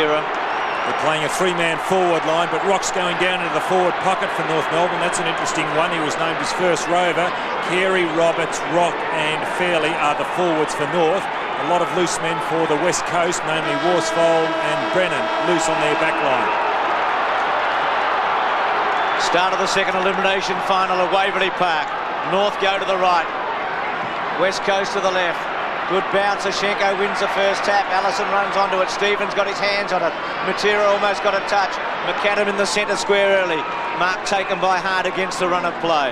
They're playing a three-man forward line, but Rock's going down into the forward pocket for North Melbourne. That's an interesting one. He was named as first rover. Carey, Roberts, Rock and Fairley are the forwards for North. A lot of loose men for the West Coast, namely Worsfold and Brennan, loose on their back line. Start of the second elimination final at Waverley Park. North go to the right, West Coast to the left. Good bounce, Ashenko wins the first tap. Allison runs onto it, Stevens got his hands on it. Matera almost got a touch. McAdam in the centre square early. Mark taken by Hart against the run of play.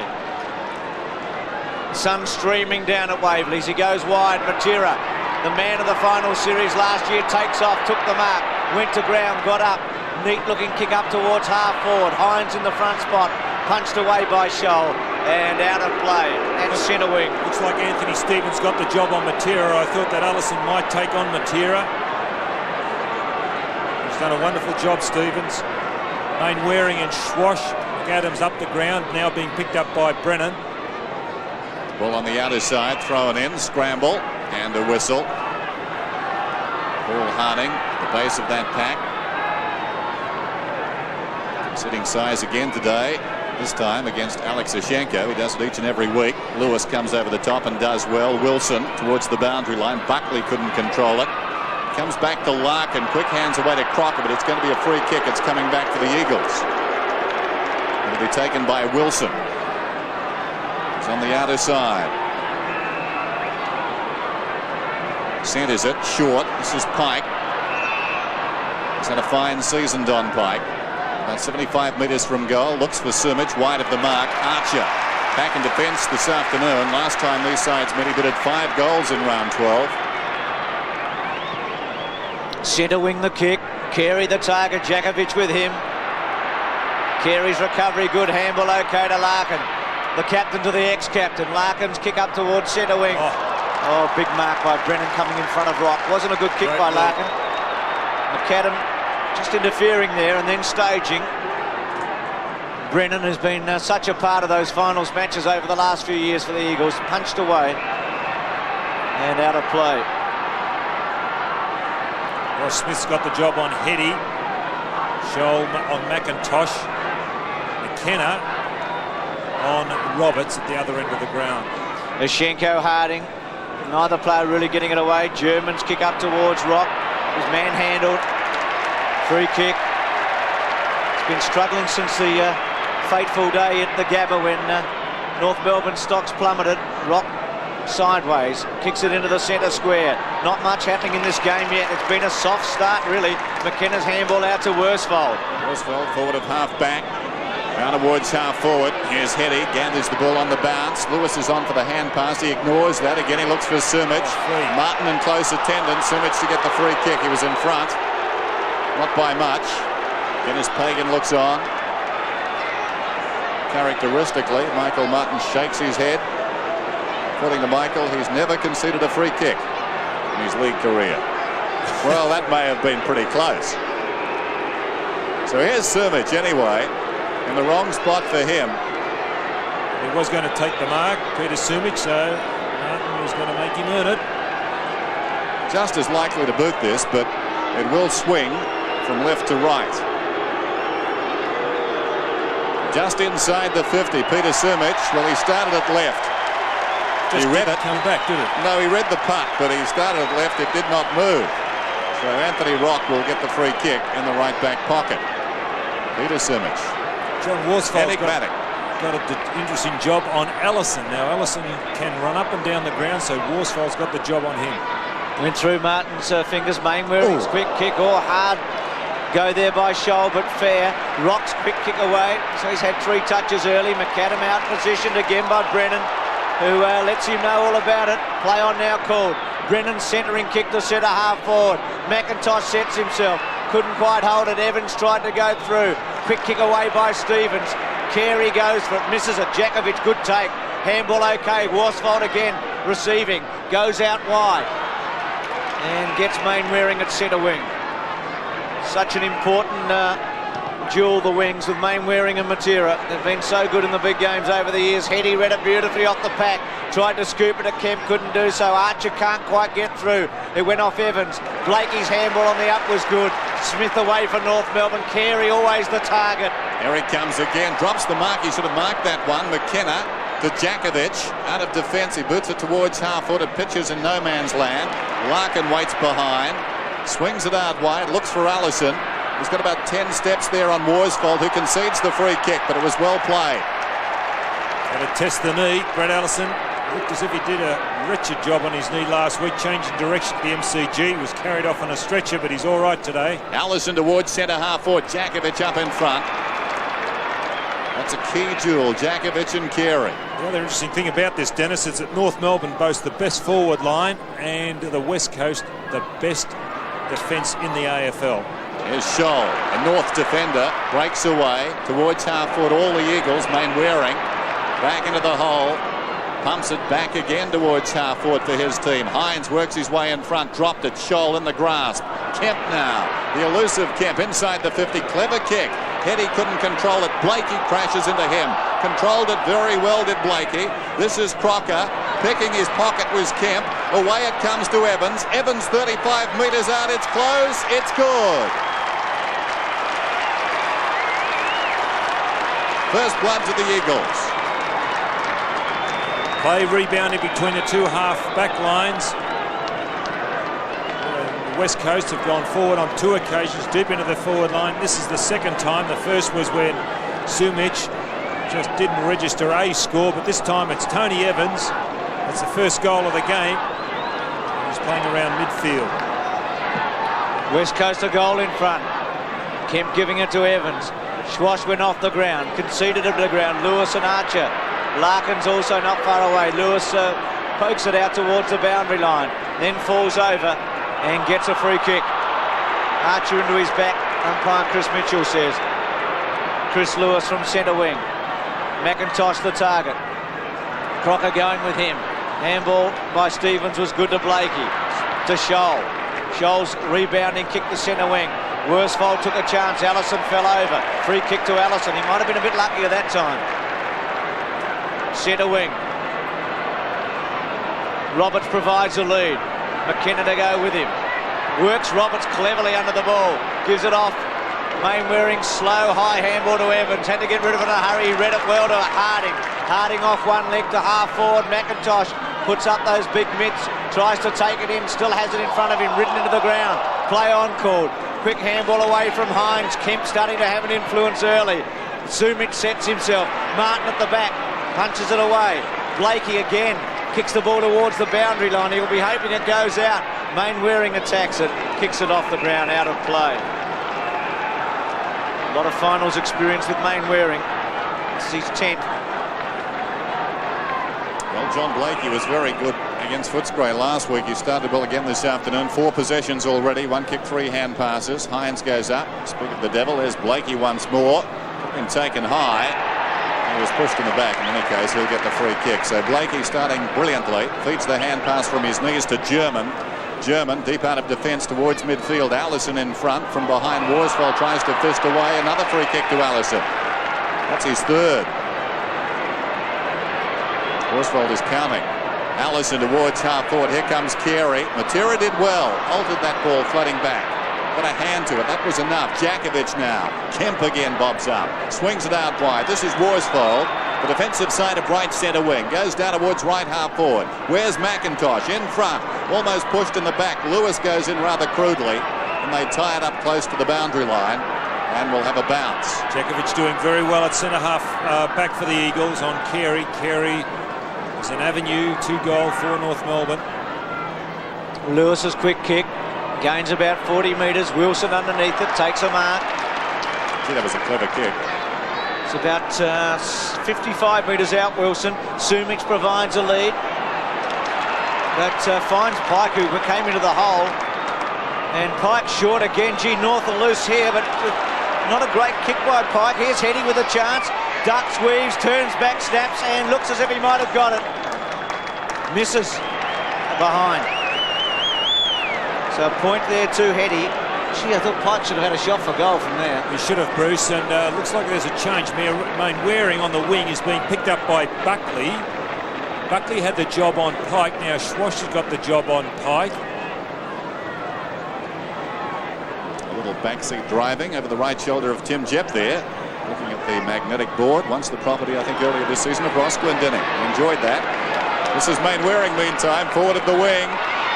Sun streaming down at Waverley's. He goes wide. Matera, the man of the final series last year, takes off, took the mark, went to ground, got up. Neat looking kick up towards half forward. Hines in the front spot, punched away by Scholl. And out of play at centre wing. Looks like Anthony Stevens got the job on Matera. I thought that Allison might take on Matera. He's done a wonderful job, Stevens. Mainwaring and Schwash. McAdams up the ground, now being picked up by Brennan. Ball on the outer side, thrown in, scramble, and a whistle. Paul Harding, the base of that pack. Sitting size again today. This time against Alex Ashenko. He does it each and every week. Lewis comes over the top and does well. Wilson towards the boundary line. Buckley couldn't control it. Comes back to Larkin. Quick hands away to Crocker, but it's going to be a free kick. It's coming back for the Eagles. It'll be taken by Wilson. It's on the outer side. Centers it. Short. This is Pike. He's had a fine season, Don Pike. About 75 metres from goal. Looks for Sumich, wide of the mark. Archer back in defence this afternoon. Last time these sides met, he did 5 goals in round 12. Centre wing the kick. Carey the target. Jakovic with him. Carey's recovery good. Handball okay to Larkin. The captain to the ex-captain. Larkin's kick up towards centre wing. Oh, big mark by Brennan coming in front of Rock. Wasn't a good kick by Larkin. McAdam just interfering there and then staging. Brennan has been such a part of those finals matches over the last few years for the Eagles. Punched away and out of play. Ross Smith's got the job on Heady. Scholl on McIntosh. McKenna on Roberts at the other end of the ground. Ashenko, Harding. Neither player really getting it away. Germans kick up towards Rock. He's manhandled. Free kick. It's been struggling since the fateful day at the Gabba when North Melbourne stocks plummeted. Rock sideways, kicks it into the centre square. Not much happening in this game yet. It's been a soft start, really. McKenna's handball out to Worsfold. Worsfold forward of half back. Round towards half forward. Here's Heady, gathers the ball on the bounce. Lewis is on for the hand pass. He ignores that. Again, he looks for Sumich. Martin in close attendance. Sumich to get the free kick. He was in front. Not by much. Dennis Pagan looks on. Characteristically, Michael Martin shakes his head. According to Michael, he's never conceded a free kick in his league career. Well, that may have been pretty close. So here's Sumich anyway, in the wrong spot for him. He was going to take the mark, Peter Sumich, so Martin was going to make him earn it. Just as likely to boot this, but it will swing from left to right. Just inside the 50, Peter Sumich. Well, he started at left. Just he read it. Come back, did it? No, he read the puck, but he started at left. It did not move. So Anthony Rock will get the free kick in the right back pocket. Peter Sumich. John Worsfold got an interesting job on Allison. Now Allison can run up and down the ground, so Worsfold's got the job on him. Went through Martin's fingers. Mainwaring's quick kick, hard go there by Scholl, but fair. Rock's quick kick away, so he's had 3 touches early. McAdam out positioned again by Brennan, who lets him know all about it. Play on now called. Brennan centering kick to centre half forward. McIntosh sets himself. Couldn't quite hold it. Evans tried to go through. Quick kick away by Stevens. Carey goes for it, misses it. Jakovic, good take. Handball okay. Worsfold again receiving. Goes out wide. And gets Mainwaring at centre wing. Such an important duel, the wings, with Mainwaring and Matera. They've been so good in the big games over the years. Heady read it beautifully off the pack. Tried to scoop it at Kemp, couldn't do so. Archer can't quite get through. It went off Evans. Blakey's handball on the up was good. Smith away for North Melbourne. Carey always the target. Here he comes again. Drops the mark. He should have marked that one. McKenna to Jakovic. Out of defence. He boots it towards half-foot. It pitches in no man's land. Larkin waits behind. Swings it out wide. Looks for Allison. He's got about 10 steps there on Worsfold, who concedes the free kick, but it was well played. Got to test the knee. Brett Allison looked as if he did a wretched job on his knee last week, changing direction to the MCG. He was carried off on a stretcher, but he's all right today. Allison towards centre half-forward. Jakovic up in front. That's a key duel, Jakovic and Carey. The other interesting thing about this, Dennis, is that North Melbourne boasts the best forward line and the West Coast the best defence in the AFL. Here's Scholl, a North defender, breaks away towards half-foot. All the Eagles, Mainwaring, back into the hole, pumps it back again towards half-foot for his team. Hines works his way in front, dropped it. Scholl in the grasp. Kemp now, the elusive Kemp inside the 50. Clever kick. Heady couldn't control it. Blakey crashes into him. Controlled it very well, did Blakey. This is Crocker. Picking his pocket was Kemp. Away it comes to Evans. Evans 35 metres out. It's close. It's good. First blood to the Eagles. Play rebounding between the two half-back lines. The West Coast have gone forward on two occasions, deep into the forward line. This is the second time. The first was when Sumic just didn't register a score, but this time it's Tony Evans. That's the first goal of the game. He's playing around midfield. West Coast a goal in front. Kemp giving it to Evans. Schwash went off the ground, conceded it to the ground. Lewis and Archer. Larkin's also not far away. Lewis pokes it out towards the boundary line, then falls over and gets a free kick. Archer into his back. Umpire Chris Mitchell says. Chris Lewis from centre wing. McIntosh the target. Crocker going with him. Handball by Stevens was good to Blakey. To Scholl. Scholl's rebounding kick to centre wing. Worsfold took a chance. Allison fell over. Free kick to Allison. He might have been a bit luckier that time. Centre wing. Roberts provides a lead. McKenna to go with him. Works Roberts cleverly under the ball. Gives it off. Mainwaring slow high handball to Evans. Had to get rid of it in a hurry. He read it well to Harding. Harding off one leg to half forward. McIntosh puts up those big mitts. Tries to take it in. Still has it in front of him. Ridden into the ground. Play on called. Quick handball away from Hines. Kemp starting to have an influence early. Sumic sets himself. Martin at the back. Punches it away. Blakey again. Kicks the ball towards the boundary line. He'll be hoping it goes out. Mainwaring attacks it. Kicks it off the ground. Out of play. A lot of finals experience with Mainwaring. This is his 10th. Well, John Blakey was very good against Footscray last week. He started well again this afternoon. 4 possessions already. 1 kick, 3 hand passes. Hines goes up. Speak of the devil, there's Blakey once more. Been taken high. He was pushed in the back. In any case, he'll get the free kick. So Blakey starting brilliantly. Feeds the hand pass from his knees to German. German deep out of defence towards midfield. Allison in front. From behind, Worsfold tries to fist away. Another free kick to Allison. That's his 3rd. Worsfold is counting. Allison towards half-forward. Here comes Carey. Matera did well. Altered that ball floating back. Got a hand to it. That was enough. Jakovic now. Kemp again bobs up. Swings it out wide. This is Worsfold. The defensive side of right centre wing. Goes down towards right half-forward. Where's McIntosh? In front. Almost pushed in the back. Lewis goes in rather crudely. And they tie it up close to the boundary line. And we'll have a bounce. Jakovic doing very well at centre half back for the Eagles on Carey. Carey is an avenue to goal for North Melbourne. Lewis's quick kick. Gains about 40 metres. Wilson underneath it. Takes a mark. Gee, that was a clever kick. It's about 55 metres out, Wilson. Sumic provides a lead. That finds Pike, who came into the hole. And Pike short again. Gee, North are loose here, but not a great kick by Pike. Here's Heady with a chance. Ducks, weaves, turns back, snaps, and looks as if he might have got it. Misses behind. So a point there to Heady. Gee, I thought Pike should have had a shot for goal from there. He should have, Bruce, and looks like there's a change. Mainwaring on the wing is being picked up by Buckley. Buckley had the job on Pike. Now Schwash has got the job on Pike. A little backseat driving over the right shoulder of Tim Jepp there. Looking at the magnetic board. Once the property, I think, earlier this season of Ross Glendinning. Enjoyed that. This is Mainwaring, meantime, forward of the wing.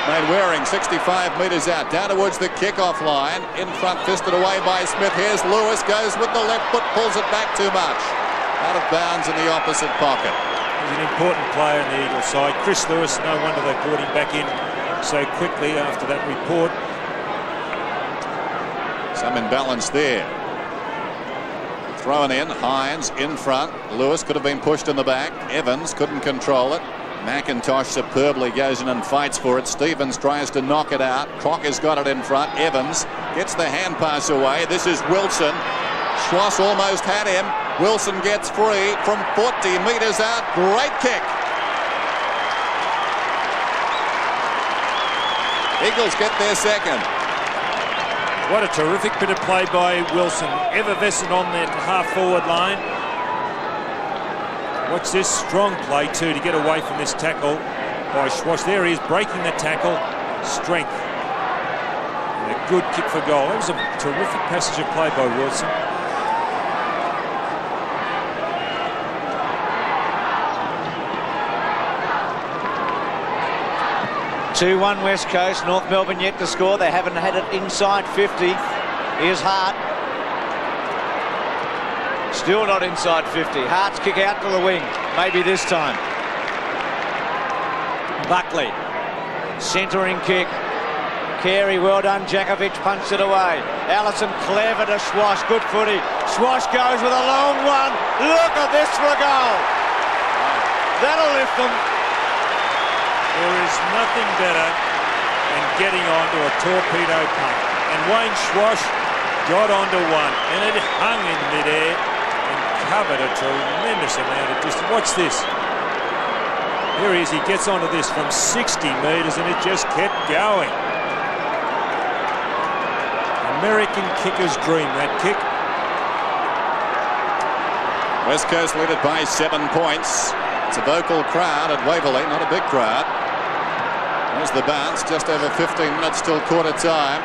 Mainwaring, 65 metres out, down towards the kick-off line. In front, fisted away by Smith. Here's Lewis, goes with the left foot, pulls it back too much. Out of bounds in the opposite pocket. He's an important player in the Eagles side. Chris Lewis, no wonder they brought him back in so quickly after that report. Some imbalance there. Thrown in, Hines in front. Lewis could have been pushed in the back. Evans couldn't control it. McIntosh superbly goes in and fights for it. Stevens tries to knock it out. Crock has got it in front. Evans gets the hand pass away. This is Wilson. Schwass almost had him. Wilson gets free from 40 metres out. Great kick. Eagles get their second. What a terrific bit of play by Wilson. Effervescent on that half-forward line. Watch this strong play too to get away from this tackle by Schwass. There he is breaking the tackle. Strength. And a good kick for goal. That was a terrific passage of play by Wilson. (2-1) West Coast. North Melbourne yet to score. They haven't had it inside 50. Here's Hart. Still not inside 50. Hart's kick out to the wing. Maybe this time. Buckley. Centering kick. Carey, well done. Jakovic punched it away. Allison clever to Schwass. Good footy. Schwass goes with a long one. Look at this for a goal. That'll lift them. There is nothing better than getting onto a torpedo punt. And Wayne Schwass got onto one and it hung in midair and covered a tremendous amount of distance. Watch this. Here he is. He gets onto this from 60 metres and it just kept going. American kicker's dream, that kick. West Coast led it by 7 points. It's a vocal crowd at Waverley, not a big crowd. There's the bounce, just over 15 minutes till quarter time.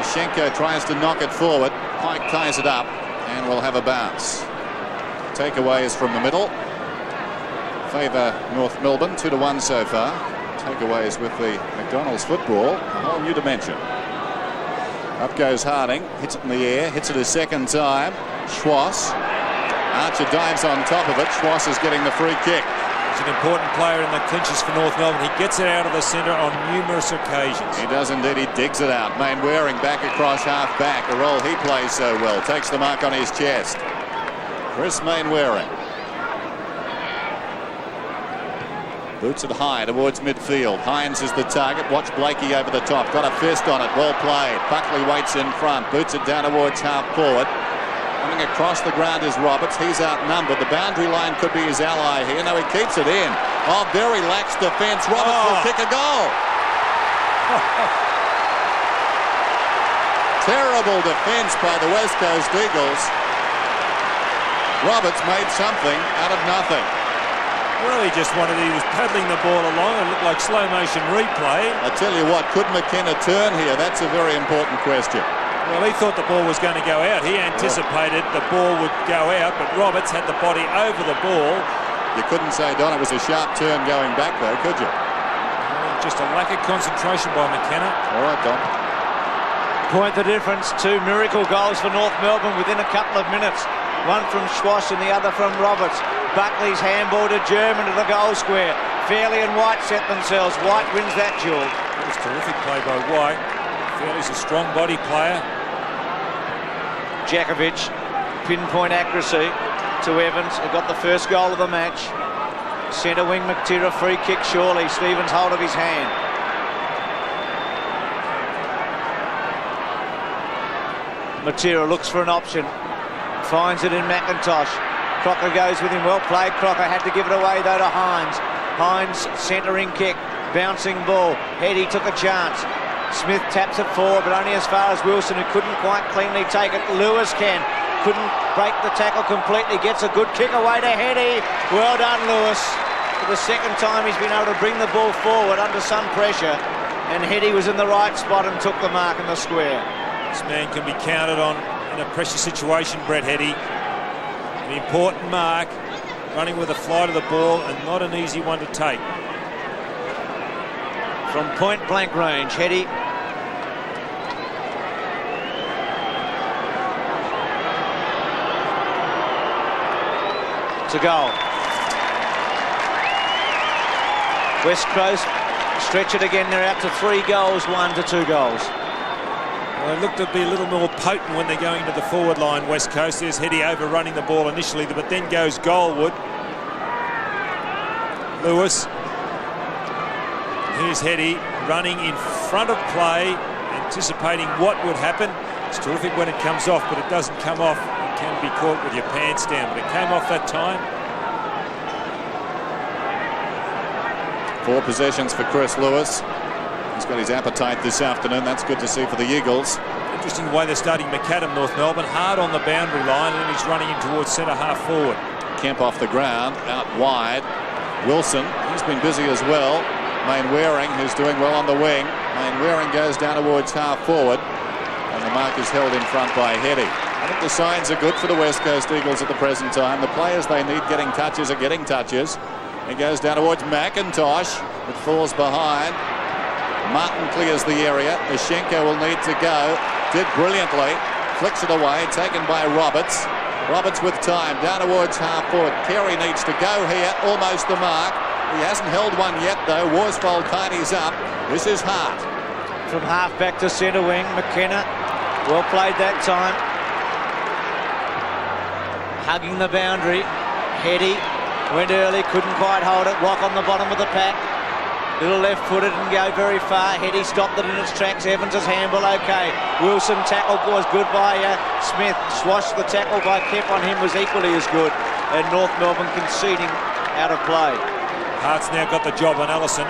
Schenko tries to knock it forward. Pike ties it up and we'll have a bounce. Takeaways from the middle. Favour North Melbourne, 2-1 so far. Takeaways with the McDonald's football, a whole new dimension. Up goes Harding, hits it in the air, hits it a second time. Schwass. Archer dives on top of it. Schwass is getting the free kick. He's an important player in the clinches for North Melbourne. He gets it out of the centre on numerous occasions. He does indeed. He digs it out. Mainwaring back across half back. A role he plays so well. Takes the mark on his chest. Chris Mainwaring. Boots it high towards midfield. Hines is the target. Watch Blakey over the top. Got a fist on it. Well played. Buckley waits in front. Boots it down towards half forward. Coming across the ground is Roberts. He's outnumbered. The boundary line could be his ally here. No, he keeps it in. Oh, very lax defence. Roberts will kick a goal. Terrible defence by the West Coast Eagles. Roberts made something out of nothing. Well, he was paddling the ball along. It looked like slow motion replay. I tell you what, could McKenna turn here? That's a very important question. Well, he thought the ball was going to go out. He anticipated the ball would go out, but Roberts had the body over the ball. You couldn't say, Don, it was a sharp turn going back, though, could you? Just a lack of concentration by McKenna. All right, Don. Point the difference. 2 miracle goals for North Melbourne within a couple of minutes. One from Schwass and the other from Roberts. Buckley's handball to German to the goal square. Fairley and White set themselves. White wins that duel. That was terrific play by White. Fairley's a strong body player. Jakovic, pinpoint accuracy to Evans, who got the first goal of the match. Centre wing Matera, free kick surely. Stevens hold of his hand. Matera looks for an option. Finds it in McIntosh. Crocker goes with him. Well played, Crocker. Had to give it away though to Hines. Hines centering kick. Bouncing ball. Heady took a chance. Smith taps it forward, but only as far as Wilson, who couldn't quite cleanly take it. Lewis couldn't break the tackle completely. Gets a good kick away to Heady. Well done, Lewis. For the second time he's been able to bring the ball forward under some pressure, and Heady was in the right spot and took the mark in the square. This man can be counted on in a pressure situation, Brett Heady. An important mark, running with a fly to the ball, and not an easy one to take. From point blank range, Heady. To goal. West Coast stretch it again. They're out to 3 goals, 1 to 2 goals. Well, they look to be a little more potent when they're going to the forward line, West Coast. There's Heady overrunning the ball initially, but then goes Goldwood. Lewis. Here's Heady running in front of play, anticipating what would happen. It's terrific when it comes off, but it doesn't come off. It can be caught with your pants down, but it came off that time. 4 possessions for Chris Lewis. He's got his appetite this afternoon. That's good to see for the Eagles. Interesting way they're starting McAdam, North Melbourne, hard on the boundary line, and he's running in towards centre half forward. Kemp off the ground, out wide. Wilson, he's been busy as well. Mainwaring, who's doing well on the wing. Mainwaring goes down towards half forward, and the mark is held in front by Heady. I think the signs are good for the West Coast Eagles at the present time. The players they need getting touches are getting touches. It goes down towards McIntosh. It falls behind. Martin clears the area. Ashenko will need to go. Did brilliantly. Flicks it away. Taken by Roberts. Roberts with time. Down towards half forward. Carey needs to go here. Almost the mark. He hasn't held one yet though. Worsfold tidies up. This is Hart. From half back to centre wing. McKenna. Well played that time. Hugging the boundary. Heady. Went early, couldn't quite hold it. Rock on the bottom of the pack. Little left-footed and go very far. Heady stopped it in its tracks. Evans' handball okay. Wilson tackle was good by Smith. Swashed the tackle by Kemp on him was equally as good. And North Melbourne conceding out of play. Hart's now got the job on Allison.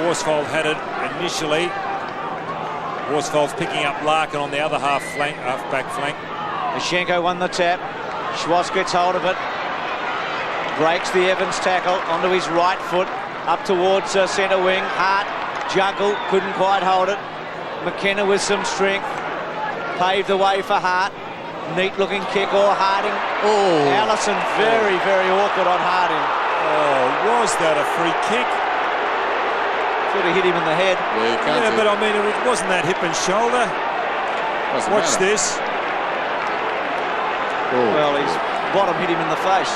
Worsfold had it initially. Worsfold's picking up Larkin on the other half back flank. Ashenko won the tap. Schwartz gets hold of it. Breaks the Evans tackle onto his right foot. Up towards centre wing. Hart juggle, couldn't quite hold it. McKenna with some strength. Paved the way for Hart. Neat looking kick or Harding. Oh, Allison very, very awkward on Harding. Oh, was that a free kick? Could have hit him in the head. Yeah, but I mean, it wasn't that hip and shoulder. Watch this. Oh. Well, his bottom hit him in the face.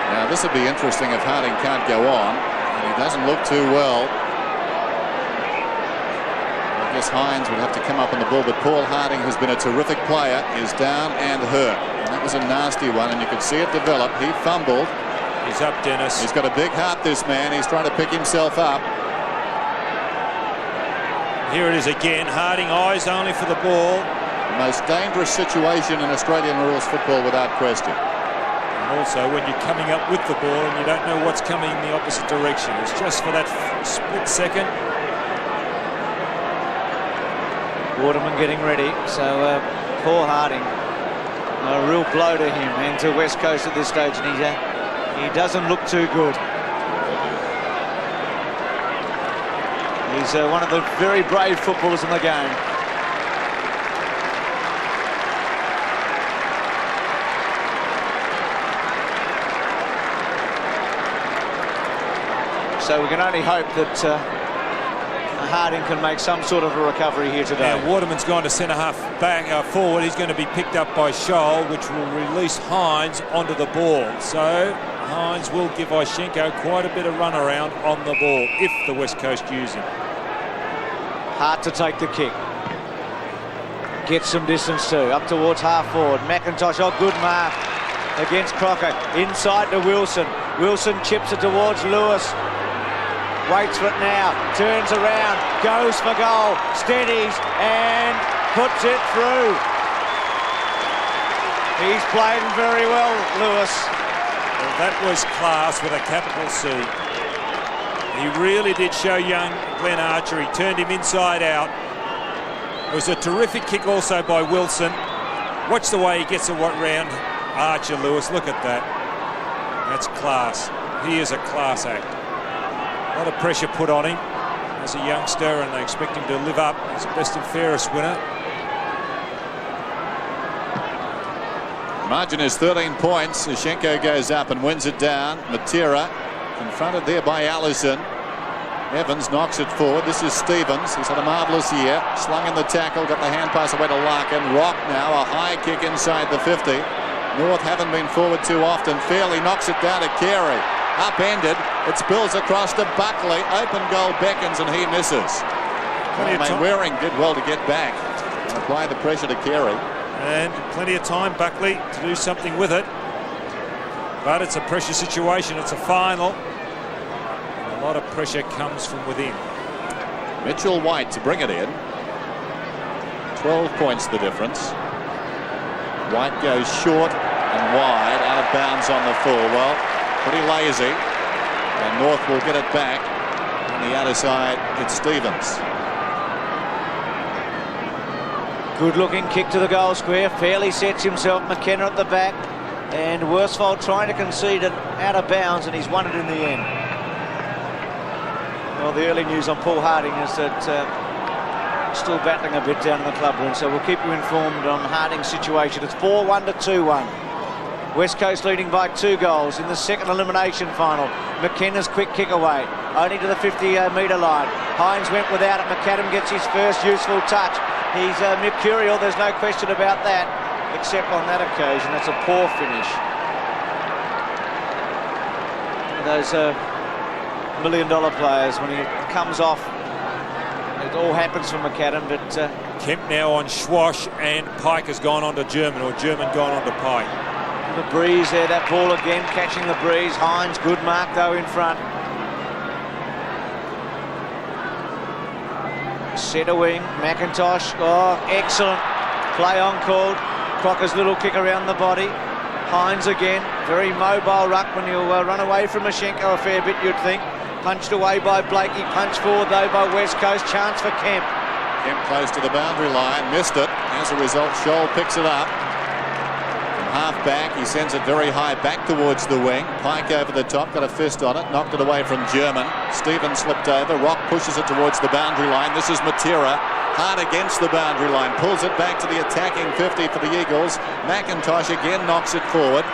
Now this would be interesting if Harding can't go on, and he doesn't look too well. I guess Hines would have to come up on the ball, but Paul Harding, who's been a terrific player, is down and hurt. And that was a nasty one, and you could see it develop. He fumbled. He's up, Dennis. He's got a big heart, this man. He's trying to pick himself up. Here it is again. Harding eyes only for the ball. The most dangerous situation in Australian rules football, without question. And also when you're coming up with the ball and you don't know what's coming in the opposite direction. It's just for that split second. Waterman getting ready. So Paul Harding, a real blow to him and to West Coast at this stage, and he doesn't look too good. He's one of the very brave footballers in the game. So we can only hope that Harding can make some sort of a recovery here today. Now Waterman's gone to centre half back forward. He's going to be picked up by Scholl, which will release Hines onto the ball. So Hines will give Ishenko quite a bit of run around on the ball if the West Coast use him. Hard to take the kick. Gets some distance too. Up towards half forward. McIntosh, oh good mark against Crocker. Inside to Wilson. Wilson chips it towards Lewis. Waits for it now, turns around, goes for goal, steadies and puts it through. He's played very well, Lewis. Well, that was class with a capital C. He really did show young Glenn Archer. He turned him inside out. It was a terrific kick also by Wilson. Watch the way he gets it round Archer, Lewis. Look at that. That's class. He is a class act. A lot of pressure put on him. as a youngster, and they expect him to live up. He's a best and fairest winner. Margin is 13 points. Shenko goes up and wins it down. Matera confronted there by Allison. Evans knocks it forward. This is Stevens. He's had a marvellous year. Slung in the tackle, got the hand pass away to Larkin. Rock now, a high kick inside the 50. North haven't been forward too often. Fairley knocks it down to Carey. Upended. It spills across to Buckley. Open goal beckons and he misses. Waring did well to get back and apply the pressure to Carey. And plenty of time, Buckley, to do something with it. But it's a pressure situation. It's a final. A lot of pressure comes from within. Mitchell White to bring it in. 12 points the difference. White goes short and wide, out of bounds on the full. Well, pretty lazy. And North will get it back. On the outer side, it's Stevens. Good looking kick to the goal square. Fairly sets himself. McKenna at the back. And Worsfold trying to concede it out of bounds, and he's won it in the end. Well, the early news on Paul Harding is that still battling a bit down in the club room, so we'll keep you informed on Harding's situation. It's 4-1 to 2-1. West Coast leading by 2 goals in the second elimination final. McKenna's quick kick away, only to the 50-metre line. Hines went without it. McAdam gets his first useful touch. He's mercurial, there's no question about that, except on that occasion. That's a poor finish. Those $1 million players, when he comes off, it all happens for McAdam, but Kemp now on Schwash, and Pike has gone on to German, or German gone on to Pike. The breeze there, that ball again, catching the breeze. Hines, good mark though in front. Centre wing, McIntosh, oh, excellent play on called. Crocker's little kick around the body. Hines again, very mobile ruck when he'll run away from Mashenko a fair bit, you'd think. Punched away by Blakey, punched forward though by West Coast. Chance for Kemp. Kemp close to the boundary line, missed it. As a result, Scholl picks it up. From half back, he sends it very high back towards the wing. Pike over the top, got a fist on it, knocked it away from German. Stevens slipped over, Rock pushes it towards the boundary line. This is Matera, hard against the boundary line, pulls it back to the attacking 50 for the Eagles. McIntosh again knocks it forward.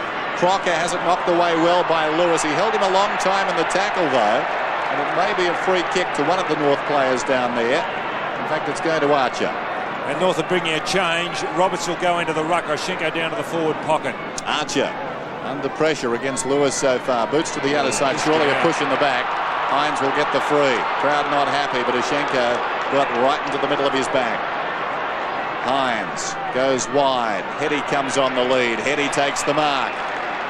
Crocker has it knocked away well by Lewis. He held him a long time in the tackle though, and it may be a free kick to one of the North players down there. In fact, it's going to Archer. And North are bringing a change. Roberts will go into the ruck. Oshenko down to the forward pocket. Archer under pressure against Lewis so far. Boots to the outer side, surely a push in the back. Hines will get the free. Crowd not happy, but Oshenko got right into the middle of his back. Hines goes wide. Hetty comes on the lead. Hetty takes the mark.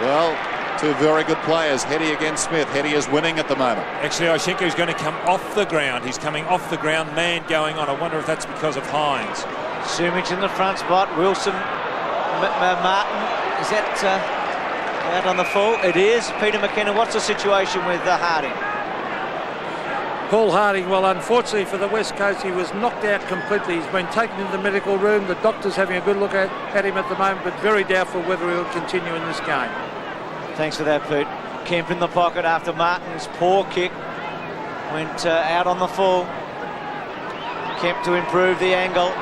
Well, 2 very good players, Hetty against Smith. Hetty is winning at the moment. Actually, Oshenko is going to come off the ground. He's coming off the ground, man going on. I wonder if that's because of Hines. Sumich in the front spot. Wilson, Martin, is that out on the full? It is. Peter McKenna, what's the situation with Harding? Paul Harding, well, unfortunately for the West Coast, he was knocked out completely. He's been taken into the medical room. The doctor's having a good look at him at the moment, but very doubtful whether he'll continue in this game. Thanks for that, Pete. Kemp in the pocket after Martin's poor kick. Went out on the full. Kemp to improve the angle.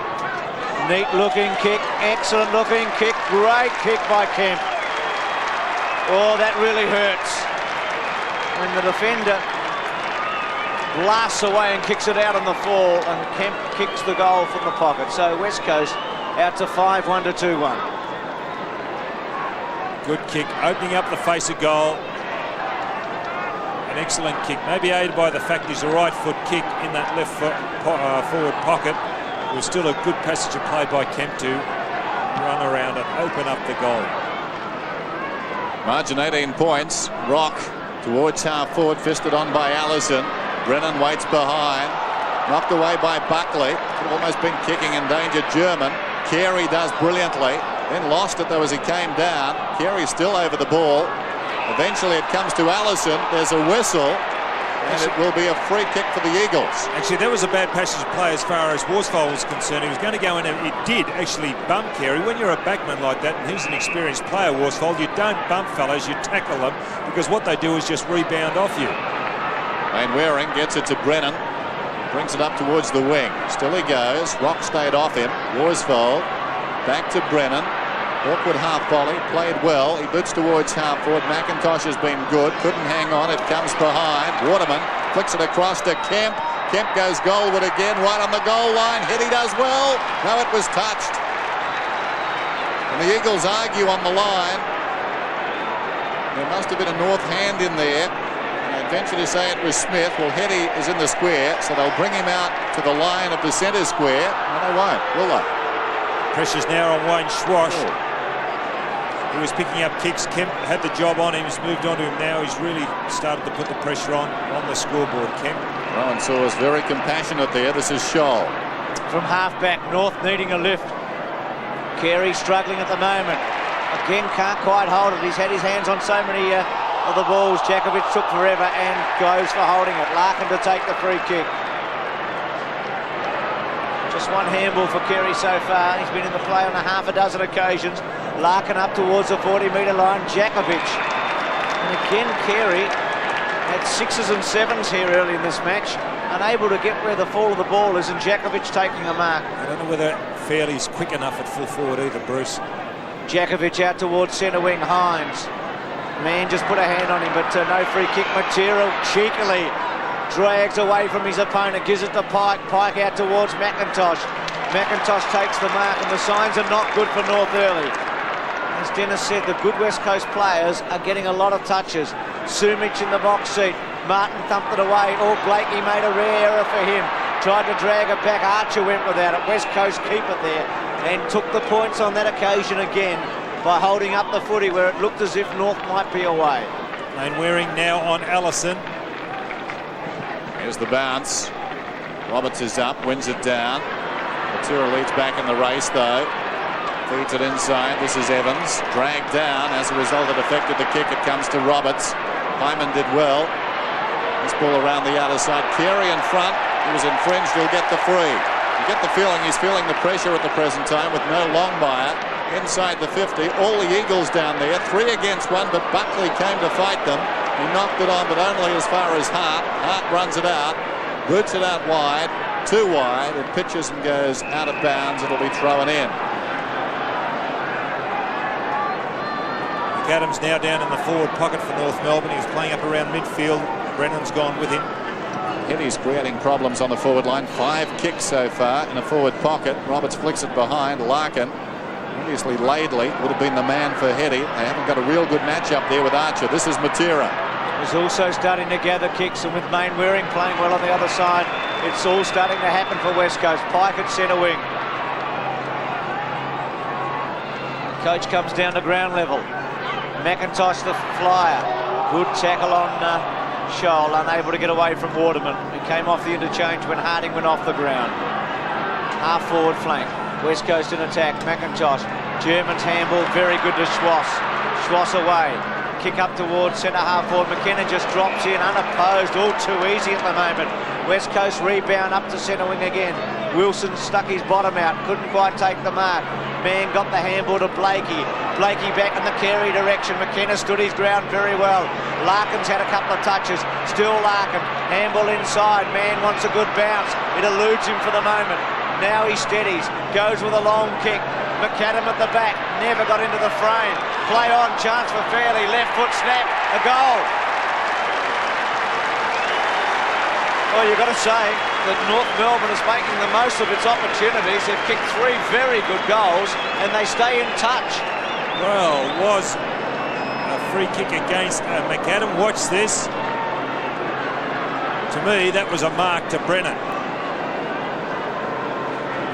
Neat looking kick, excellent looking kick, great kick by Kemp. Oh, that really hurts. When the defender blasts away and kicks it out on the fall, and Kemp kicks the goal from the pocket. So West Coast out to 5-1 to 2-1. Good kick, opening up the face of goal. An excellent kick, maybe aided by the fact he's a right foot kick in that left foot, forward pocket. It was still a good passage of play by Kemp to run around and open up the goal. Margin 18 points. Rock towards half forward, fisted on by Allison. Brennan waits behind, knocked away by Buckley. Could have almost been kicking in danger. German. Carey does brilliantly, then lost it though as he came down. Carey still over the ball. Eventually it comes to Allison. There's a whistle, and it will be a free kick for the Eagles. Actually, that was a bad passage of play as far as Worsfold was concerned. He was going to go in, and it did actually bump Carey. When you're a backman like that, and he's an experienced player, Worsfold, you don't bump fellows, you tackle them, because what they do is just rebound off you. Waring gets it to Brennan. Brings it up towards the wing. Still he goes. Rock stayed off him. Worsfold. Back to Brennan. Awkward half volley. Played well. He boots towards half forward. McIntosh has been good. Couldn't hang on. It comes behind. Waterman flicks it across to Kemp. Kemp goes goalward again. Right on the goal line. Hitty does well. No, it was touched. And the Eagles argue on the line. There must have been a North hand in there. I'd venture to say it was Smith. Well, Hetty is in the square, so they'll bring him out to the line of the centre square. No, they won't, will they? Pressure's now on Wayne Schwash. He was picking up kicks. Kemp had the job on him. He's moved on to him now. He's really started to put the pressure on the scoreboard, Kemp. Rowan Saw is very compassionate there. This is Scholl. From half-back, North needing a lift. Carey struggling at the moment. Again, can't quite hold it. He's had his hands on so many of the balls. Jakovic took forever and goes for holding it. Larkin to take the free kick. Just one handball for Carey so far. He's been in the play on a half a dozen occasions. Larkin up towards the 40-metre line. Jakovic. And again, Carey had 6s and 7s here early in this match. Unable to get where the fall of the ball is, and Jakovic taking a mark. I don't know whether Fairley's quick enough at full forward either, Bruce. Jakovic out towards centre wing. Hines. Man just put a hand on him, but no free kick. Material cheekily drags away from his opponent, gives it to Pike. Pike out towards McIntosh. McIntosh takes the mark, and the signs are not good for North early. As Dennis said, the good West Coast players are getting a lot of touches. Sumich in the box seat. Martin thumped it away. Oh, Blakey made a rare error for him. Tried to drag it back. Archer went without it. West Coast keep it there and took the points on that occasion again by holding up the footy where it looked as if North might be away. Lane Waring now on Allison. Here's the bounce. Roberts is up, wins it down. Matura leads back in the race though. Feeds it inside. This is Evans. Dragged down. As a result, it affected the kick. It comes to Roberts. Hyman did well. This ball around the outer side. Carey in front. He was infringed. He'll get the free. You get the feeling he's feeling the pressure at the present time with no Longmire inside the 50. All the Eagles down there. 3 against 1, but Buckley came to fight them. He knocked it on, but only as far as Hart. Hart runs it out. Boots it out wide. Too wide. It pitches and goes out of bounds. It'll be thrown in. McAdams now down in the forward pocket for North Melbourne. He was playing up around midfield. Brennan's gone with him. Hitty's creating problems on the forward line. 5 kicks so far in a forward pocket. Roberts flicks it behind. Larkin. Obviously Laidley would have been the man for Hitty. They haven't got a real good match-up there with Archer. This is Matera. He's also starting to gather kicks, and with Main Waring playing well on the other side, it's all starting to happen for West Coast. Pike at centre wing. Coach comes down to ground level. McIntosh the flyer. Good tackle on Scholl, unable to get away from Waterman, who came off the interchange when Harding went off the ground. Half forward flank. West Coast in attack. McIntosh. German's handball, very good to Schwass. Schwass away. Kick up towards centre half forward. McKinnon just drops in unopposed. All too easy at the moment. West Coast rebound up to centre wing again. Wilson stuck his bottom out. Couldn't quite take the mark. Man got the handball to Blakey. Blakey back in the Carey direction. McKenna stood his ground very well. Larkin's had a couple of touches. Still Larkin. Handball inside. Man wants a good bounce. It eludes him for the moment. Now he steadies. Goes with a long kick. McAdam at the back. Never got into the frame. Play on. Chance for Fairley. Left foot snap. A goal. Well, you've got to say that North Melbourne is making the most of its opportunities. They've kicked 3 very good goals and they stay in touch. Well, was a free kick against McAdam. Watch this. To me, that was a mark to Brennan.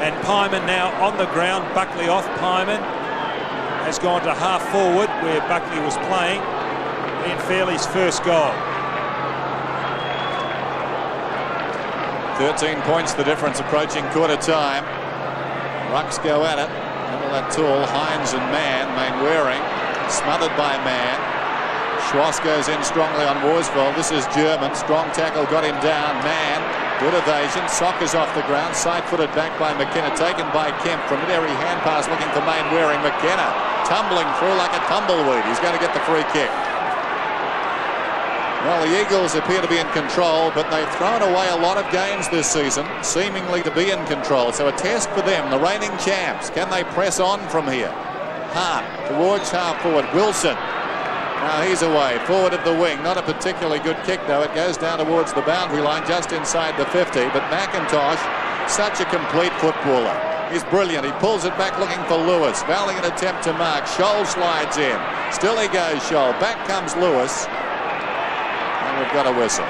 And Pyman now on the ground. Buckley off. Pyman has gone to half forward where Buckley was playing in Fairley's first goal. 13 points the difference approaching quarter time. Rucks go at it. Remember that tall Hines and Mann. Main Waring smothered by Mann. Schwass goes in strongly on Worsfold. This is German. Strong tackle got him down. Mann. Good evasion. Sockers off the ground. Side-footed back by McKenna. Taken by Kemp from mid-airy hand pass looking for Main Waring. McKenna tumbling through like a tumbleweed. He's going to get the free kick. Well, the Eagles appear to be in control, but they've thrown away a lot of games this season, seemingly to be in control. So a test for them, the reigning champs. Can they press on from here? Hart towards half forward. Wilson. Now he's away. Forward of the wing. Not a particularly good kick, though. It goes down towards the boundary line, just inside the 50. But McIntosh, such a complete footballer. He's brilliant. He pulls it back looking for Lewis. Valiant attempt to mark. Scholl slides in. Still he goes, Scholl. Back comes Lewis. And we've got a whistle.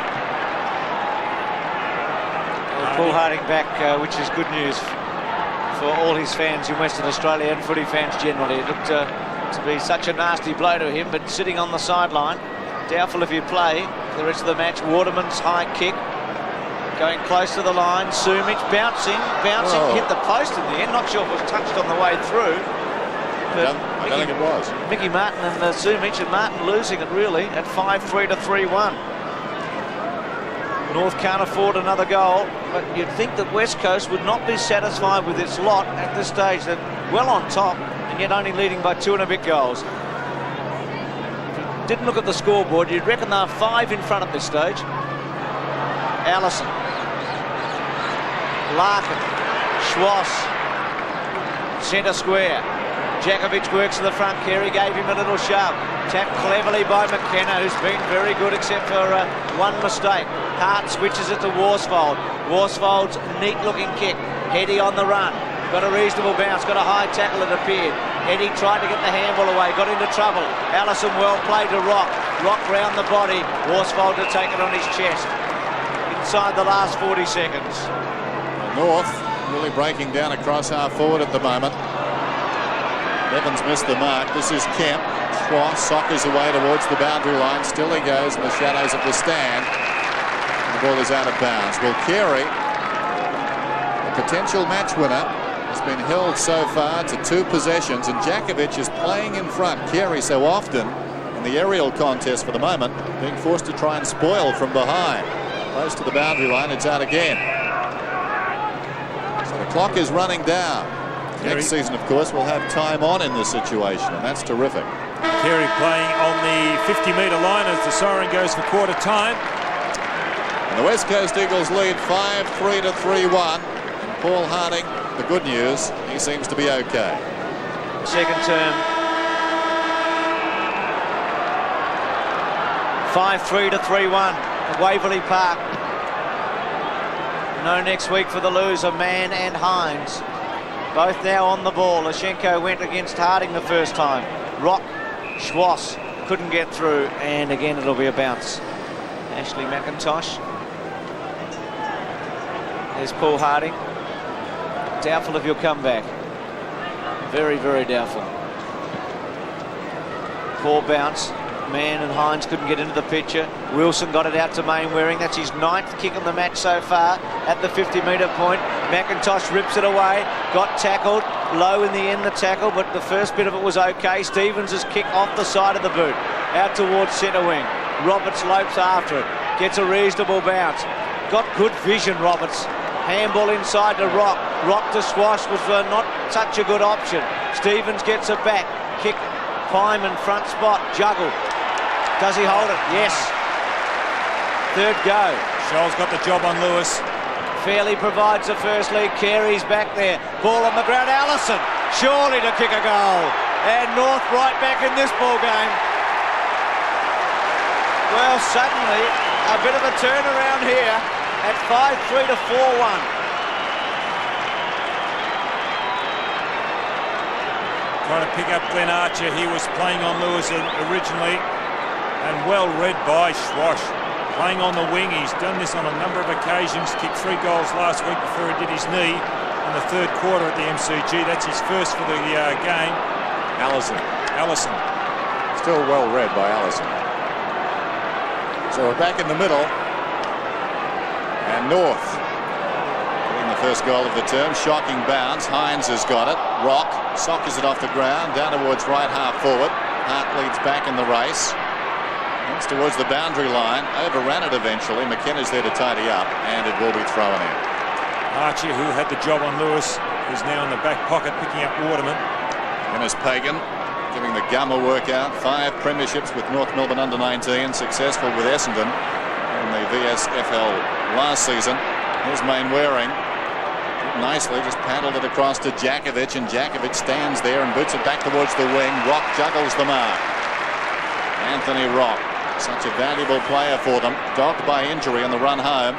Paul Harding back, which is good news for all his fans in Western Australia and footy fans generally. It looked to be such a nasty blow to him, but sitting on the sideline, doubtful if he'd play for the rest of the match. Waterman's high kick. Going close to the line, Sumich bouncing, Whoa. hit the post in the end. Not sure if it was touched on the way through. But I don't think it was. Mickey Martin and Sumich, and Martin losing it really at 5-3 to 3-1. North can't afford another goal, but you'd think that West Coast would not be satisfied with its lot at this stage. They're well on top and yet only leading by 2 and a bit goals. If you didn't look at the scoreboard, you'd reckon they're 5 in front at this stage. Allison. Larkin, Schwass, centre square. Jakovic works to the front. Carey gave him a little shove. Tapped cleverly by McKenna, who's been very good except for one mistake. Hart switches it to Worsfold. Worsfold's neat-looking kick. Heady on the run. Got a reasonable bounce. Got a high tackle, it appeared. Heady tried to get the handball away. Got into trouble. Allison well played to Rock. Rock round the body. Worsfold to take it on his chest. Inside the last 40 seconds. North really breaking down across half forward at the moment. Evans missed the mark. This is Kemp. Schwass soccers away towards the boundary line. Still he goes in the shadows of the stand. The ball is out of bounds. Well, Carey, the potential match winner, has been held so far to 2 possessions, and Jakovic is playing in front. Carey so often in the aerial contest for the moment, being forced to try and spoil from behind. Close to the boundary line, it's out again. So the clock is running down. Next season, of course, we'll have time on in this situation, and that's terrific. Carey playing on the 50-metre line as the siren goes for quarter time. And the West Coast Eagles lead 5-3 to 3-1. And Paul Harding, the good news, he seems to be okay. Second term. 5-3 to 3-1 at Waverley Park. No next week for the loser, Mann and Hines. Both now on the ball. Lashenko went against Harding the first time. Rock, Schwass couldn't get through, and again it'll be a bounce. Ashley McIntosh. There's Paul Harding. Doubtful if he'll come back. Very, very doubtful. Poor bounce. Mann and Hines couldn't get into the picture. Wilson got it out to Mainwaring. That's his 9th kick of the match so far at the 50-metre point. McIntosh rips it away. Got tackled. Low in the end, the tackle, but the first bit of it was okay. Stevens' kick off the side of the boot. Out towards centre wing. Roberts lopes after it. Gets a reasonable bounce. Got good vision, Roberts. Handball inside to Rock. Rock to Swash was not such a good option. Stevens gets it back. Kick. Pyman front spot. Juggle. Does he hold it? Yes. Third go. Scholl's got the job on Lewis. Fairley provides the first lead. Carey's back there. Ball on the ground. Allison surely to kick a goal. And North right back in this ball game. Well, suddenly a bit of a turnaround here at 5-3 to 4-1. Trying to pick up Glenn Archer. He was playing on Lewis originally, and well read by Schwash. Playing on the wing, he's done this on a number of occasions. Kicked 3 goals last week before he did his knee in the third quarter at the MCG. That's his first for the game. Allison. Still well read by Allison. So we're back in the middle. And North getting the first goal of the term. Shocking bounce. Hines has got it. Rock soccers it off the ground down towards right half forward. Hart leads back in the race. It's towards the boundary line. Overran it eventually. McKenna's there to tidy up, and it will be thrown in. Archie, who had the job on Lewis, is now in the back pocket picking up Waterman. And as Pagan giving the gum a workout. 5 premierships with North Melbourne under-19, successful with Essendon in the VSFL last season. Here's Mainwaring. Nicely, just paddled it across to Jakovic, and Jakovic stands there and boots it back towards the wing. Rock juggles the mark. Anthony Rock, such a valuable player for them, dogged by injury on the run home.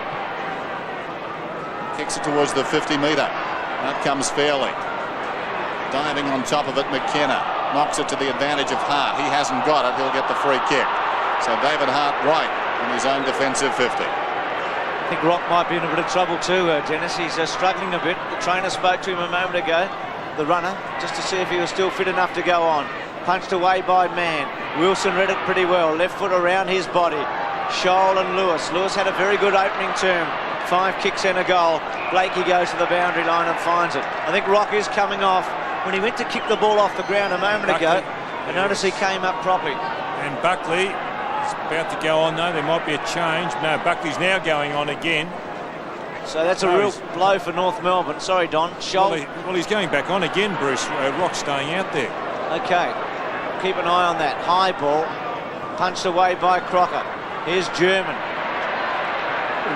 Kicks it towards the 50-metre. Out comes Fairley. Diving on top of it, McKenna knocks it to the advantage of Hart. He hasn't got it. He'll get the free kick. So David Hart right in his own defensive 50. I think Rock might be in a bit of trouble too, Dennis. He's struggling a bit. The trainer spoke to him a moment ago, the runner, just to see if he was still fit enough to go on. Punched away by Mann. Wilson read it pretty well. Left foot around his body. Scholl and Lewis. Lewis had a very good opening term. 5 kicks and a goal. Blakey goes to the boundary line and finds it. I think Rock is coming off. When he went to kick the ball off the ground a moment ago, I noticed he came up properly. And Buckley is about to go on though. There might be a change. No, Buckley's now going on again. So that's a real blow for North Melbourne. Sorry, Don. Scholl. Well, he's going back on again, Bruce. Rock staying out there. Okay. Keep an eye on that. High ball. Punched away by Crocker. Here's German.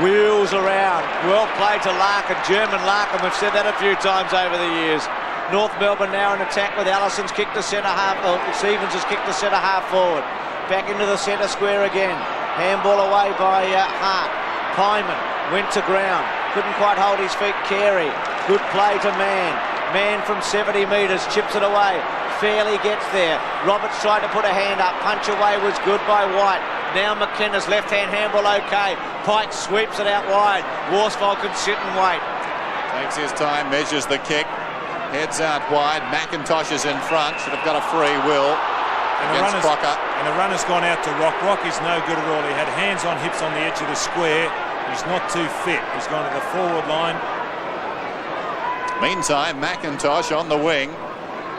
Wheels around. Well played to Larkin. German Larkin. We've said that a few times over the years. North Melbourne now in attack with Allison's kick to centre half. Stevens has kicked to centre half forward. Back into the centre square again. Handball away by Hart. Pyman went to ground. Couldn't quite hold his feet. Carey. Good play to Mann. Mann from 70 metres. Chips it away. Fairly gets there. Roberts tried to put a hand up. Punch away was good by White. Now McKenna's left-hand handball okay. Pike sweeps it out wide. Worsfold can sit and wait. Takes his time, measures the kick. Heads out wide. McIntosh is in front. Should have got a free will against Crocker. And the runner's gone out to Rock. Rock is no good at all. He had hands on hips on the edge of the square. He's not too fit. He's gone to the forward line. Meantime, McIntosh on the wing.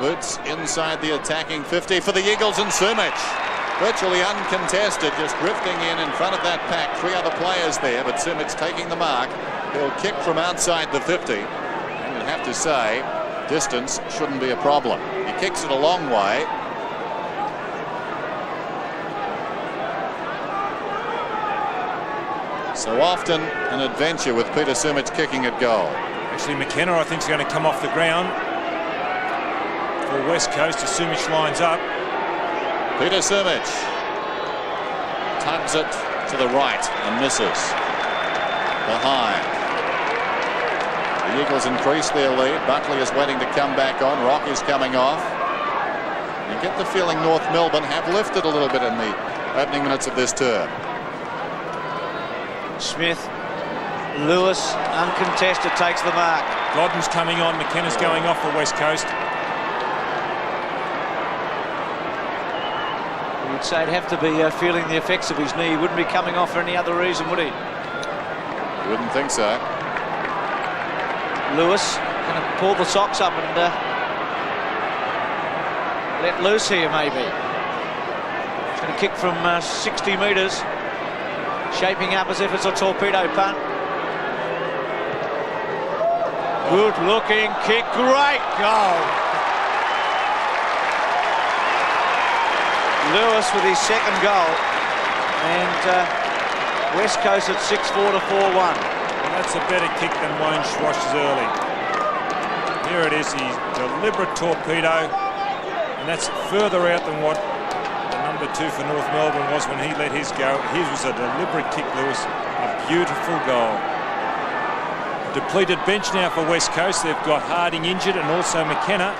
Boots inside the attacking 50 for the Eagles, and Sumich. Virtually uncontested, just drifting in front of that pack. 3 other players there, but Sumich taking the mark. He'll kick from outside the 50. And you'd have to say, distance shouldn't be a problem. He kicks it a long way. So often an adventure with Peter Sumich kicking at goal. Actually, McKenna, I think, is going to come off the ground for West Coast as Sumich lines up. Peter Sumich tugs it to the right and misses. Behind. The Eagles increase their lead. Buckley is waiting to come back on. Rock is coming off. You get the feeling North Melbourne have lifted a little bit in the opening minutes of this term. Smith. Lewis, uncontested, takes the mark. Godden's coming on. McKenna's going off for West Coast. You'd say he'd have to be feeling the effects of his knee. He wouldn't be coming off for any other reason, would he? You wouldn't think so. Lewis going to pull the socks up and let loose here, maybe. He's going to kick from 60 metres, shaping up as if it's a torpedo punt. Good looking kick, great goal. Lewis with his second goal, and West Coast at 6-4 to 4-1. That's a better kick than Wayne Schrosch's early. Here it is, his deliberate torpedo, and that's further out than what the number 2 for North Melbourne was when he let his go. His was a deliberate kick, Lewis. A beautiful goal. A depleted bench now for West Coast. They've got Harding injured and also McKenna.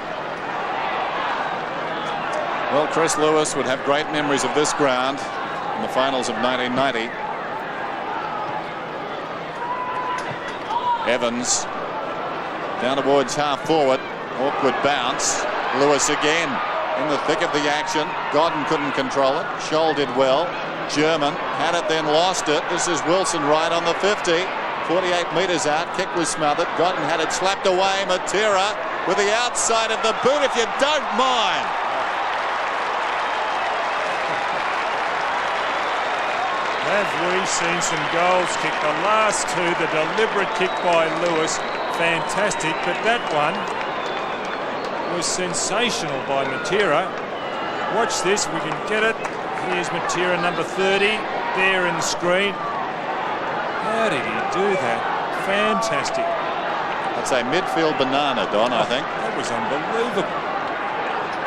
Well, Chris Lewis would have great memories of this ground in the finals of 1990. Evans down towards half forward. Awkward bounce. Lewis again in the thick of the action. Godden couldn't control it. Scholl did well. German had it, then lost it. This is Wilson right on the 50. 48 metres out. Kick was smothered. Godden had it slapped away. Matera with the outside of the boot, if you don't mind. Have we seen some goals kicked? The last 2, the deliberate kick by Lewis, fantastic, but that one was sensational by Matera. Watch this, we can get it. Here's Matera, number 30, there in the screen. How did he do that? Fantastic. I'd say midfield banana, Don, I think. That was unbelievable.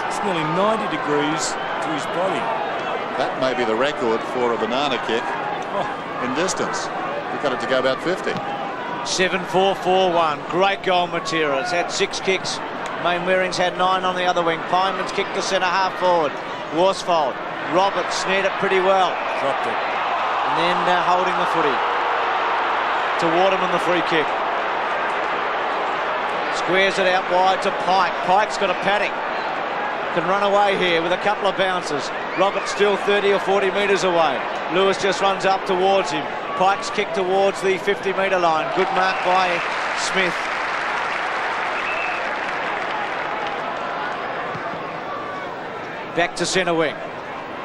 It's nearly 90 degrees to his body. That may be the record for a banana kick in distance. We've got it to go about 50. 7-4-4-1. Great goal, Matera. It's had 6 kicks. Mainwaring's had 9 on the other wing. Pyman's kicked to centre half forward. Worsfold. Roberts snared it pretty well. Dropped it. And then holding the footy to Waterman, the free kick. Squares it out wide to Pike. Pike's got a paddock. Can run away here with a couple of bounces. Roberts still 30 or 40 metres away. Lewis just runs up towards him. Pike's kick towards the 50-metre line. Good mark by Smith. Back to centre wing.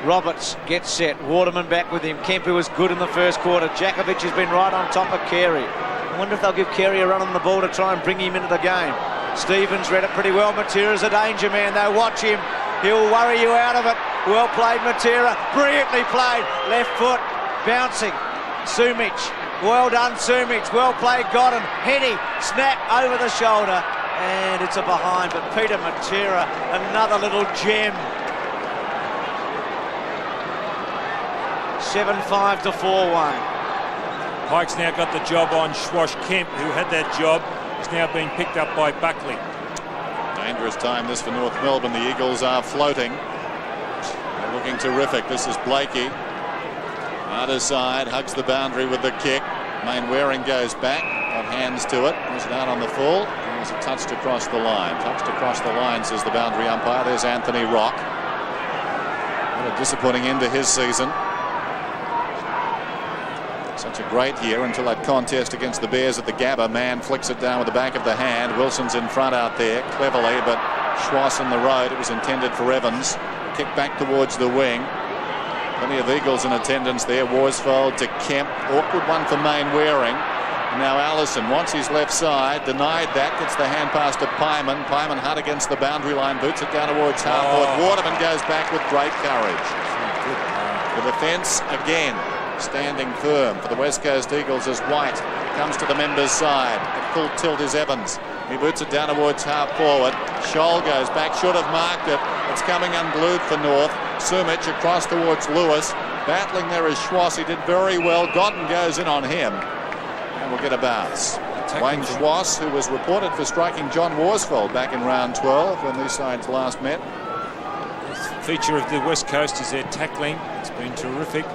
Roberts gets set. Waterman back with him. Kemper was good in the first quarter. Jakovic has been right on top of Carey. I wonder if they'll give Carey a run on the ball to try and bring him into the game. Stevens read it pretty well. Matera's a danger man, though. Watch him. He'll worry you out of it. Well played, Matera. Brilliantly played. Left foot. Bouncing. Sumic. Well done, Sumic. Well played, Godden. Henny. Snap over the shoulder. And it's a behind. But Peter Matera, another little gem. 7-5 to 4-1. Pike's now got the job on Schwash Kemp, who had that job. He's now been picked up by Buckley. Dangerous time this for North Melbourne. The Eagles are floating. They're looking terrific. This is Blakey. Other side, hugs the boundary with the kick. Mainwaring goes back, got hands to it. Was it out on the full? It was touched across the line. Touched across the line, says the boundary umpire. There's Anthony Rock. What a disappointing end to his season. Such a great year until that contest against the Bears at the Gabba. Mann flicks it down with the back of the hand. Wilson's in front out there cleverly, but Schwass in the road. It was intended for Evans. Kick back towards the wing. Plenty of Eagles in attendance there. Worsfold to Kemp. Awkward one for Mainwaring. And now Allison wants his left side. Denied that. Gets the hand pass to Pyman. Pyman hard against the boundary line. Boots it down towards half-forward. Waterman goes back with great courage. The defence again standing firm for the West Coast Eagles as White comes to the members' side. At full tilt is Evans. He boots it down towards half-forward. Scholl goes back. Should have marked it. It's coming unglued for North. Sumic across towards Lewis. Battling there is Schwass. He did very well. Godden goes in on him. And we'll get a bounce. Wayne Schwass, who was reported for striking John Worsfold back in round 12 when these sides last met. The feature of the West Coast is their tackling. It's been terrific.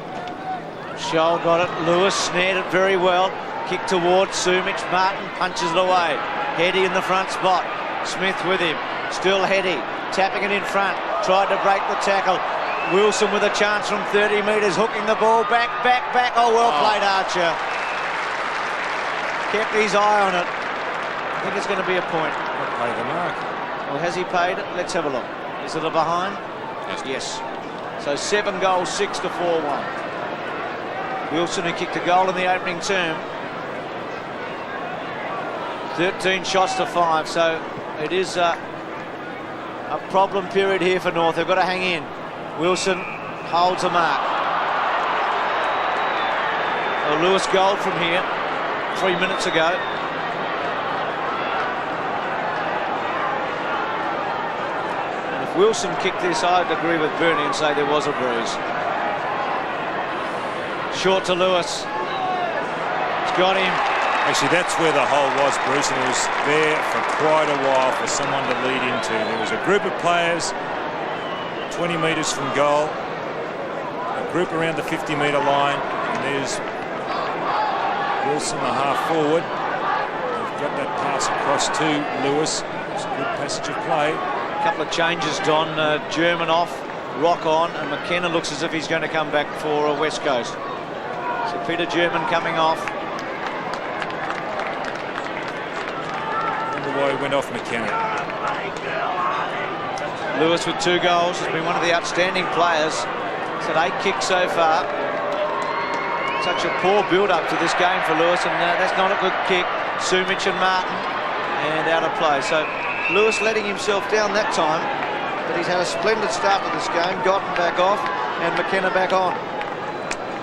Scholl got it. Lewis snared it very well. Kick towards Sumic. Martin punches it away. Heady in the front spot. Smith with him. Still Heady. Tapping it in front. Tried to break the tackle. Wilson with a chance from 30 metres. Hooking the ball back. Oh, well played, Archer. Kept his eye on it. I think it's going to be a point. Pay the mark. Well, has he paid it? Let's have a look. Is it a behind? Yes. So 7 goals, 6 to 4-1. Wilson, who kicked a goal in the opening term. 13 shots to 5, so it is a problem period here for North. They've got to hang in. Wilson holds a mark. Well, Lewis goal from here 3 minutes ago. And if Wilson kicked this, I'd agree with Bernie and say there was a bruise. Short to Lewis. It's got him. Actually, that's where the hole was, Bruce, and it was there for quite a while for someone to lead into. There was a group of players 20 metres from goal, a group around the 50-metre line, and there's Wilson, the half-forward. They've got that pass across to Lewis. It's a good passage of play. A couple of changes, Don. German off, Rock on, and McKenna looks as if he's going to come back for West Coast. So Peter German coming off. Why he went off McKenna. Lewis with 2 goals has been one of the outstanding players. He's had 8 kicks so far. Such a poor build-up to this game for Lewis, and that's not a good kick. Sumic and Martin, and out of play. So Lewis letting himself down that time. but he's had a splendid start to this game, gotten back off, and McKenna back on.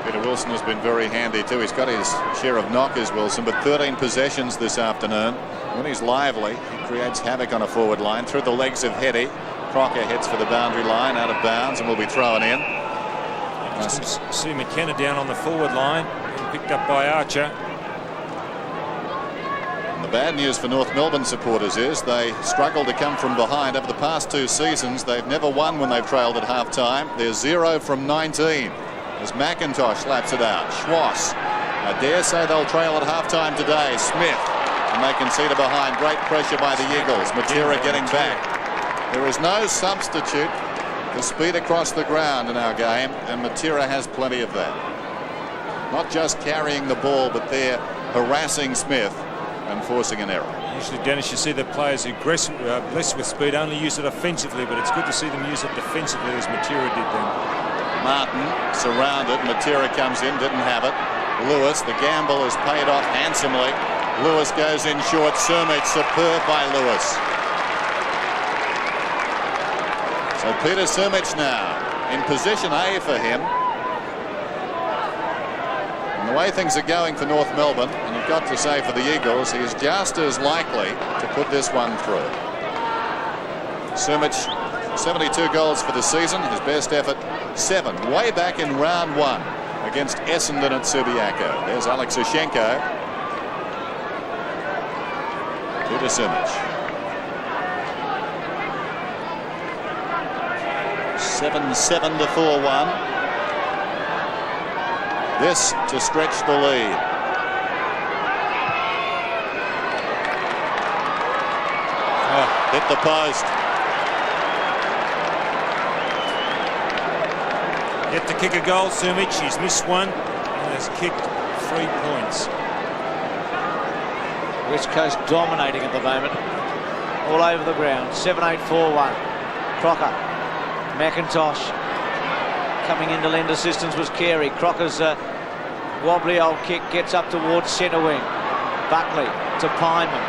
Peter Wilson has been very handy too. He's got his share of knockers, Wilson, but 13 possessions this afternoon. When he's lively, he creates havoc on a forward line. Through the legs of Hetty, Crocker heads for the boundary line, out of bounds, and will be thrown in. Just see McKenna down on the forward line, picked up by Archer. The bad news for North Melbourne supporters is they struggle to come from behind. Over the past 2 seasons, they've never won when they've trailed at half-time. They're 0 from 19. As McIntosh slaps it out. Schwass. I dare say they'll trail at half-time today. Smith. And they concede behind. Great pressure by the Eagles. Matera getting back. There is no substitute for speed across the ground in our game, and Matera has plenty of that. Not just carrying the ball, but they're harassing Smith and forcing an error. Usually, Dennis, you see the players who blessed with speed only use it offensively, but it's good to see them use it defensively as Matera did then. Martin surrounded. Matera comes in, didn't have it. Lewis, the gamble has paid off handsomely. Lewis goes in short. Sumich, superb by Lewis. So Peter Sumich now in position A for him. And the way things are going for North Melbourne, and you've got to say for the Eagles, he is just as likely to put this one through. Sumich, 72 goals for the season. His best effort, 7, way back in round 1 against Essendon at Subiaco. There's Alex Ushenko. Peter Sumich. 7-7 to 4-1. This to stretch the lead. Hit the post. Yet to kick a goal, Sumich. He's missed one and has kicked 3 points. West Coast dominating at the moment. All over the ground. 7-8-4-1. Crocker. McIntosh coming in to lend assistance was Carey. Crocker's wobbly old kick gets up towards centre wing. Buckley to Pyman.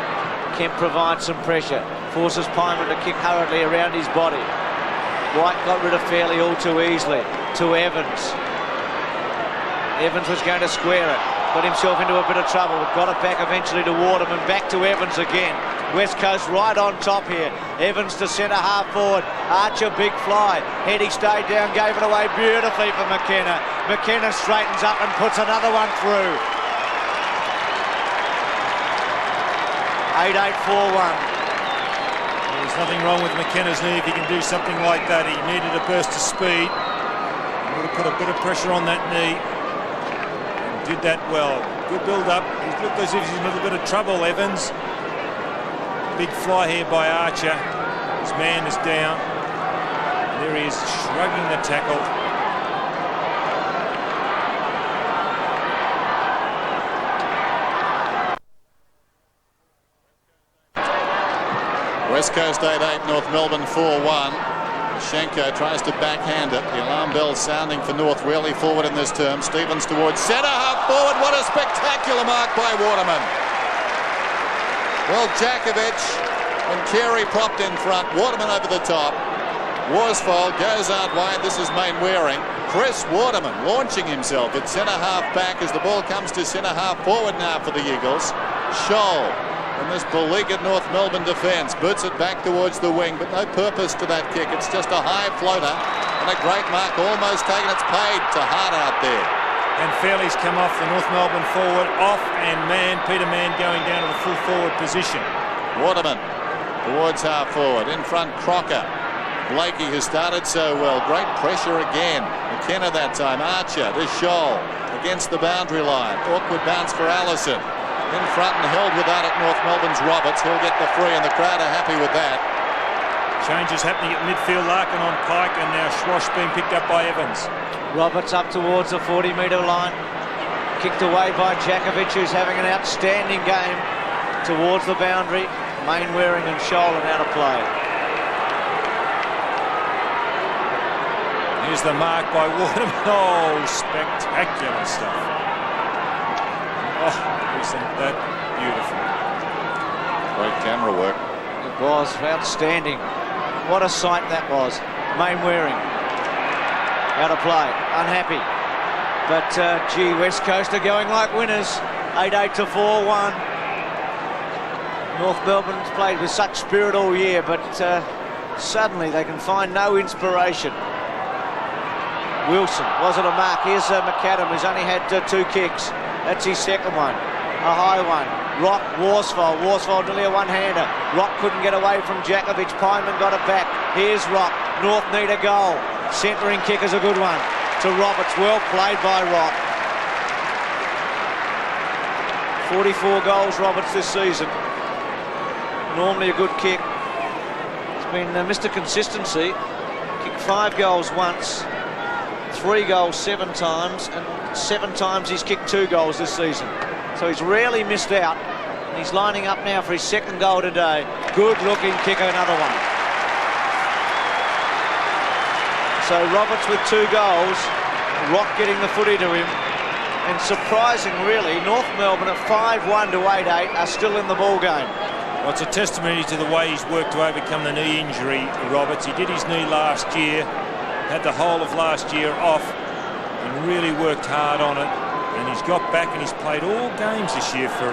Kemp provides some pressure. Forces Pyman to kick hurriedly around his body. White got rid of Fairley all too easily. To Evans. Evans was going to square it. Got himself into a bit of trouble. Got it back eventually to Waterman. Back to Evans again. West Coast right on top here. Evans to centre half forward. Archer big fly. Hetty stayed down, gave it away beautifully for McKenna. McKenna straightens up and puts another one through. 8-8-4-1. There's nothing wrong with McKenna's knee if he can do something like that. He needed a burst of speed. He would have put a bit of pressure on that knee. And did that well. Good build up. He looked as if he's in a little bit of trouble, Evans. Big fly here by Archer. His man is down. There he is, shrugging the tackle. West Coast 8-8, North Melbourne 4-1. Shenko tries to backhand it. The alarm bell sounding for North. Really forward in this term. Stevens towards centre, half forward. What a spectacular mark by Waterman. Well, Jakovic and Carey propped in front. Waterman over the top. Worsfold goes out wide. This is Mainwaring. Chris Waterman launching himself at centre half back as the ball comes to centre half forward now for the Eagles. Scholl and this beleaguered North Melbourne defence boots it back towards the wing, but no purpose to that kick. It's just a high floater and a great mark, almost taken. It's paid to Hart out there. And Fairley's come off the North Melbourne forward, off and man, Peter Mann going down to the full forward position. Waterman towards half forward, in front Crocker. Blakey, who started so well, great pressure again. McKenna that time, Archer to Scholl against the boundary line. Awkward bounce for Allison. In front and held without it, North Melbourne's Roberts. He'll get the free and the crowd are happy with that. Changes happening at midfield, Larkin on Pike and now Schwash being picked up by Evans. Roberts up towards the 40-metre line. Kicked away by Jakovic, who's having an outstanding game towards the boundary. Mainwaring and Scholl are out of play. Here's the mark by Waterman. Oh, spectacular stuff. Oh, isn't that beautiful? Great camera work. It was outstanding. What a sight that was. Mainwaring out of play, unhappy. But gee, West Coast are going like winners. 8-8 to 4-1. North Melbourne's played with such spirit all year, but suddenly they can find no inspiration. Wilson, was it a mark? Here's McAdam, who's only had 2 kicks. That's his second one. A high one. Rock, Worsfold. Worsfold nearly a one-hander. Rock couldn't get away from Djakovic. Pyman got it back. Here's Rock. North need a goal. Centering kick is a good one. To Roberts. Well played by Rock. 44 goals, Roberts, this season. Normally a good kick. It's been Mr. Consistency. Kicked 5 goals once. 3 goals 7 times, and 7 times he's kicked 2 goals this season. So he's rarely missed out, and he's lining up now for his 2nd goal today. Good looking kick, another one. So Roberts with 2 goals, Rock getting the footy to him, and surprising really, North Melbourne at 5-1 to 8-8 are still in the ball game. Well, it's a testimony to the way he's worked to overcome the knee injury, Roberts. He did his knee last year, had the whole of last year off, and really worked hard on it. And he's got back and he's played all games this year for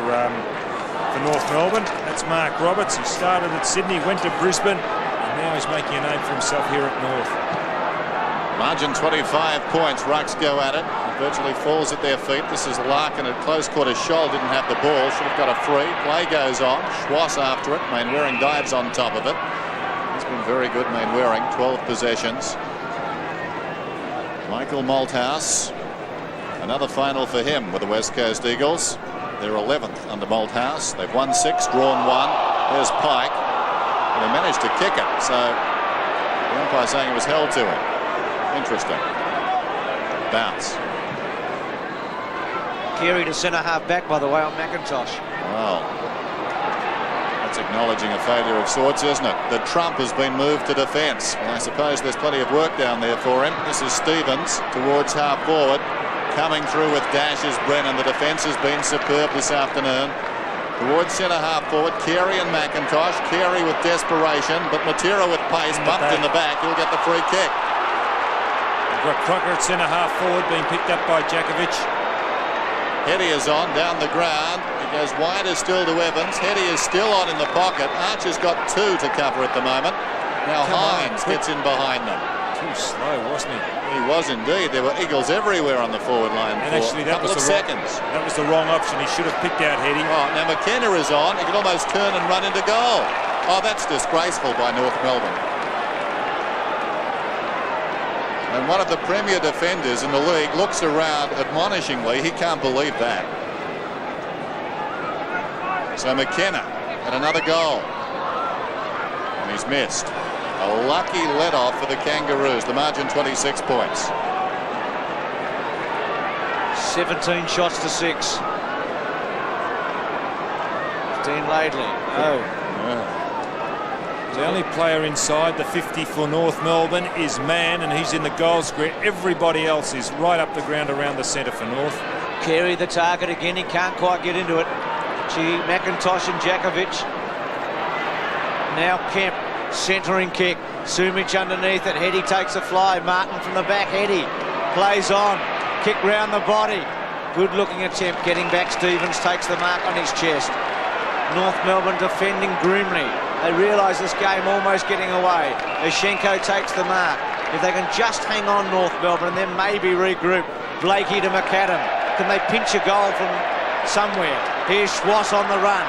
North Melbourne. That's Mark Roberts. He started at Sydney, went to Brisbane, and now he's making a name for himself here at North. Margin 25 points. Rucks go at it. It virtually falls at their feet. This is Larkin at close quarters. Scholl didn't have the ball. Should have got a free. Play goes on. Schwass after it. Mainwaring dives on top of it. He's been very good, Mainwaring. 12 possessions. Michael Malthouse. Another final for him with the West Coast Eagles. They're 11th under Malthouse. They've won 6, drawn 1. There's Pike. And they managed to kick it. So the umpire saying it was held to him. Interesting. Bounce. Carey to centre half back, by the way, on McIntosh. Wow. That's acknowledging a failure of sorts, isn't it? The trump has been moved to defence. Well, I suppose there's plenty of work down there for him. This is Stevens towards half forward. Coming through with dashes, Brennan. The defence has been superb this afternoon. Towards centre half forward, Carey and McIntosh. Carey with desperation, but Matera with pace, bumped in the back. He'll get the free kick. We've got Crocker at centre half forward, being picked up by Djakovic. Heady is on down the ground. It goes wider still to Evans. Heady is still on in the pocket. Archer's got 2 to cover at the moment. Now Hines gets in behind them. Too slow, wasn't he? He was indeed. There were Eagles everywhere on the forward line And for actually, a that couple was of seconds. That was the wrong option. He should have picked out Heady. Oh, now McKenna is on. He could almost turn and run into goal. Oh, that's disgraceful by North Melbourne. And one of the premier defenders in the league looks around admonishingly. He can't believe that. So McKenna had another goal. And he's missed. A lucky let-off for the Kangaroos. The margin 26 points. 17 shots to 6. 15 Laidley. Oh. Yeah. The only player inside the 50 for North Melbourne is Mann, and he's in the goal square. Everybody else is right up the ground around the centre for North. Carey the target again. He can't quite get into it. Gee, McIntosh and Djakovic. Now Kemp, centering kick. Sumic underneath it. Heady takes a fly. Martin from the back. Heady plays on. Kick round the body. Good looking attempt. Getting back. Stevens takes the mark on his chest. North Melbourne defending grimly. They realise this game almost getting away. Ashenko takes the mark. If they can just hang on, North Melbourne, and then maybe regroup. Blakey to McAdam. Can they pinch a goal from somewhere? Here's Schwass on the run.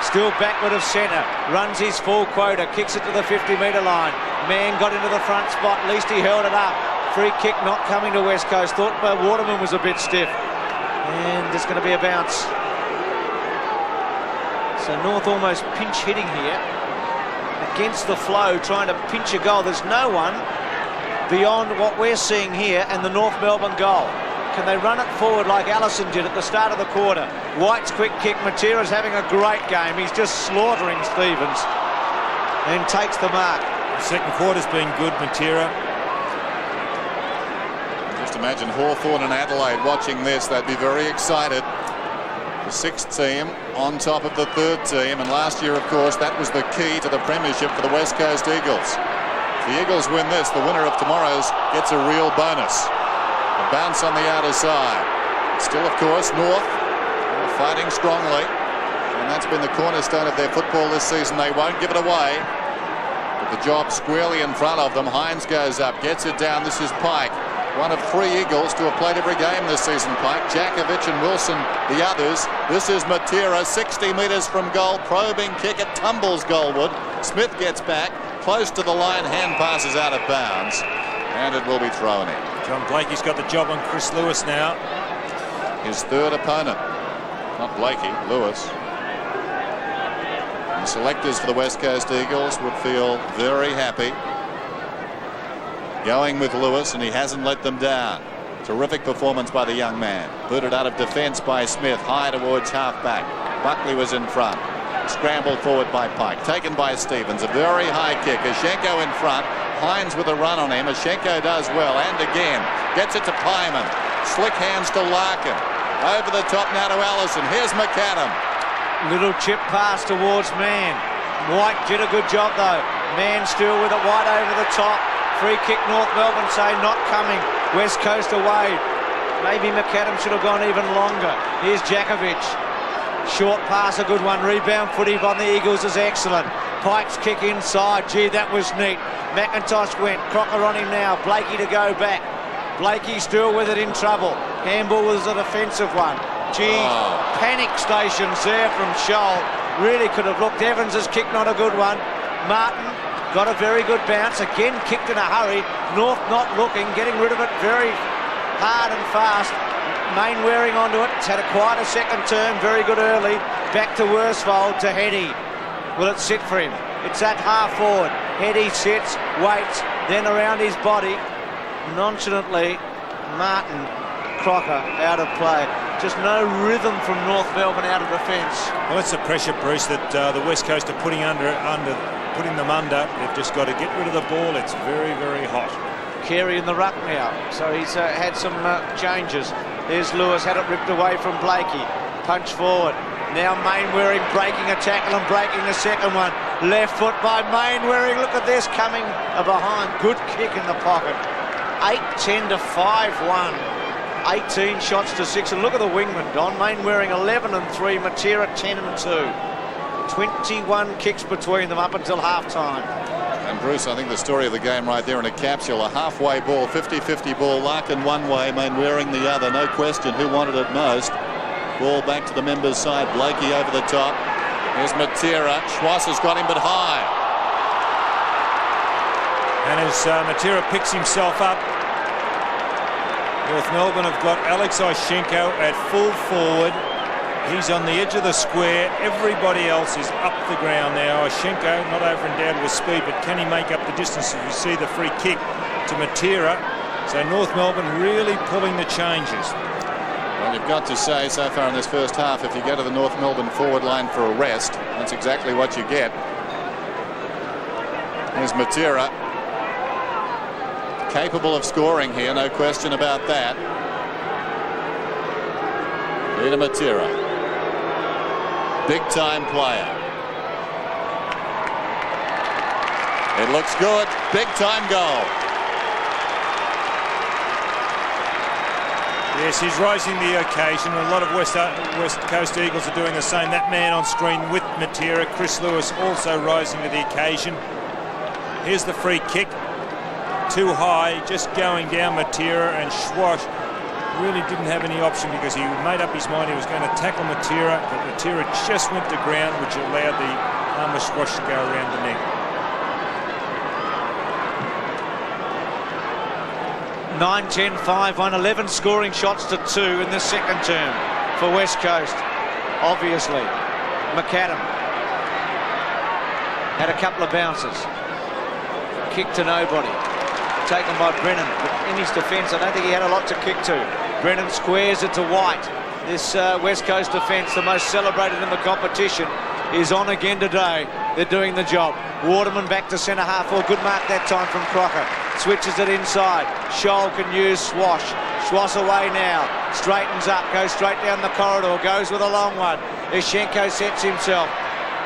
Still backward of centre. Runs his full quota. Kicks it to the 50-metre line. Mann got into the front spot. At least he held it up. Free kick not coming to West Coast. Thought Waterman was a bit stiff. And there's going to be a bounce. So North almost pinch hitting here. Against the flow, trying to pinch a goal. There's no one beyond what we're seeing here and the North Melbourne goal. Can they run it forward like Allison did at the start of the quarter? White's quick kick. Matera's having a great game. He's just slaughtering Stevens and takes the mark. The second quarter's been good, Matera. Just imagine Hawthorn and Adelaide watching this. They'd be very excited. The 6th team on top of the 3rd team, and last year, of course, that was the key to the premiership for the West Coast Eagles. If the Eagles win this, the winner of tomorrow's gets a real bonus. A bounce on the outer side. Still, of course, North fighting strongly, and that's been the cornerstone of their football this season. They won't give it away. But the job squarely in front of them. Hines goes up, gets it down. This is Pike, one of 3 Eagles to have played every game this season. Pike, Jakovic and Wilson, the others. This is Matera, 60 metres from goal, probing kick. It tumbles goalward. Smith gets back, close to the line, hand passes out of bounds, and it will be thrown in. John Blakey's got the job on Chris Lewis now. His third opponent. Not Blakey, Lewis. And the selectors for the West Coast Eagles would feel very happy going with Lewis, and he hasn't let them down. Terrific performance by the young man. Booted out of defence by Smith, high towards half-back. Buckley was in front. Scrambled forward by Pike. Taken by Stevens. A very high kick. Ashenko in front. Hines with a run on him. Ashenko does well, and again. Gets it to Pyman. Slick hands to Larkin. Over the top now to Allison. Here's McAdam. Little chip pass towards Mann. White did a good job though. Mann still with it, White over the top. Free kick, North Melbourne say not coming. West Coast away. Maybe McAdam should have gone even longer. Here's Jakovic. Short pass, a good one. Rebound footy by the Eagles is excellent. Pike's kick inside. Gee, that was neat. McIntosh went. Crocker on him now. Blakey to go back. Blakey still with it, in trouble. Handball was a defensive one. Gee, panic stations there from Scholl. Really could have looked. Evans' kick, not a good one. Martin got a very good bounce. Again, kicked in a hurry. North not looking, getting rid of it very hard and fast. Main wearing onto it. It's had quite a second turn. Very good early. Back to Worsfold, to Heady. Will it sit for him? It's at half forward. Heady sits, waits, then around his body. Nonchalantly, Martin, Crocker out of play. Just no rhythm from North Melbourne out of defence. Well, it's the pressure, Bruce, that the West Coast are putting putting them under. They've just got to get rid of the ball. It's very, very hot. Carey in the ruck now, so he's had some changes. There's Lewis, had it ripped away from Blakey. Punch forward. Now Mainwaring breaking a tackle and breaking the second one. Left foot by Mainwaring. Look at this coming behind. Good kick in the pocket. 8-10 to 5-1. 18 shots to 6. And look at the wingman, Don. Mainwaring 11 and 3. Matera 10 and 2. 21 kicks between them up until half-time. And Bruce, I think the story of the game right there in a capsule. A halfway ball, 50-50 ball. Larkin one way, Mainwaring the other. No question who wanted it most. Ball back to the members' side. Blakey over the top. Here's Matera. Schwass has got him, but high. And as Matera picks himself up, North Melbourne have got Alex Ishenko at full forward. He's on the edge of the square. Everybody else is up the ground now. Ishenko not over endowed with speed, but can he make up the distance? If you see the free kick to Matera. So North Melbourne really pulling the changes. Well, you've got to say so far in this first half, if you go to the North Melbourne forward line for a rest, that's exactly what you get. Here's Matera. Capable of scoring here, no question about that. Peter Matera. Big-time player. It looks good. Big-time goal. Yes, he's rising the occasion. A lot of West Coast Eagles are doing the same. That man on screen with Matera, Chris Lewis, also rising to the occasion. Here's the free kick. Too high, just going down Matera, and Schwass really didn't have any option because he made up his mind he was going to tackle Matera, but Matera just went to ground, which allowed the arm of Schwass to go around the neck. 9-10, 5-1, 11 scoring shots to 2 in the second term for West Coast. Obviously, McAdam had a couple of bounces. Kick to nobody. Taken by Brennan, but in his defence, I don't think he had a lot to kick to. Brennan squares it to White. This West Coast defence, the most celebrated in the competition, is on again today. They're doing the job. Waterman back to centre half. Well, good mark that time from Crocker. Switches it inside. Scholl can use Schwass. Schwass away now. Straightens up, goes straight down the corridor, goes with a long one. Ishenko sets himself.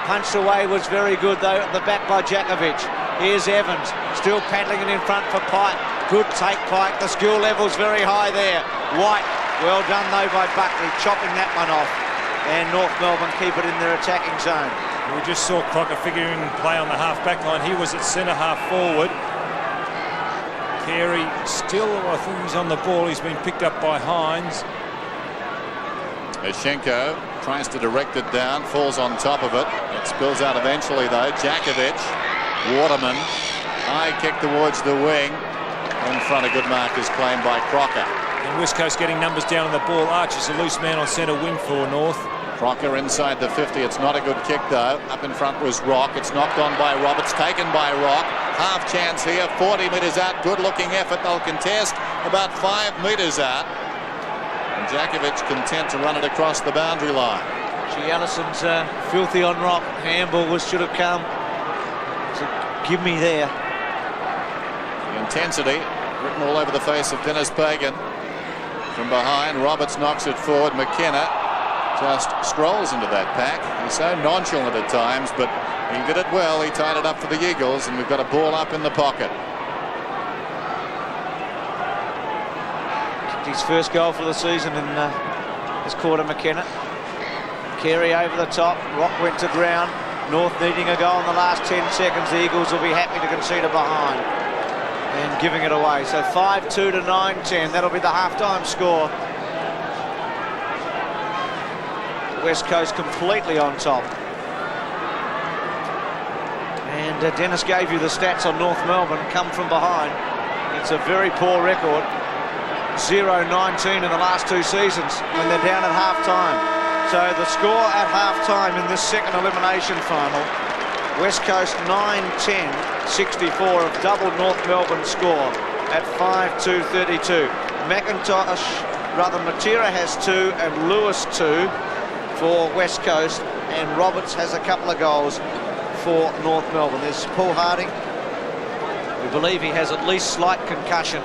Punched away was very good though at the back by Jakovic. Here's Evans, still paddling it in front for Pike. Good take, Pike. The skill level's very high there. White, well done though by Buckley, chopping that one off. And North Melbourne keep it in their attacking zone. We just saw Crocker figuring play on the half-back line. He was at centre-half forward. Carey still, I think he's on the ball. He's been picked up by Hines. Ashenko tries to direct it down, falls on top of it. It spills out eventually though. Jakovic, Waterman, high kick towards the wing. In front, a good mark is claimed by Crocker. And West Coast getting numbers down on the ball. Archer's a loose man on centre wing for North. Crocker inside the 50. It's not a good kick though. Up in front was Rock. It's knocked on by Roberts, taken by Rock. Half chance here, 40 metres out. Good looking effort. They'll contest about 5 metres out. And Jakovic content to run it across the boundary line. Gee, Allison's filthy on Rock. Handball should have come. So give me there. The intensity written all over the face of Dennis Pagan. From behind, Roberts knocks it forward. McKenna just strolls into that pack. He's so nonchalant at times, but he did it well. He tied it up for the Eagles, and we've got a ball up in the pocket. His first goal for the season in this quarter, McKenna. Carey over the top. Rock went to ground. North needing a goal in the last 10 seconds. The Eagles will be happy to concede a behind and giving it away. So 5-2 to 9-10. That'll be the half-time score. West Coast completely on top. And Dennis gave you the stats on North Melbourne. Come from behind. It's a very poor record. 0-19 in the last 2 seasons when they're down at half-time. So the score at half-time in this second elimination final, West Coast 9-10, 64 of double North Melbourne score at 5-2-32. Matera has 2 and Lewis 2 for West Coast, and Roberts has a couple of goals for North Melbourne. There's Paul Harding. We believe he has at least slight concussion,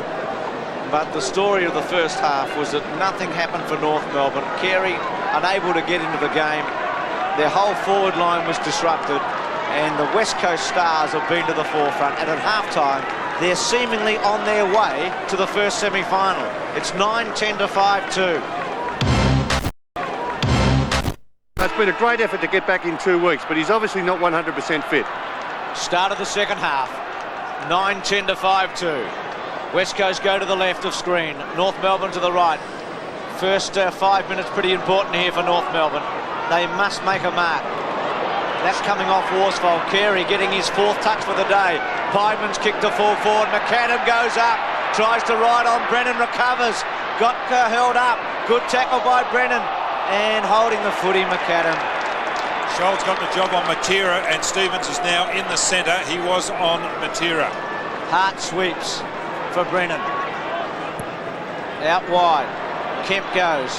but the story of the first half was that nothing happened for North Melbourne. Carey unable to get into the game. Their whole forward line was disrupted, and the West Coast Stars have been to the forefront, and at halftime they're seemingly on their way to the first semi-final. It's 9-10 to 5-2. It's been a great effort to get back in 2 weeks, but he's obviously not 100% fit. Start of the second half, 9-10 to 5-2. West Coast go to the left of screen, North Melbourne to the right. First 5 minutes pretty important here for North Melbourne. They must make a mark. That's coming off Worsfold. Carey getting his 4th touch for the day. Piedmon's kicked to full forward. McAdam goes up, tries to ride on. Brennan recovers, got held up. Good tackle by Brennan, and holding the footy, McAdam. Scholl's got the job on Matera, and Stevens is now in the centre. He was on Matera. Hart sweeps for Brennan. Out wide. Kemp goes.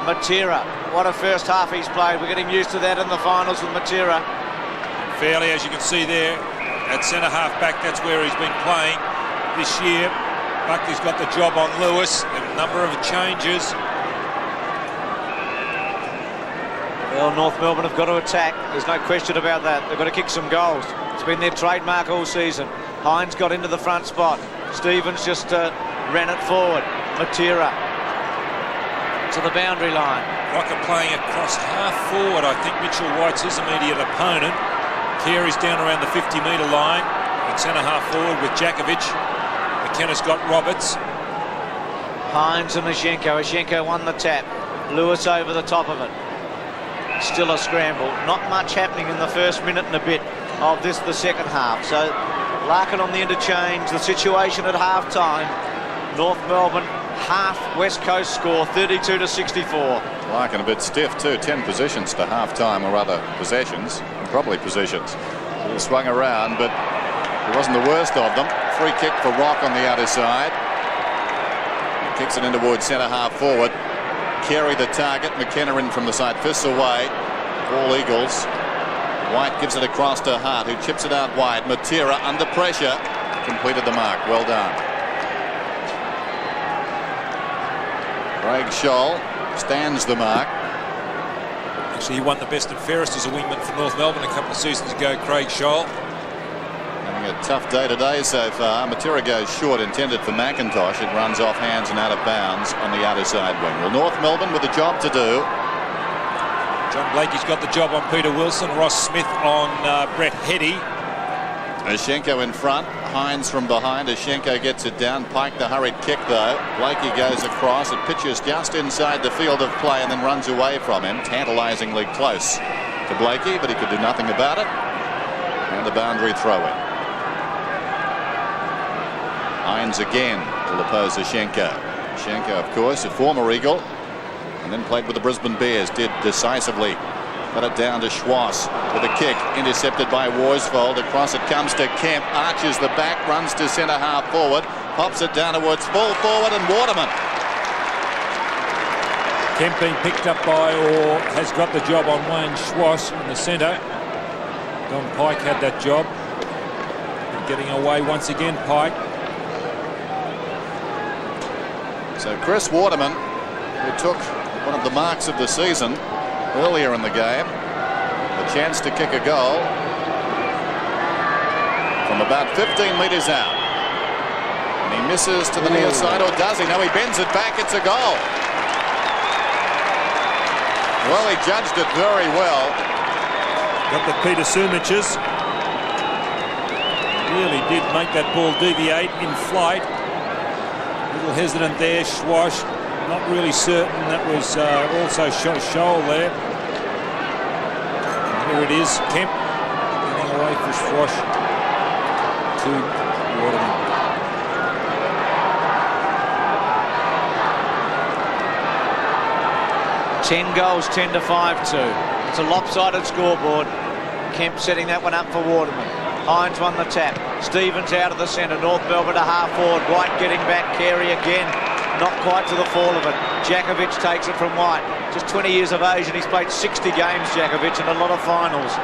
Matera. What a first half he's played. We're getting used to that in the finals with Matera. Fairly, as you can see there, at centre half back, that's where he's been playing this year. Buckley's got the job on Lewis. A number of changes. Well, North Melbourne have got to attack. There's no question about that. They've got to kick some goals. It's been their trademark all season. Hines got into the front spot. Stevens just ran it forward. Matera to the boundary line. Crocker playing across half forward. I think Mitchell White's his immediate opponent. Carey's down around the 50-metre line. At centre half forward with Jakovic. McKenna's got Roberts. Hines and Ashenko. Ashenko won the tap. Lewis over the top of it. Still a scramble. Not much happening in the first minute and a bit of this, the second half. So Larkin on the interchange. The situation at half-time. North Melbourne half, West Coast score 32 to 64. Larkin a bit stiff too. 10 positions to half-time, or rather possessions. Probably positions. So he swung around, but it wasn't the worst of them. Free kick for Rock on the outer side. He kicks it in towards centre half forward. Carey the target. McKenna in from the side. Fists away. All Eagles. White gives it across to Hart, who chips it out wide. Matera under pressure completed the mark. Well done. Craig Scholl stands the mark. Actually, he won the best and fairest as a wingman for North Melbourne a couple of seasons ago, Craig Scholl. Having a tough day today so far. Matera goes short, intended for McIntosh. It runs off hands and out of bounds on the outer side wing. Well, North Melbourne with a job to do. John Blakey's got the job on Peter Wilson. Ross Smith on Brett Heady. Ashenko in front. Hines from behind. Ashenko gets it down. Pike the hurried kick though. Blakey goes across. It pitches just inside the field of play and then runs away from him. Tantalisingly close to Blakey, but he could do nothing about it. And the boundary throw in. Hines again will oppose Ashenko. Ashenko, of course, a former Eagle, and then played with the Brisbane Bears. Did decisively cut it down to Schwass with a kick, intercepted by Worsfold. Across it comes to Kemp, arches the back, runs to centre half forward, pops it down towards full forward, and Waterman. Kemp being picked up by, or has got the job on Wayne Schwass in the centre. Don Pike had that job. Getting away once again, Pike. So Chris Waterman, who took one of the marks of the season earlier in the game, a chance to kick a goal from about 15 metres out. And he misses to the near side, or does he? No, he bends it back. It's a goal. Well, he judged it very well. Got the Peter Sumiches. Really did make that ball deviate in flight. A little hesitant there, Schwash. Not really certain. That was also Scholl there. And here it is, Kemp getting away for Schwash to Waterman. 10 goals, 10 to 5-2. It's a lopsided scoreboard. Kemp setting that one up for Waterman. Hines won the tap. Stevens out of the centre. North Melbourne to half forward. White getting back. Carey again. Not quite to the fall of it. Jakovic takes it from White. Just 20 years of age and he's played 60 games, Jakovic, and a lot of finals.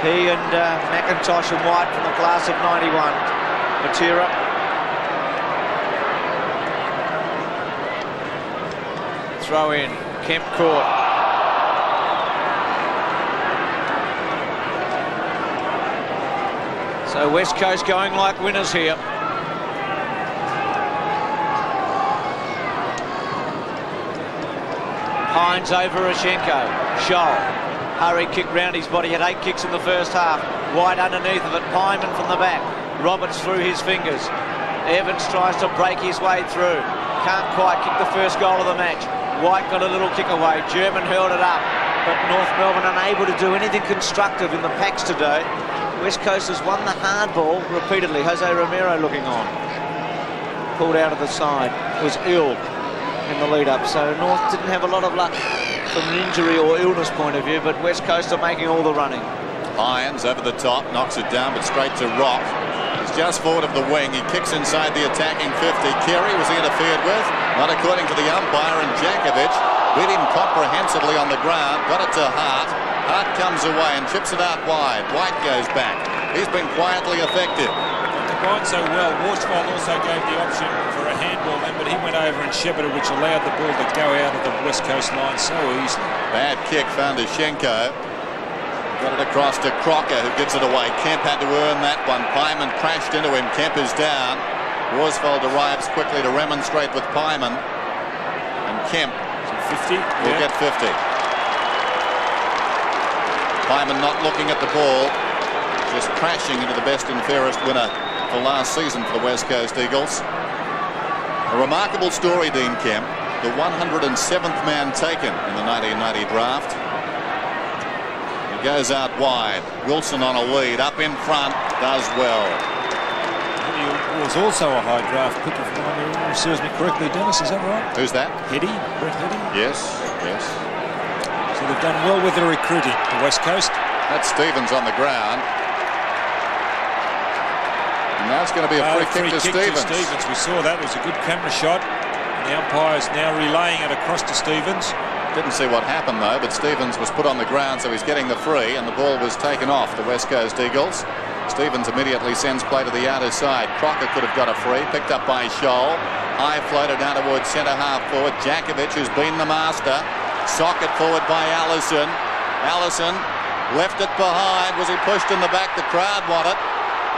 He and McIntosh and White from the class of 91. Matera. Throw in. Kemp caught. So West Coast going like winners here. Hines over Ashenko. Scholl. Hurry kick round his body. Had 8 kicks in the first half. White underneath of it. Pyman from the back. Roberts through his fingers. Evans tries to break his way through. Can't quite kick the first goal of the match. White got a little kick away. German hurled it up. But North Melbourne unable to do anything constructive in the packs today. West Coast has won the hard ball repeatedly. Jose Romero looking on. Pulled out of the side. Was ill in the lead-up. So North didn't have a lot of luck from an injury or illness point of view, but West Coast are making all the running. Hines over the top, knocks it down, but straight to Rock. He's just forward of the wing. He kicks inside the attacking 50. Carey was interfered with, not according to the umpire, and Jakovic beat him comprehensively on the ground. Got it to Hart. Hart comes away and chips it out wide. White goes back. He's been quietly effective. Combined so well. Worsfold also gave the option for a handball then, but he went over and shepherded, which allowed the ball to go out of the West Coast line so easily. Bad kick found Ashenko. Got it across to Crocker, who gives it away. Kemp had to earn that one. Pyman crashed into him. Kemp is down. Worsfold arrives quickly to remonstrate with Pyman. And Kemp 50 will get 50. Pyman not looking at the ball, just crashing into the best and fairest winner for last season for the West Coast Eagles. A remarkable story, Dean Kemp, the 107th man taken in the 1990 draft. He goes out wide. Wilson on a lead, up in front, does well. He was also a high draft pick, if memory serves me correctly. Dennis, is that right? Who's that? Heady, Brett Heady. Yes, yes. So they've done well with the recruiting, the West Coast. That's Stevens on the ground. And now it's going to be a free kick to Stevens. We saw that. It was a good camera shot. And the umpire's now relaying it across to Stevens. Didn't see what happened though, but Stevens was put on the ground, so he's getting the free, and the ball was taken off the West Coast Eagles. Stevens immediately sends play to the outer side. Crocker could have got a free, picked up by Scholl. High floater down towards centre half forward. Jakovic, who's been the master. Socket forward by Allison. Allison Left it behind. Was he pushed in the back? The crowd want it.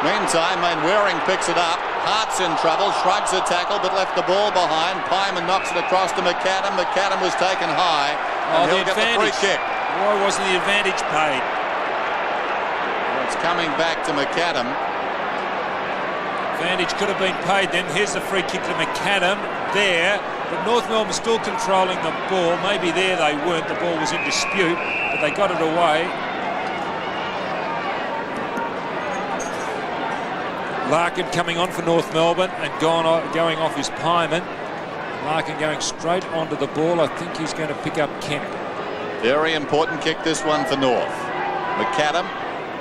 Meantime, Mainwaring picks it up. Hart's in trouble. Shrugs a tackle, but left the ball behind. Pyman knocks it across to McAdam. McAdam was taken high. And he'll get the free kick. Why wasn't the advantage paid? Well, it's coming back to McAdam. Advantage could have been paid then. Here's the free kick to McAdam there. But North Melbourne still controlling the ball. Maybe there they weren't. The ball was in dispute, but they got it away. Larkin coming on for North Melbourne and going off his Pyman. Larkin going straight onto the ball. I think he's going to pick up Kemp. Very important kick, this one for North. McAdam,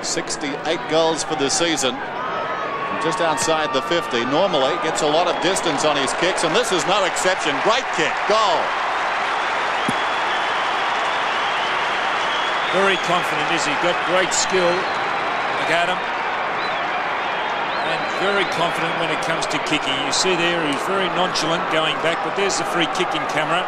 68 goals for the season. Just outside the 50. Normally gets a lot of distance on his kicks, and this is no exception. Great kick. Goal. Very confident, is he? Got great skill, McAdam. And very confident when it comes to kicking. You see there, he's very nonchalant going back, but there's the free kicking camera.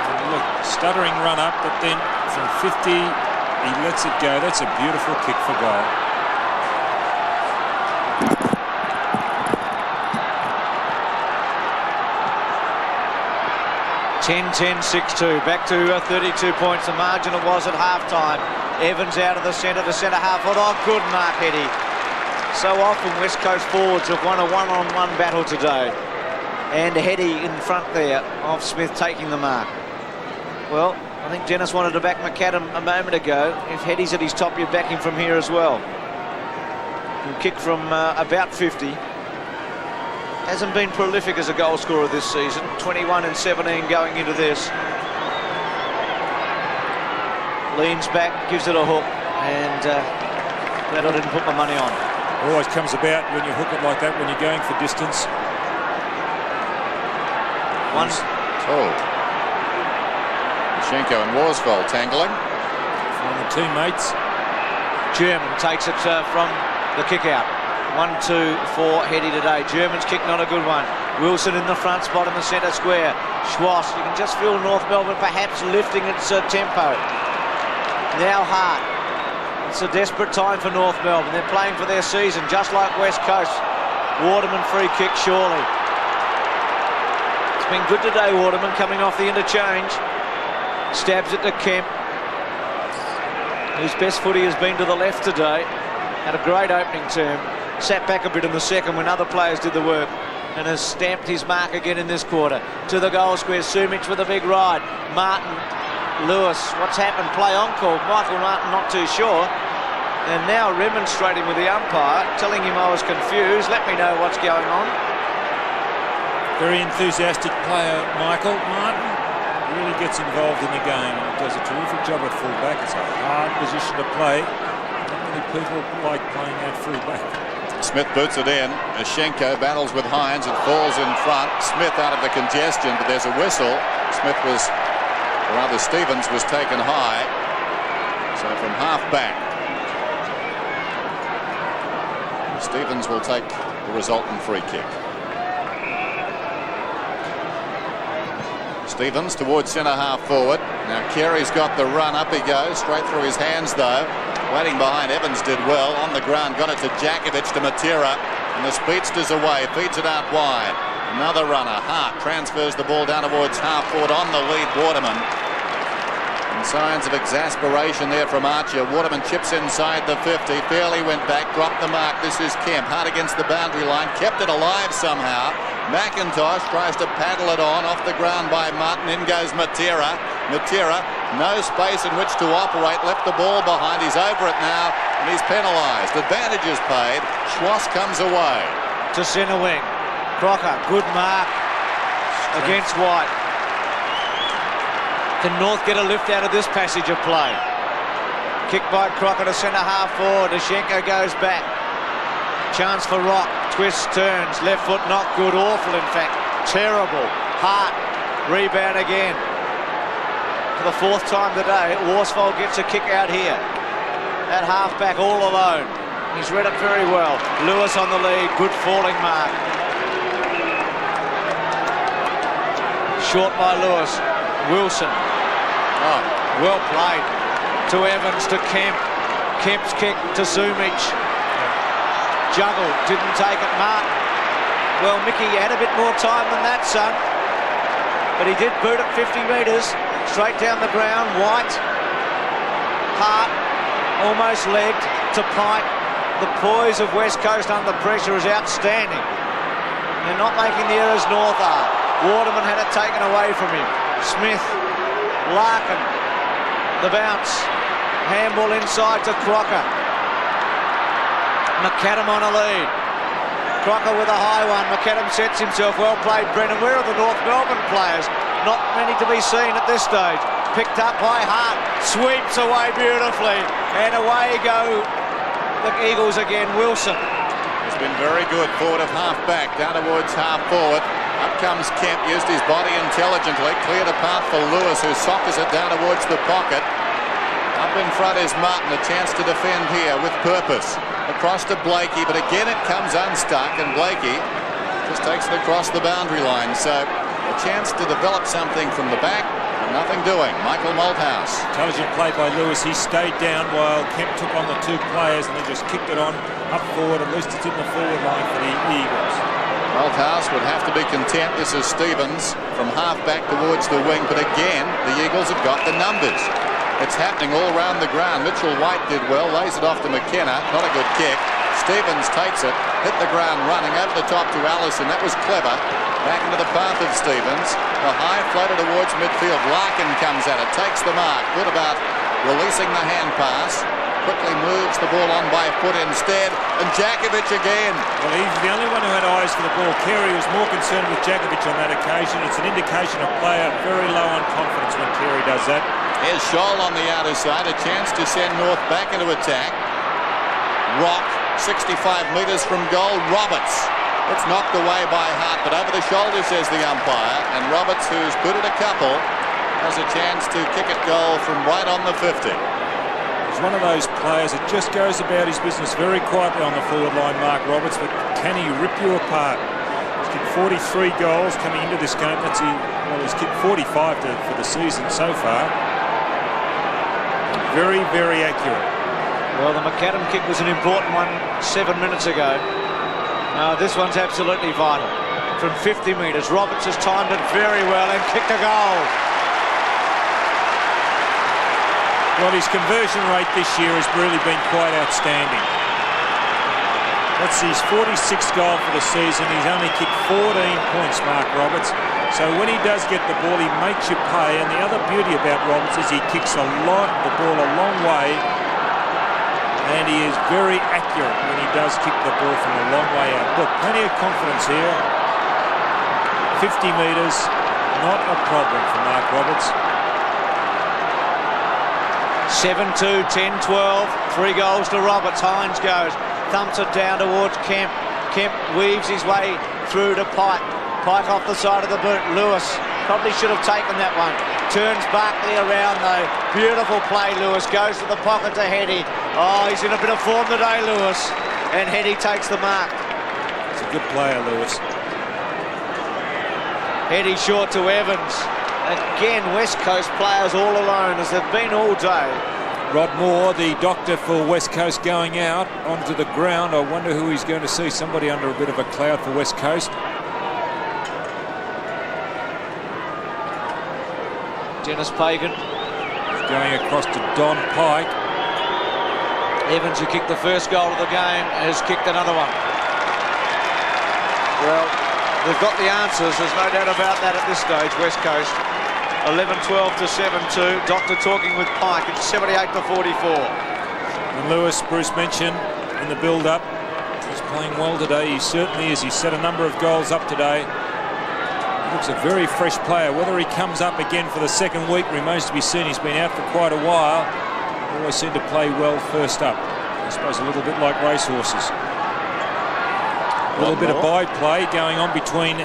And look, stuttering run up, but then from 50, he lets it go. That's a beautiful kick for goal. (10-10, 6-2). Back to 32 points. The margin it was at half-time. Evans out of the centre half. Oh, good mark, Eddie. So often West Coast forwards have won a one-on-one battle today. And Heady in front there of Smith taking the mark. Well, I think Dennis wanted to back McAdam a moment ago. If Heady's at his top, you back him from here as well. He'll kick from about 50. Hasn't been prolific as a goal scorer this season. 21 and 17 going into this. Leans back, gives it a hook, and glad I didn't put my money on. Always comes about when you hook it like that, when you're going for distance. One. Oh. Schenko and Worsfold tangling. From the teammates. German takes it from the kick out. 1-2 for Heady today. German's kick, not a good one. Wilson in the front spot in the centre square. Schwass, you can just feel North Melbourne perhaps lifting its tempo. Now Hart. It's a desperate time for North Melbourne. They're playing for their season, just like West Coast. Waterman free kick, surely. It's been good today, Waterman, coming off the interchange. Stabs it to Kemp, whose best footy has been to the left today. Had a great opening term. Sat back a bit in the second when other players did the work, and has stamped his mark again in this quarter. To the goal square, Sumich with a big ride. Martin, Lewis, what's happened? Play on call. Michael Martin not too sure. And now remonstrating with the umpire, telling him I was confused. Let me know what's going on. Very enthusiastic player, Michael Martin. Really gets involved in the game and does a terrific job at fullback. It's a hard position to play. Not many people like playing that fullback. Smith boots it in. Schenko battles with Hines and falls in front. Smith out of the congestion, but there's a whistle. Smith was, or rather Stevens was taken high. So from half back, Stevens will take the resultant free kick. Stevens towards centre half forward. Now Carey's got the run. Up he goes. Straight through his hands though. Waiting behind. Evans did well. On the ground. Got it to Jakovic, to Matera. And the speedster's away. Feeds it out wide. Another runner. Hart transfers the ball down towards half forward. On the lead, Waterman. And signs of exasperation there from Archer. Waterman chips inside the 50. Fairley went back. Dropped the mark. This is Kemp. Hard against the boundary line. Kept it alive somehow. McIntosh tries to paddle it on, off the ground by Martin. In goes Matera. Matera, no space in which to operate, left the ball behind. He's over it now, and he's penalised. Advantage is paid. Schwass comes away. To centre wing. Crocker, good mark against White. Can North get a lift out of this passage of play? Kick by Crocker to centre half forward. Schenko goes back. Chance for Rock. Twists, turns, left foot not good, awful in fact, terrible. Hart, rebound again. For the fourth time today, Worsfold gets a kick out here. At half back all alone. He's read it very well. Lewis on the lead, good falling mark. Short by Lewis. Wilson. Oh. Well played to Evans, to Kemp. Kemp's kick to Zumic. Juggle, didn't take it, Martin. Well, Mickey had a bit more time than that, son. But he did boot it 50 metres, straight down the ground. White, Hart, almost legged to Pike. The poise of West Coast under pressure is outstanding. They're not making the errors North are. Waterman had it taken away from him. Smith, Larkin, the bounce. Handball inside to Crocker. McAdam on a lead. Crocker with a high one. McAdam sets himself. Well played, Brennan. Where are the North Melbourne players? Not many to be seen at this stage. Picked up by Hart. Sweeps away beautifully. And away go the Eagles again. Wilson. It's been very good. Forward of half back. Down towards half forward. Up comes Kemp. Used his body intelligently. Cleared a path for Lewis, who soccers it down towards the pocket. Up in front is Martin. A chance to defend here with purpose. Across to Blakey, but again it comes unstuck, and Blakey just takes it across the boundary line. So a chance to develop something from the back, and nothing doing. Michael Malthouse. Intelligent play by Lewis. He stayed down while Kemp took on the two players, and then just kicked it on up forward. At least it's in the forward line for the Eagles. Malthouse would have to be content. This is Stevens from half back towards the wing, but again the Eagles have got the numbers. It's happening all around the ground. Mitchell White did well, lays it off to McKenna. Not a good kick. Stevens takes it, hit the ground running over the top to Allison. That was clever. Back into the path of Stevens. The high floater towards midfield. Larkin comes at it, takes the mark. Good about releasing the hand pass. Quickly moves the ball on by foot instead. And Jakovic again. Well, he's the only one who had eyes for the ball. Carey was more concerned with Jakovic on that occasion. It's an indication of player very low on confidence when Carey does that. Here's Scholl on the outer side. A chance to send North back into attack. Rock, 65 metres from goal. Roberts. It's knocked away by Hart, but over the shoulder, says the umpire. And Roberts, who's booted a couple, has a chance to kick it goal from right on the 50. He's one of those players that just goes about his business very quietly on the forward line, Mark Roberts, but can he rip you apart? He's kicked 43 goals coming into this game. He's kicked 45 for the season so far. Very, very accurate. Well, the McAdam kick was an important one 7 minutes ago. This one's absolutely vital. From 50 metres, Roberts has timed it very well and kicked a goal. Well, his conversion rate this year has really been quite outstanding. That's his 46th goal for the season. He's only kicked 14 points, Mark Roberts. So when he does get the ball, he makes you pay. And the other beauty about Roberts is he kicks the ball a long way. And he is very accurate when he does kick the ball from a long way out. Look, plenty of confidence here. 50 metres, not a problem for Mark Roberts. 7-2, 10-12, 3 goals to Roberts. Hines goes, thumps it down towards Kemp. Kemp weaves his way through to Pike. Pike off the side of the boot. Lewis probably should have taken that one. Turns Barkley around though. Beautiful play, Lewis. Goes to the pocket to Heady. Oh, he's in a bit of form today, Lewis. And Heady takes the mark. He's a good player, Lewis. Heady short to Evans. Again, West Coast players all alone as they've been all day. Rod Moore, the doctor for West Coast, going out onto the ground. I wonder who he's going to see. Somebody under a bit of a cloud for West Coast. Dennis Pagan. He's going across to Don Pike. Evans, who kicked the first goal of the game, has kicked another one. Well, they've got the answers. There's no doubt about that at this stage, West Coast. 11-12 to 7-2. Doctor talking with Pike. It's 78-44. And Lewis, Bruce mentioned in the build-up, he's playing well today. He certainly is. He's set a number of goals up today. He looks a very fresh player. Whether he comes up again for the second week remains to be seen. He's been out for quite a while. He always seemed to play well first up. I suppose a little bit like racehorses. A little bit of by play going on between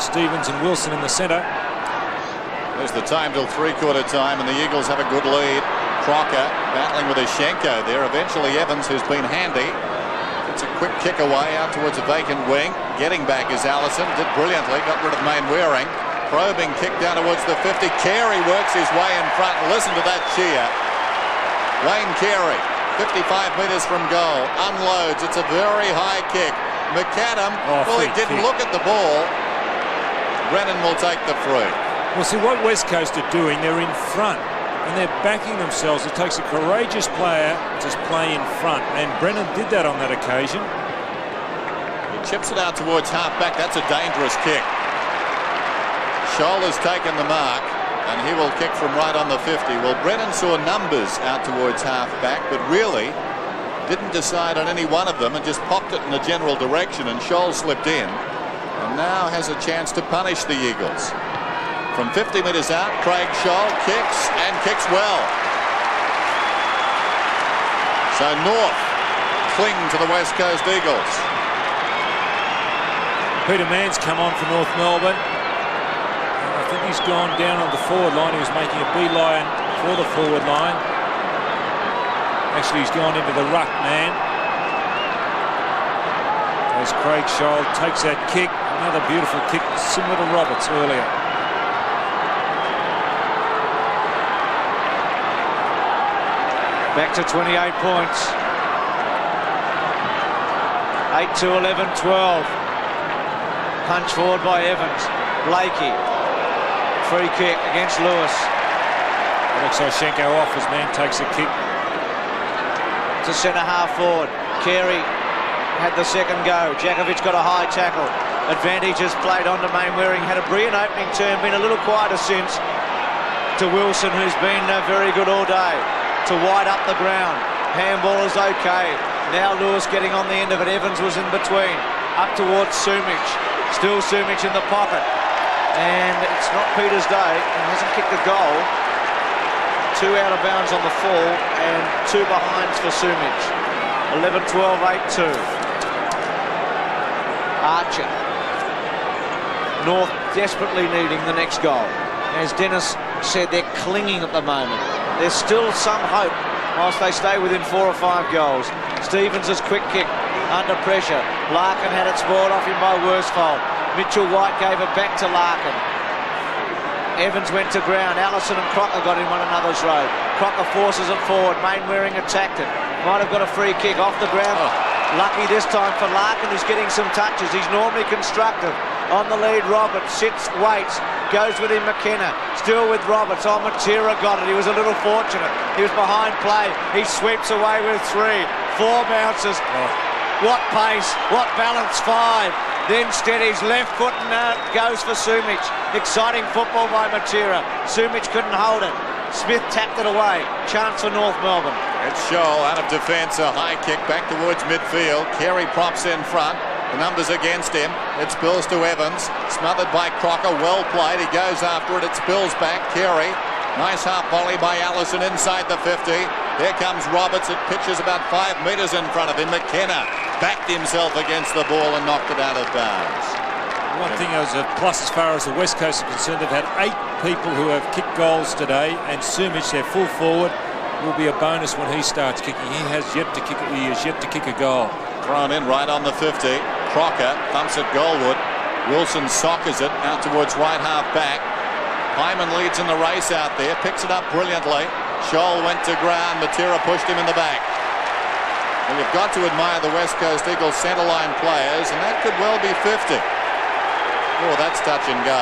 Stevens and Wilson in the centre. There's the time till three-quarter time, and the Eagles have a good lead. Crocker battling with Ashenko there. Eventually Evans, who's been handy, gets a quick kick away out towards a vacant wing. Getting back is Allison. Did brilliantly. Got rid of Mainwaring. Probing kick down towards the 50. Carey works his way in front. Listen to that cheer. Wayne Carey, 55 metres from goal, unloads. It's a very high kick. McAdam, he didn't look at the ball. Brennan will take the free. Well, see, what West Coast are doing, they're in front and they're backing themselves. It takes a courageous player to play in front, and Brennan did that on that occasion. He chips it out towards half-back. That's a dangerous kick. Scholl has taken the mark, and he will kick from right on the 50. Well, Brennan saw numbers out towards half-back, but really didn't decide on any one of them and just popped it in a general direction, and Scholl slipped in and now has a chance to punish the Eagles. From 50 metres out, Craig Scholl kicks and kicks well. So North cling to the West Coast Eagles. Peter Mann's come on for North Melbourne. I think he's gone down on the forward line. He was making a beeline for the forward line. Actually, he's gone into the ruck, man. As Craig Scholl takes that kick. Another beautiful kick, similar to Roberts earlier. Back to 28 points. 8-2, 11-12. Punch forward by Evans. Blakey. Free kick against Lewis. Alexei off as man takes a kick. To centre half forward. Carey had the second go. Jakovic got a high tackle. Advantage is played on to Mainwaring. Had a brilliant opening turn. Been a little quieter since. To Wilson, who's been very good all day. To wide up the ground. Handball is okay. Now Lewis getting on the end of it. Evans was in between. Up towards Sumich. Still Sumich in the pocket. And it's not Peter's day. He hasn't kicked a goal. 2 out of bounds on the fall and 2 behinds for Sumich. 11-12, 8-2. Archer. North desperately needing the next goal. As Dennis said, they're clinging at the moment. There's still some hope whilst they stay within 4 or 5 goals. Stevens' quick kick under pressure. Larkin had it spoiled off him by Worsfold. Mitchell White gave it back to Larkin. Evans went to ground. Allison and Crocker got in one another's road. Crocker forces it forward. Mainwaring attacked it. Might have got a free kick off the ground. Lucky this time for Larkin, who's getting some touches. He's normally constructive. On the lead, Roberts sits, waits, goes with him McKenna. Still with Roberts. Matera got it. He was a little fortunate. He was behind play. He sweeps away with 3. 4 bounces. What pace, what balance, 5. Then steadies left foot and goes for Sumich. Exciting football by Matera. Sumich couldn't hold it. Smith tapped it away. Chance for North Melbourne. It's Scholl out of defence. A high kick back towards midfield. Carey props in front. The numbers against him. It spills to Evans. Smothered by Crocker. Well played. He goes after it. It spills back. Carey. Nice half volley by Allison inside the 50. Here comes Roberts. It pitches about 5 metres in front of him. McKenna backed himself against the ball and knocked it out of bounds. One thing as a plus as far as the West Coast are concerned, they've had 8 people who have kicked goals today, and Sumich, their full forward, will be a bonus when he starts kicking. He has yet to kick a goal. Thrown in right on the 50. Crocker thumps at Goldwood. Wilson soccers it out towards right half back. Hyman leads in the race out there, picks it up brilliantly. Scholl went to ground. Matera pushed him in the back. Well, you've got to admire the West Coast Eagles centre-line players, and that could well be 50. Oh, that's touch and go.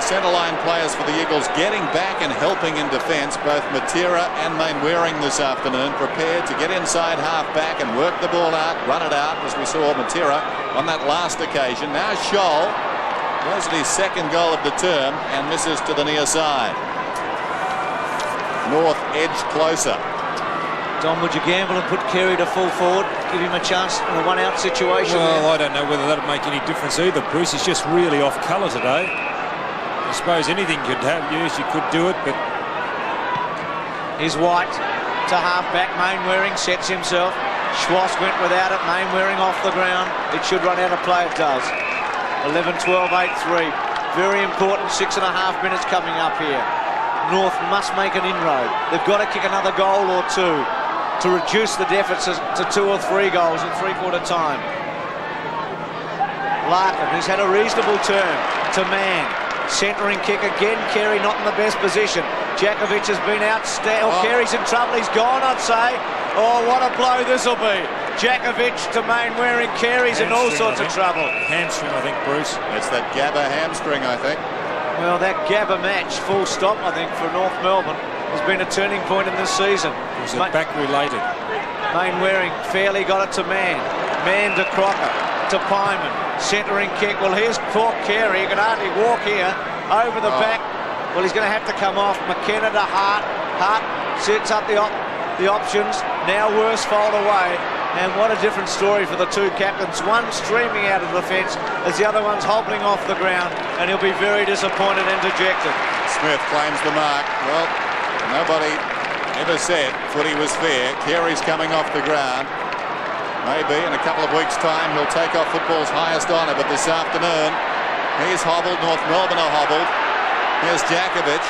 The centre-line players for the Eagles getting back and helping in defence. Both Matera and Mainwaring this afternoon prepared to get inside half-back and work the ball out, run it out, as we saw Matera on that last occasion. Now Scholl goes at his second goal of the term and misses to the near side. North edge closer. Don, would you gamble and put Carey to full forward, give him a chance in a one-out situation? Well, I don't know whether that would make any difference either, Bruce. He's just really off colour today. I suppose anything could have used, you could do it, but... Here's White to half-back. Mainwaring sets himself. Schwass went without it. Mainwaring off the ground. It should run out of play, it does. 11-12, 8-3. Very important 6.5 minutes coming up here. North must make an inroad. They've got to kick another goal or 2 to reduce the deficit to 2 or 3 goals in 3/4 time. Larkin, he's had a reasonable turn to Man. Centering kick again. Carey not in the best position. Djakovic has been outstanding. Oh, Carey's in trouble. He's gone, I'd say. Oh, what a blow this will be. Djakovic to Mainwaring. Carey's in all sorts of trouble. Hamstring, I think, Bruce. It's that Gabba hamstring, I think. Well, that Gabba match, full stop, I think, for North Melbourne, has been a turning point in this season. Was it back-related? Mainwaring fairly got it to Man. Man to Crocker. To Pyman. Centering kick. Well, here's poor Carey. He can hardly walk here. Over the back. Well, he's going to have to come off. McKenna to Hart. Hart sets up the options. Now worse fold away. And what a different story for the two captains. One streaming out of the fence as the other one's hobbling off the ground. And he'll be very disappointed and dejected. Smith claims the mark. Well, nobody ever said footy was fair. Carey's coming off the ground. Maybe in a couple of weeks' time he'll take off football's highest honour, but this afternoon he's hobbled. North Melbourne are hobbled. Here's Djakovic,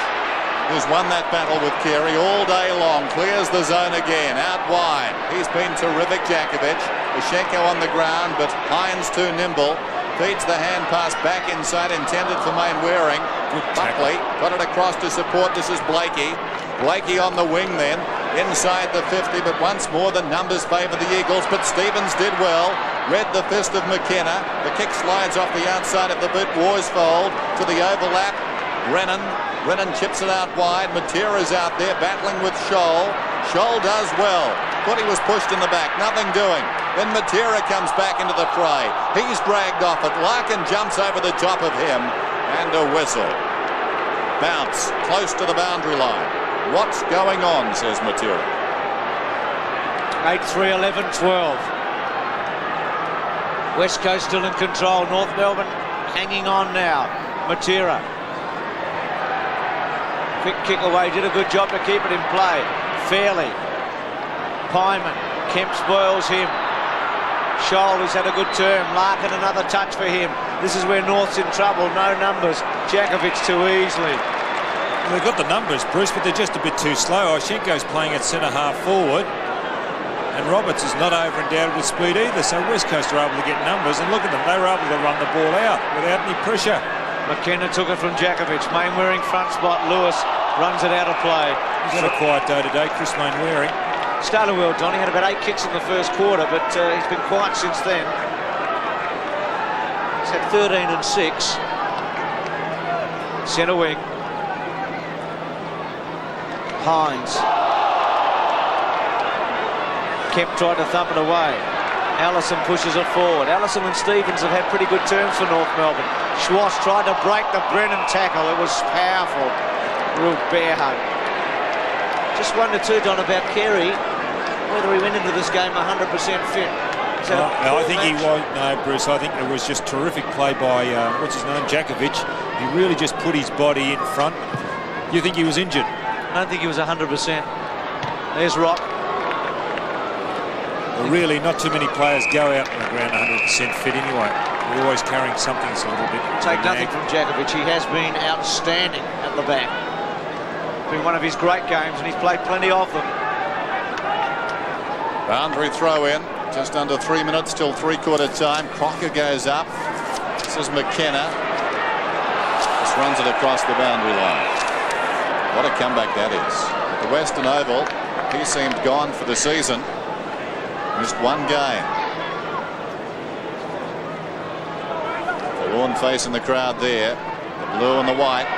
who's won that battle with Carey all day long. Clears the zone again, out wide. He's been terrific, Djakovic. Ushenko on the ground, but Hines too nimble. Feeds the hand pass back inside, intended for Mainwaring. Buckley got it across to support. This is Blakey. Blakey on the wing then, inside the 50, but once more the numbers favour the Eagles, but Stevens did well. Read the fist of McKenna. The kick slides off the outside of the boot. Worsfold to the overlap. Brennan chips it out wide. Matera's out there battling with Scholl. Scholl does well. Thought he was pushed in the back. Nothing doing. Then Matera comes back into the fray. He's dragged off it. Larkin jumps over the top of him. And a whistle. Bounce close to the boundary line. What's going on, says Matera. 8-3, 11-12. West Coast still in control. North Melbourne hanging on now. Matera. Quick kick away. Did a good job to keep it in play. Fairly. Pyman. Kemp spoils him. Scholl has had a good turn. Larkin another touch for him. This is where North's in trouble. No numbers. Djakovic too easily. They've got the numbers, Bruce, but they're just a bit too slow. Oshenko's playing at centre-half forward, and Roberts is not over-endowed with speed either, so West Coast are able to get numbers, and look at them, they were able to run the ball out without any pressure. McKenna took it from Djakovic. Mainwaring front spot. Lewis runs it out of play. He's had a quiet day today, Chris Mainwaring. Started well, Donny. Had about 8 kicks in the first quarter, but he's been quiet since then. He's had 13 and 6. Centre wing. Hines. Kemp tried to thump it away. Allison pushes it forward. Allison and Stevens have had pretty good terms for North Melbourne. Schwartz tried to break the Brennan tackle. It was powerful. Real bear hug. Just wonder too, Don, about Carey, whether he went into this game 100% fit. No, I think he was. No, Bruce, I think it was just terrific play by, what's his name, Djakovic. He really just put his body in front. You think he was injured? I don't think he was 100%. There's Rock. Well, really, not too many players go out on the ground 100% fit anyway. They're always carrying something that's a little bit. Take nothing from Djakovic. He has been outstanding at the back. Been one of his great games, and he's played plenty of them. Boundary throw in. Just under 3 minutes till three-quarter time. Crocker goes up. This is McKenna. Just runs it across the boundary line. What a comeback that is. At the Western Oval, he seemed gone for the season. Missed one game. The worn face in the crowd there. The blue and the white.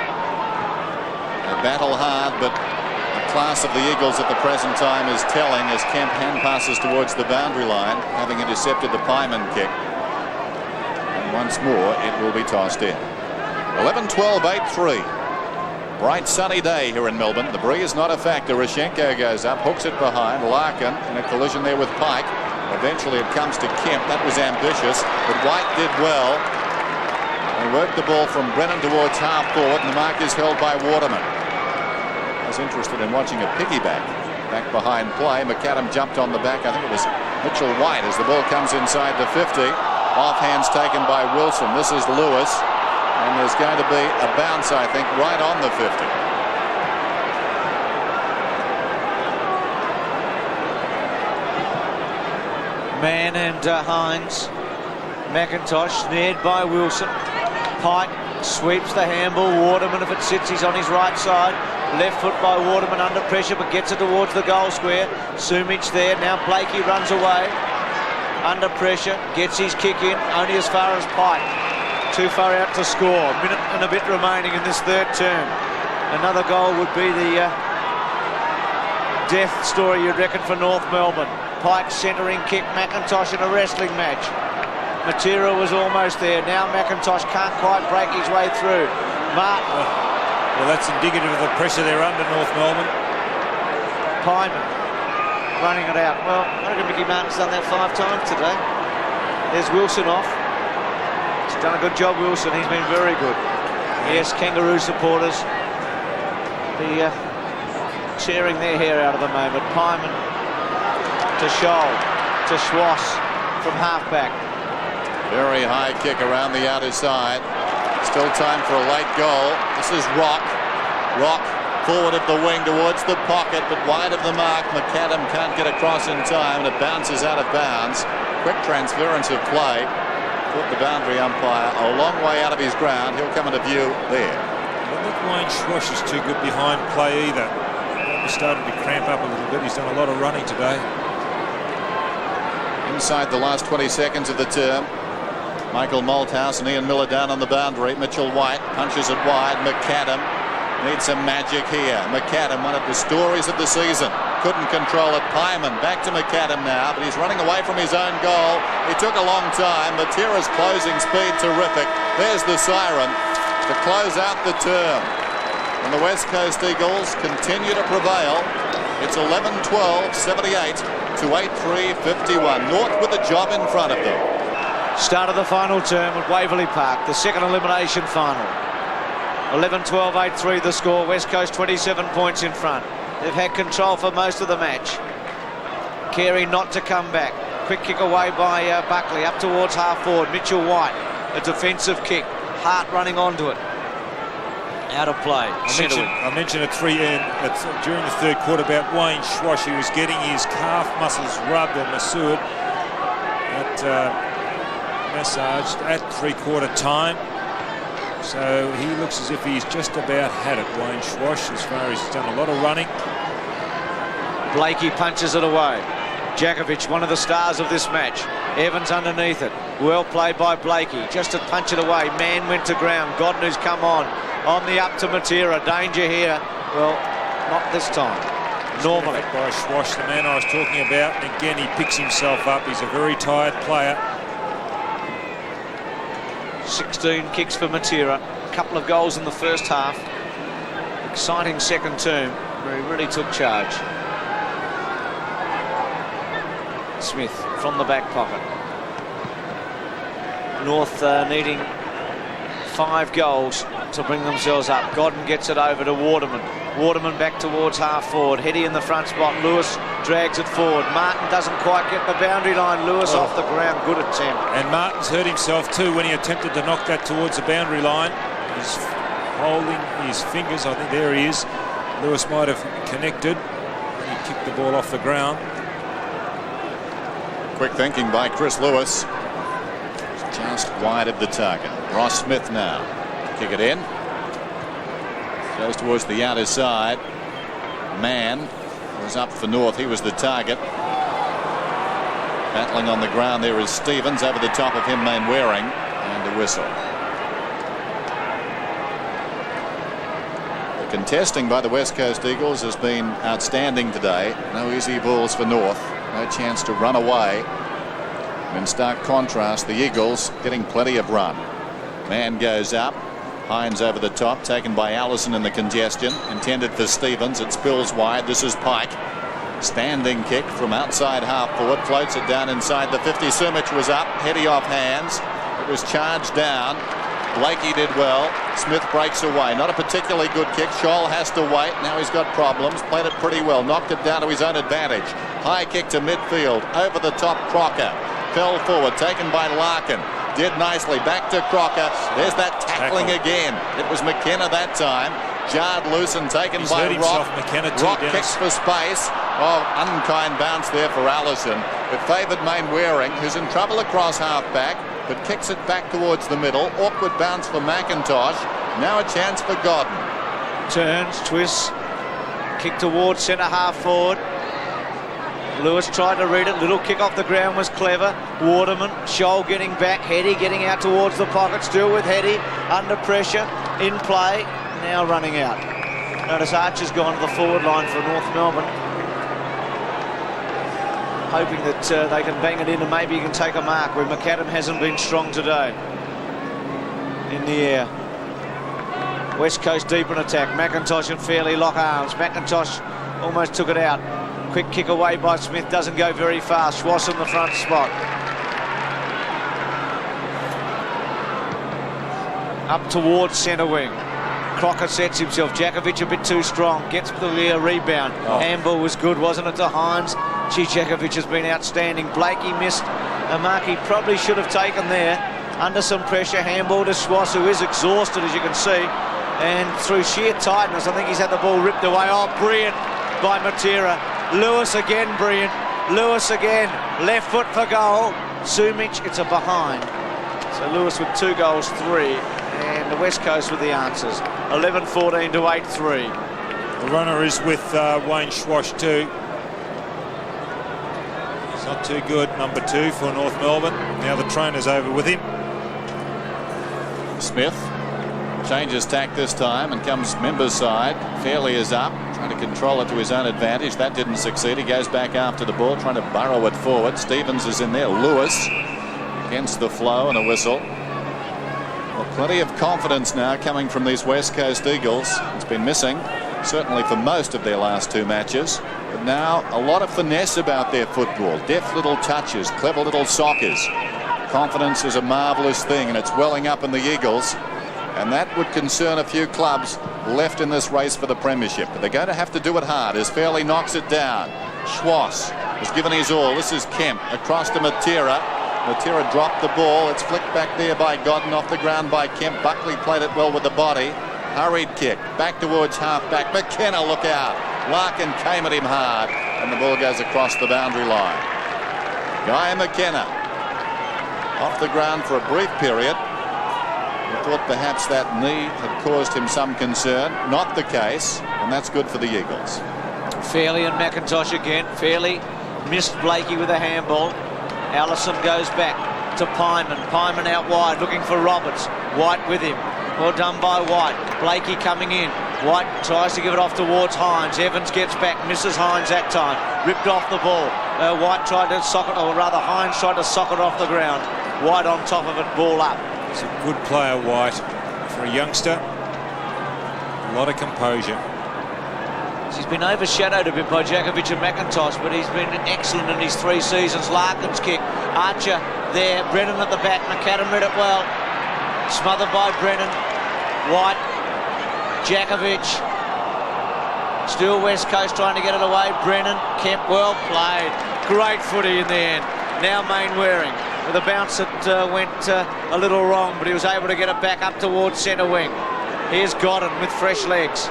They battle hard, but the class of the Eagles at the present time is telling as Kemp hand passes towards the boundary line, having intercepted the Pyman kick. And once more, it will be tossed in. 11-12, 8-3. Bright sunny day here in Melbourne. The breeze not a factor. Ushenko goes up, hooks it behind. Larkin in a collision there with Pike. Eventually it comes to Kemp. That was ambitious, but White did well. They worked the ball from Brennan towards half forward, and the mark is held by Waterman. I was interested in watching a piggyback back behind play. McAdam jumped on the back. I think it was Mitchell White as the ball comes inside the 50. Offhands taken by Wilson. This is Lewis. And there's going to be a bounce, I think, right on the 50. Man and Hines. McIntosh snared by Wilson. Pike sweeps the handball. Waterman, if it sits, he's on his right side. Left foot by Waterman under pressure, but gets it towards the goal square. Sumic there. Now Blakey runs away. Under pressure, gets his kick in, only as far as Pike. Too far out to score. A minute and a bit remaining in this third term. Another goal would be the death story, you'd reckon, for North Melbourne. Pike centering kick, McIntosh in a wrestling match. Matera was almost there. Now McIntosh can't quite break his way through. Martin. Well, that's indicative of the pressure they're under, North Melbourne. Pyman running it out. Well, I reckon Mickey Martin's done that 5 times today. There's Wilson off. He's done a good job, Wilson. He's been very good. Yes, Kangaroo supporters be tearing their hair out of the moment. Pyman to Scholl, to Schwass from halfback. Very high kick around the outer side. Still time for a late goal. This is Rock. Rock forward of the wing towards the pocket, but wide of the mark. McAdam can't get across in time, and it bounces out of bounds. Quick transference of play. Caught the boundary umpire a long way out of his ground. He'll come into view there. I don't think Wayne Schwash is too good behind play either. He started to cramp up a little bit. He's done a lot of running today. Inside the last 20 seconds of the term, Michael Malthouse and Ian Miller down on the boundary. Mitchell White punches it wide. McAdam needs some magic here. McAdam, one of the stories of the season, couldn't control it. Pyman back to McAdam now, but he's running away from his own goal. It took a long time. Matera's closing speed terrific. There's the siren to close out the term. And the West Coast Eagles continue to prevail. It's 11-12, 78 to 8-3, 51. North with the job in front of them. Start of the final term at Waverley Park, the second elimination final. 11-12, 8-3 the score. West Coast 27 points in front. They've had control for most of the match. Carey not to come back. Quick kick away by Buckley up towards half forward. Mitchell White, a defensive kick. Hart running onto it. Out of play. I mentioned it during the third quarter about Wayne Schwash. He was getting his calf muscles rubbed or massaged at three-quarter time. So he looks as if he's just about had it, Wayne Schwash, as far as he's done a lot of running. Blakey punches it away. Jakovic, one of the stars of this match. Evans underneath it. Well played by Blakey. Just to punch it away. Man went to ground. Godney's come on. On the up to Matera. Danger here. Well, not this time. Normally. By Schwash, the man I was talking about. And again, he picks himself up. He's a very tired player. 16 kicks for Matera. A couple of goals in the first half. Exciting second term where he really took charge. Smith from the back pocket. North needing 5 goals to bring themselves up. Godden gets it over to Waterman. Waterman back towards half forward. Heady in the front spot. Lewis drags it forward. Martin doesn't quite get the boundary line. Lewis off the ground. Good attempt. And Martin's hurt himself too when he attempted to knock that towards the boundary line. He's holding his fingers. I think there he is. Lewis might have connected when he kicked the ball off the ground. Quick thinking by Chris Lewis. Just wide of the target. Ross Smith now. Kick it in. Goes towards the outer side. Mann was up for North. He was the target. Battling on the ground there is Stevens. Over the top of him, Mainwaring. And a whistle. The contesting by the West Coast Eagles has been outstanding today. No easy balls for North. No chance to run away. In stark contrast, the Eagles getting plenty of run. Man goes up. Hines over the top, taken by Allison in the congestion. Intended for Stevens. It spills wide. This is Pike. Standing kick from outside half forward. Floats it down inside the 50. Sumic was up. Heady off hands. It was charged down. Blakey did well. Smith breaks away. Not a particularly good kick. Scholl has to wait. Now he's got problems. Played it pretty well. Knocked it down to his own advantage. High kick to midfield. Over the top, Crocker. Fell forward. Taken by Larkin. Did nicely. Back to Crocker. There's that tackling again. It was McKenna that time. Jarred loose and taken by Rock. Rock kicks for space. Oh, unkind bounce there for Allison. It favoured Mainwaring, who's in trouble across half back. but kicks it back towards the middle. Awkward bounce for McIntosh. Now a chance for Godden. Turns, twists, kick towards centre half forward. Lewis tried to read it. Little kick off the ground was clever. Waterman, Scholl getting back. Heady getting out towards the pocket. Still with Heady under pressure. In play. Now running out. Notice Archer's gone to the forward line for North Melbourne. Hoping that they can bang it in and maybe he can take a mark where McAdam hasn't been strong today. In the air. West Coast deep in attack. McIntosh and Fairley lock arms. McIntosh almost took it out. Quick kick away by Smith, doesn't go very fast. Schwass in the front spot. Up towards centre wing. Crocker sets himself. Jakovic a bit too strong. Gets the rebound. Handball was good, wasn't it, to Hines? Gee, Jakovic has been outstanding. Blakey missed a mark he probably should have taken there. Under some pressure, handball to Schwass, who is exhausted, as you can see. And through sheer tightness, I think he's had the ball ripped away. Oh, brilliant by Matera. Lewis again, brilliant. Lewis again, left foot for goal. Sumic, it's a behind. So Lewis with 2 goals, 3, and the West Coast with the answers. 11-14 to 8-3. The runner is with Wayne Schwass too. It's not too good, number 2 for North Melbourne. Now the trainer's over with him. Smith changes tack this time and comes Member's side. Fairley is up, trying to control it to his own advantage. That didn't succeed. He goes back after the ball, trying to burrow it forward. Stevens is in there. Lewis against the flow and a whistle. Well, plenty of confidence now coming from these West Coast Eagles. It's been missing, certainly for most of their last 2 matches. But now a lot of finesse about their football. Deft little touches, clever little sockers. Confidence is a marvellous thing, and it's welling up in the Eagles. And that would concern a few clubs left in this race for the premiership. But they're going to have to do it hard as Fairley knocks it down. Schwass has given his all. This is Kemp across to Matera. Matera dropped the ball. It's flicked back there by Godden, off the ground by Kemp. Buckley played it well with the body. Hurried kick back towards half-back. McKenna, look out. Larkin came at him hard, and the ball goes across the boundary line. Guy McKenna off the ground for a brief period. We thought perhaps that knee had caused him some concern. Not the case, and that's good for the Eagles. Fairley and McIntosh again. Fairley missed Blakey with a handball. Allison goes back to Pyman. Pyman out wide looking for Roberts. White with him. Well done by White. Blakey coming in. White tries to give it off towards Hines. Evans gets back, misses Hines that time. Ripped off the ball. White tried to sock it, or rather Hines tried to sock it off the ground. White on top of it, ball up. He's a good player, White. For a youngster, a lot of composure. He's been overshadowed a bit by Jakovic and McIntosh, but he's been excellent in his 3 seasons. Larkin's kick. Archer there. Brennan at the back. McAdam read it well. Smothered by Brennan. White. Jakovic. Still West Coast trying to get it away. Brennan. Kemp, well played. Great footy in the end. Now Mainwaring with a bounce that went a little wrong, but he was able to get it back up towards centre wing. Here's Godden with fresh legs.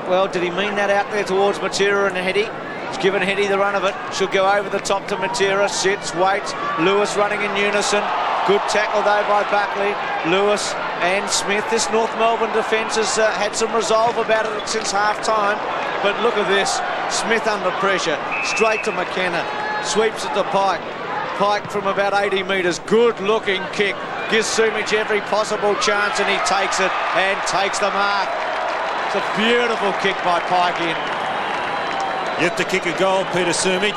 Well, did he mean that out there towards Matera and Heady? He's given Heady the run of it. Should go over the top to Matera. Sits, waits. Lewis running in unison. Good tackle though by Buckley. Lewis and Smith. This North Melbourne defence has had some resolve about it since half-time. But look at this. Smith under pressure. Straight to McKenna. Sweeps it to Pike. Pike from about 80 metres. Good-looking kick. Gives Sumic every possible chance, and he takes it and takes the mark. It's a beautiful kick by Pike in. Yet to kick a goal, Peter Sumic.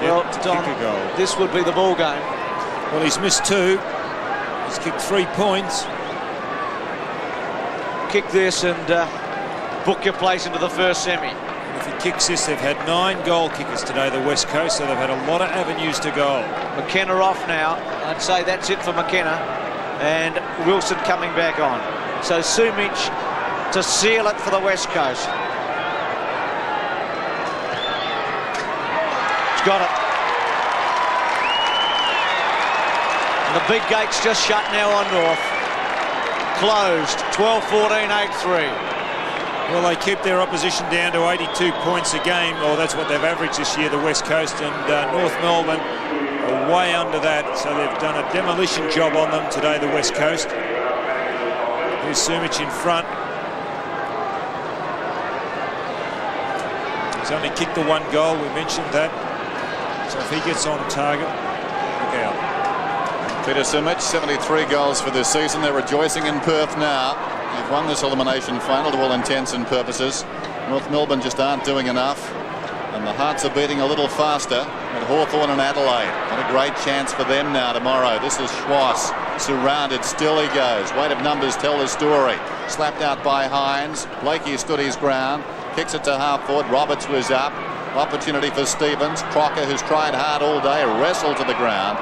Well, Yet to Don, kick a goal. this would be the ball game. Well, he's missed 2. He's kicked 3 points. Kick this and book your place into the first semi. If he kicks this, they've had 9 goal kickers today, the West Coast, so they've had a lot of avenues to goal. McKenna off now. I'd say that's it for McKenna. And Wilson coming back on. So Sumic to seal it for the West Coast. He's got it. And the big gate's just shut now on North. Closed. 12-14, 8-3. Well, they keep their opposition down to 82 points a game, or that's what they've averaged this year, the West Coast, and North Melbourne are way under that, so they've done a demolition job on them today, the West Coast. Here's Sumich in front. He's only kicked the 1 goal, we mentioned that. So if he gets on target, look out. Peter Sumich, 73 goals for this season. They're rejoicing in Perth now. They've won this elimination final to all intents and purposes. North Melbourne just aren't doing enough, and the hearts are beating a little faster at Hawthorn and Adelaide. What a great chance for them now tomorrow. This is Schwass, surrounded, still he goes. Weight of numbers tell the story. Slapped out by Hines. Blakey stood his ground, kicks it to half forward. Roberts was up. Opportunity for Stevens. Crocker, who's tried hard all day, wrestled to the ground.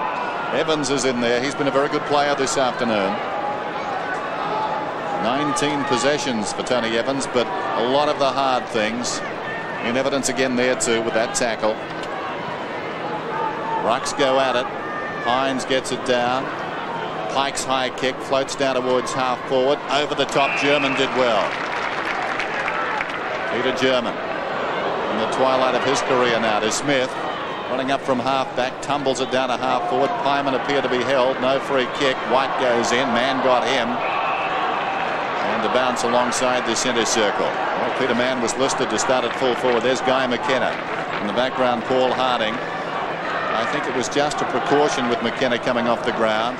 Evans is in there. He's been a very good player this afternoon. 19 possessions for Tony Evans, but a lot of the hard things in evidence again there too with that tackle. Rucks go at it. Hines gets it down. Pike's high kick floats down towards half forward. Over the top, German did well. Peter German in the twilight of his career now to Smith. Running up from half back, tumbles it down to half forward. Pyman appeared to be held. No free kick. White goes in. Man got him. And to bounce alongside the centre circle. Well, Peter Mann was listed to start at full forward. There's Guy McKenna. In the background, Paul Harding. I think it was just a precaution with McKenna coming off the ground.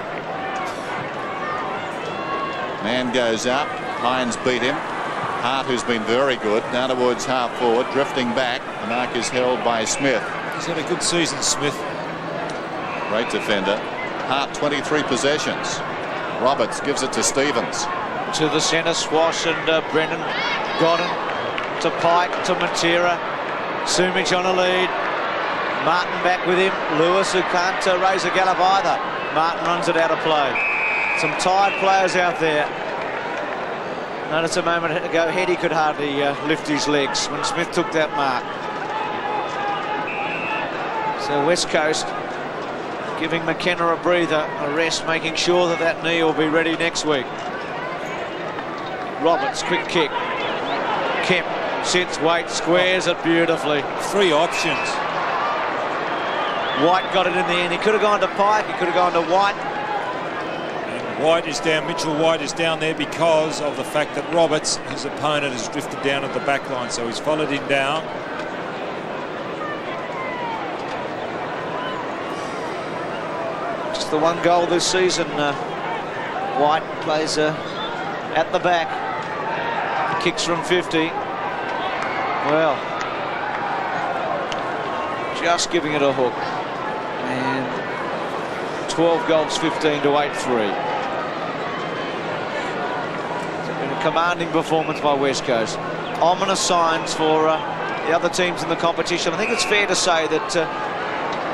Man goes up. Hines beat him. Hart, who's been very good, now towards half forward, drifting back. The mark is held by Smith. He's had a good season, Smith. Great defender. Hart, 23 possessions. Roberts gives it to Stevens. To the centre, Swash and Brennan got him. To Pike, to Matera. Sumich on a lead. Martin back with him. Lewis, who can't raise a gallop either. Martin runs it out of play. Some tired players out there. Notice a moment ago, Heady could hardly lift his legs when Smith took that mark. So West Coast giving McKenna a breather, a rest, making sure that that knee will be ready next week. Roberts, quick kick. Kemp sits, waits, squares it beautifully. 3 options. White got it in the end. He could have gone to Pike, he could have gone to White. And White is down, Mitchell White is down there because of the fact that Roberts, his opponent, has drifted down at the back line, so he's followed him down. Just the 1 goal this season. White plays at the back. Kicks from 50. Well, just giving it a hook. And 12 goals, 15 to 8-3. It's been a commanding performance by West Coast. Ominous signs for the other teams in the competition. I think it's fair to say that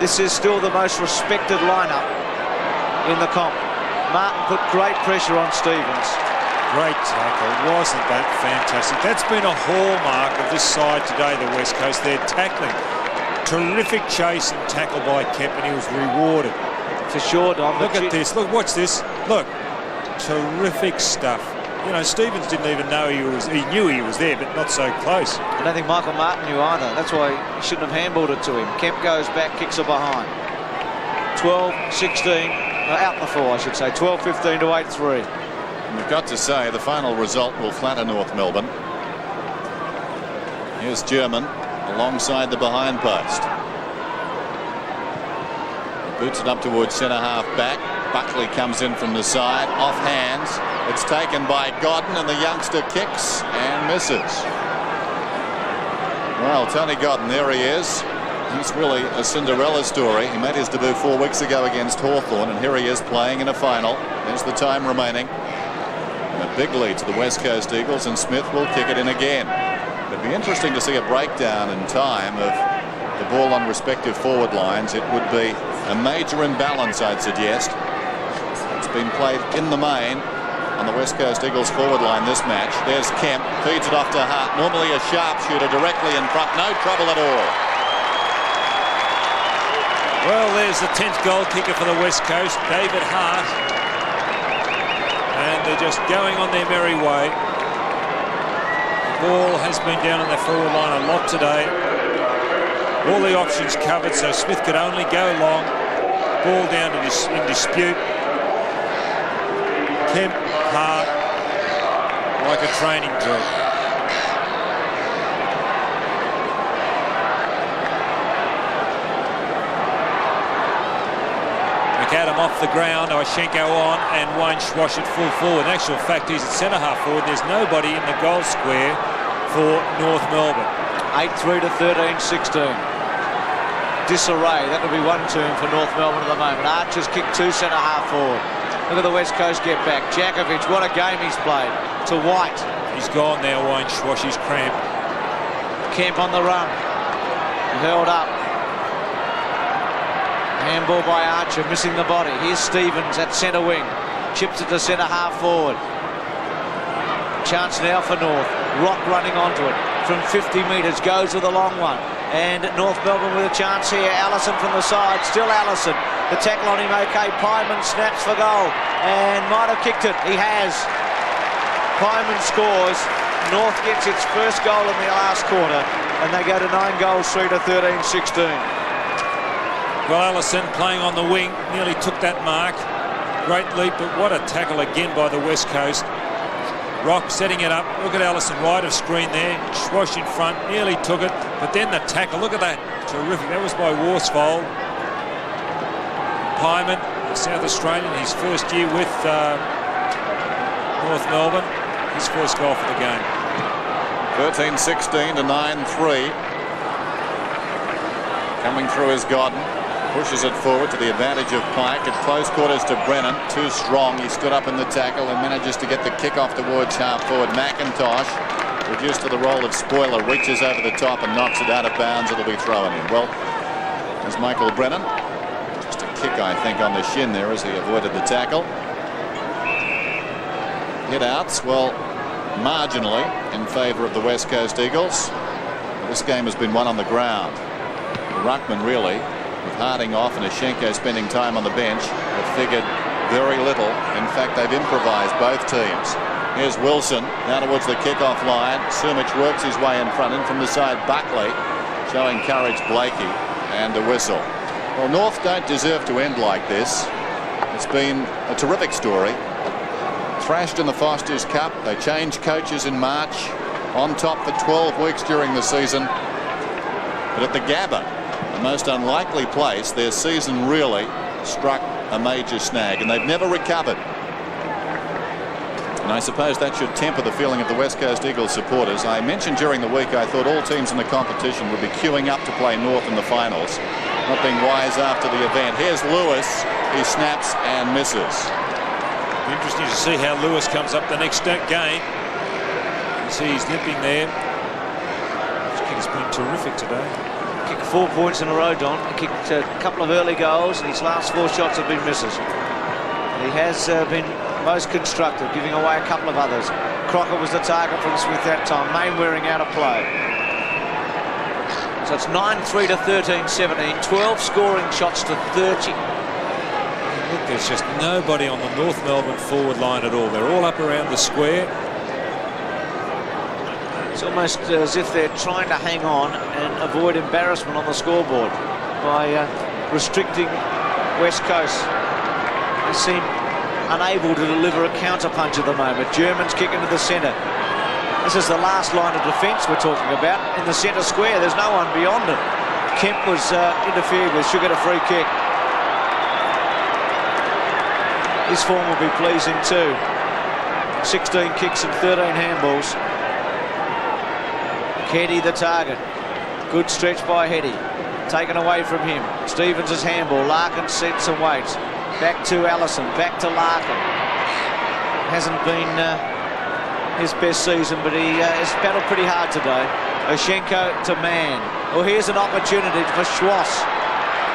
this is still the most respected lineup in the comp. Martin put great pressure on Stevens. Great tackle, wasn't that fantastic? That's been a hallmark of this side today, the West Coast. They're tackling. Terrific chase and tackle by Kemp, and he was rewarded. For sure, Dom. Look at this. Look, watch this. Look, terrific stuff. You know, Stevens didn't even know he knew he was there, but not so close. I don't think Michael Martin knew either. That's why he shouldn't have handballed it to him. Kemp goes back, kicks it behind. 12-16. Out in the 4, I should say. 12-15 to 8-3. We've got to say the final result will flatter North Melbourne. Here's German alongside the behind post. Boots it up towards centre half back. Buckley comes in from the side, off hands. It's taken by Godden, and the youngster kicks and misses. Well, Tony Godden, there he is. He's really a Cinderella story. He made his debut 4 weeks ago against Hawthorn, and here he is playing in a final. There's the time remaining. And a big lead to the West Coast Eagles, and Smith will kick it in again. It'd be interesting to see a breakdown in time of the ball on respective forward lines. It would be a major imbalance, I'd suggest. It's been played in the main on the West Coast Eagles forward line this match. There's Kemp, feeds it off to Hart. Normally a sharpshooter directly in front. No trouble at all. Well, there's the 10th goal kicker for the West Coast, David Hart. And they're just going on their merry way. Ball has been down on the forward line a lot today. All the options covered, so Smith could only go long. Ball down in dispute. Kemp hard, like a training drill. McAdam off the ground, Ishenko on, and Wayne Schwash at full forward. In actual fact, he's at centre-half forward. There's nobody in the goal square for North Melbourne. 8-3 to 13-16. Disarray, that would be one term for North Melbourne at the moment. Archer's kicked to centre-half forward. Look at the West Coast get back. Jakovic, what a game he's played. To White. He's gone now, Wayne Schwash. He's cramped. Kemp on the run. Held up. Handball by Archer, missing the body. Here's Stevens at centre wing. Chips it to centre half forward. Chance now for North. Rock running onto it. From 50 metres, goes with a long one. And North Melbourne with a chance here. Allison from the side, still Allison. The tackle on him okay. Pyman snaps for goal. And might have kicked it. He has. Pyman scores. North gets its first goal in the last quarter. And they go to 9 goals, 3 to 13-16. Well, Allison playing on the wing nearly took that mark. Great leap, but what a tackle again by the West Coast. Rock setting it up. Look at Allison wide of screen there. Schwash in front, nearly took it. But then the tackle, look at that. Terrific. That was by Worsfold. Pyman, the South Australian, his first year with North Melbourne. His first goal for the game. 13-16 to 9-3. Coming through is Godden. Pushes it forward to the advantage of Pike. At close quarters to Brennan. Too strong. He stood up in the tackle and manages to get the kick off towards half forward. McIntosh, reduced to the role of spoiler, reaches over the top and knocks it out of bounds. It'll be thrown in. Well, there's Michael Brennan. Just a kick, I think, on the shin there as he avoided the tackle. Hit outs, well, marginally in favour of the West Coast Eagles. This game has been won on the ground. Ruckman really, with Harding off and Ishenko spending time on the bench, have figured very little. In fact, they've improvised both teams. Here's Wilson now towards the kick-off line. Sumich works his way in front, and from the side Buckley showing courage. Blakey and a whistle. Well, North don't deserve to end like this. It's been a terrific story. Thrashed in the Foster's Cup. They changed coaches in March. On top for 12 weeks during the season. But at the Gabba, the most unlikely place, their season really struck a major snag, and they've never recovered. And I suppose that should temper the feeling of the West Coast Eagles supporters. I mentioned during the week I thought all teams in the competition would be queuing up to play North in the finals, not being wise after the event. Here's Lewis. He snaps and misses. Interesting to see how Lewis comes up the next game. You see he's limping there. His kick has been terrific today. Kicked 4 points in a row, Don. He kicked a couple of early goals, and his last 4 shots have been misses. He has been most constructive, giving away a couple of others. Crocker was the target from Smith that time. Mainwaring out of play. So it's 9-3 to 13-17. 12 scoring shots to 30. Look, there's just nobody on the North Melbourne forward line at all. They're all up around the square. It's almost as if they're trying to hang on and avoid embarrassment on the scoreboard by restricting West Coast. They seem unable to deliver a counter-punch at the moment. Germans kick into the centre. This is the last line of defence we're talking about. In the centre square, there's no one beyond it. Kemp was interfered with, should get a free kick. His form will be pleasing too. 16 kicks and 13 handballs. Hetty the target. Good stretch by Hetty. Taken away from him. Stevens' handball. Larkin sets and waits. Back to Allison. Back to Larkin. Hasn't been his best season, but he has battled pretty hard today. Oshenko to Mann. Well, here's an opportunity for Schwass.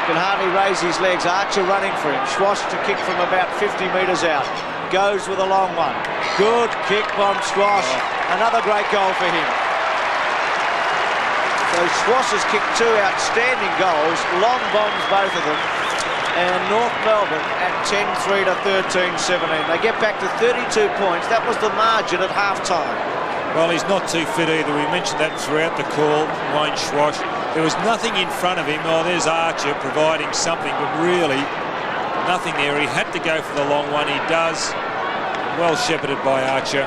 Can hardly raise his legs. Archer running for him. Schwass to kick from about 50 metres out. Goes with a long one. Good kick from Schwass. Another great goal for him. So Schwass has kicked 2 outstanding goals, long bombs both of them, and North Melbourne at 10-3 to 13-17. They get back to 32 points. That was the margin at half-time. Well, he's not too fit either. We mentioned that throughout the call, Wayne Schwash. There was nothing in front of him. Oh, there's Archer providing something, but really nothing there. He had to go for the long one. He does. Well shepherded by Archer.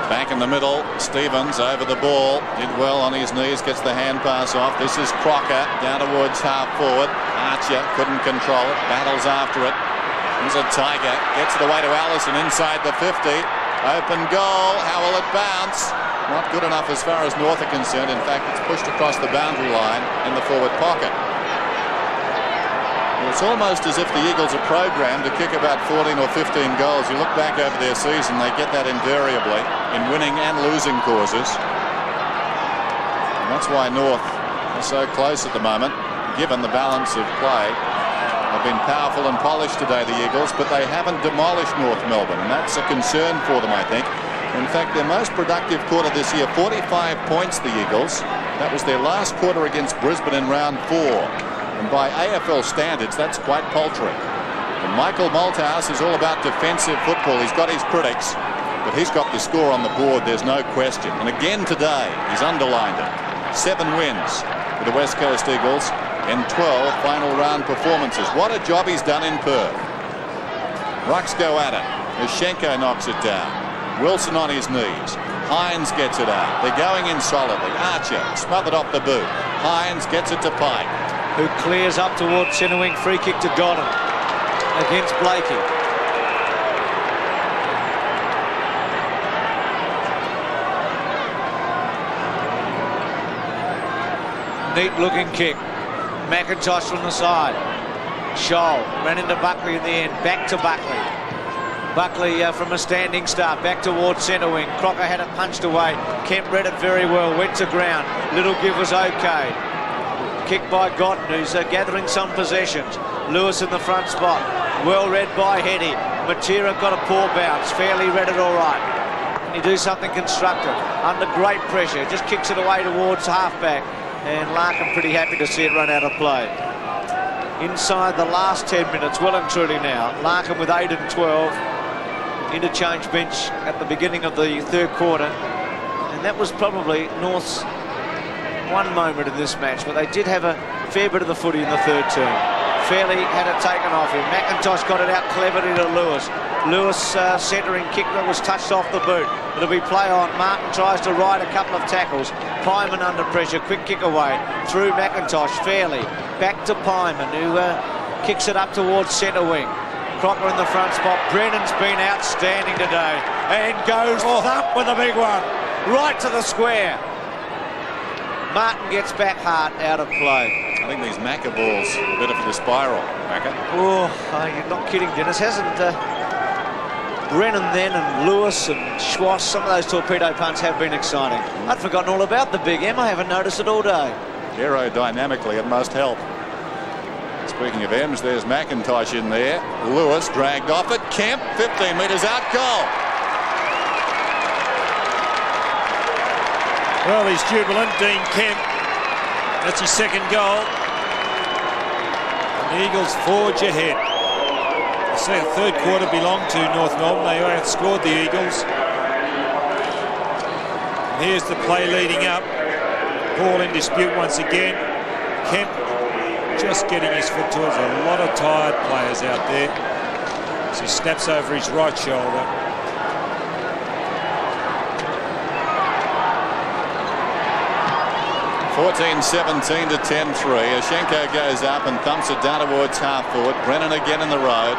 Back in the middle, Stevens over the ball, did well on his knees, gets the hand pass off. This is Crocker down towards half forward. Archer couldn't control it, battles after it. He's a tiger, gets it away to Allison inside the 50. Open goal, how will it bounce? Not good enough as far as North are concerned. In fact, it's pushed across the boundary line in the forward pocket. It's almost as if the Eagles are programmed to kick about 14 or 15 goals. You look back over their season, they get that invariably in winning and losing causes. And that's why North are so close at the moment, given the balance of play. They've been powerful and polished today, the Eagles, but they haven't demolished North Melbourne, and that's a concern for them, I think. In fact, their most productive quarter this year, 45 points, the Eagles. That was their last quarter against Brisbane in round 4. And by AFL standards, that's quite paltry. And Michael Malthouse is all about defensive football. He's got his critics, but he's got the score on the board, there's no question. And again today, he's underlined it. 7 wins for the West Coast Eagles in 12 final round performances. What a job he's done in Perth. Rucks go at it. Yoshenko knocks it down. Wilson on his knees. Hines gets it out. They're going in solidly. Archer smothered off the boot. Hines gets it to Pike, who clears up towards centre wing. Free kick to Godden against Blakey. Neat looking kick. McIntosh from the side. Scholl ran into Buckley in the end. Back to Buckley. Buckley from a standing start back towards centre wing. Crocker had it punched away. Kemp read it very well. Went to ground. Little give was okay. Kick by Godden, who's gathering some possessions. Lewis in the front spot. Well read by Heady. Matera got a poor bounce. Fairly read it all right. Can he do something constructive? Under great pressure. Just kicks it away towards halfback. And Larkin pretty happy to see it run out of play. Inside the last 10 minutes, well and truly now. Larkin with 8 and 12. Interchange bench at the beginning of the third quarter. And that was probably North's one moment in this match, but they did have a fair bit of the footy in the third term. Fairley had it taken off him. McIntosh got it out cleverly to Lewis. Lewis centering kick that was touched off the boot. It'll be play on. Martin tries to ride a couple of tackles. Pyman under pressure. Quick kick away. Through McIntosh. Fairley. Back to Pyman, who kicks it up towards centre wing. Crocker in the front spot. Brennan's been outstanding today. And goes thump with a big one. Right to the square. Martin gets back hard out of play. I think these Macca balls are better for the spiral, Macca. Oh, you're not kidding, Dennis. Hasn't Brennan then and Lewis and Schwass, some of those torpedo punts have been exciting. I'd forgotten all about the big M. I haven't noticed it all day. Aerodynamically, it must help. Speaking of M's, there's McIntosh in there. Lewis dragged off it. Kemp, 15 metres out, goal. Well, he's jubilant, Dean Kemp. That's his second goal. The Eagles forge ahead. I say the third quarter belonged to North Melbourne. They outscored the Eagles. And here's the play leading up. Ball in dispute once again. Kemp just getting his foot towards a lot of tired players out there. So he snaps over his right shoulder. 14-17 to 10-3. Yoshenko goes up and thumps it down towards half forward. Brennan again in the road.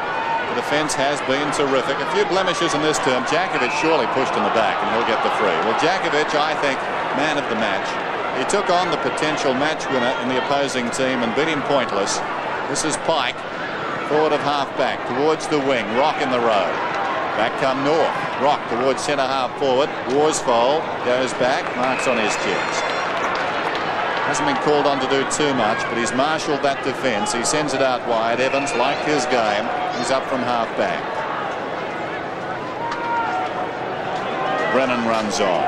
The defence has been terrific. A few blemishes in this term. Jakovic surely pushed in the back and he'll get the free. Well, Jakovic, I think, man of the match. He took on the potential match winner in the opposing team and beat him pointless. This is Pike, forward of half back, towards the wing. Rock in the road. Back come North. Rock towards centre half forward. Worsfold goes back, marks on his chest. Hasn't been called on to do too much, but he's marshalled that defence. He sends it out wide. Evans liked his game. He's up from half back. Brennan runs off.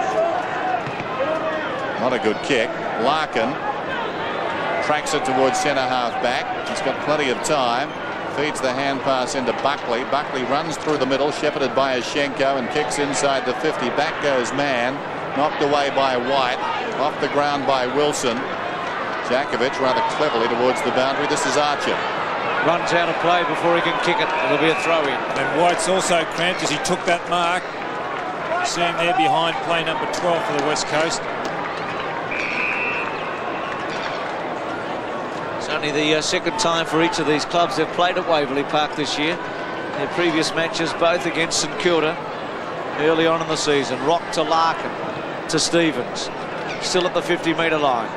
Not a good kick. Larkin tracks it towards centre half back. He's got plenty of time. feeds the hand pass into Buckley. Buckley runs through the middle, shepherded by Ashenko, and kicks inside the 50. Back goes Mann, knocked away by White, off the ground by Wilson. Jakovic rather cleverly towards the boundary. This is Archer. Runs out of play before he can kick it. It'll be a throw-in. And White's also cramped as he took that mark. You see him there behind play number 12 for the West Coast. It's only the second time for each of these clubs they've played at Waverley Park this year. Their previous matches both against St Kilda early on in the season. Rock to Larkin to Stevens. Still at the 50-metre line.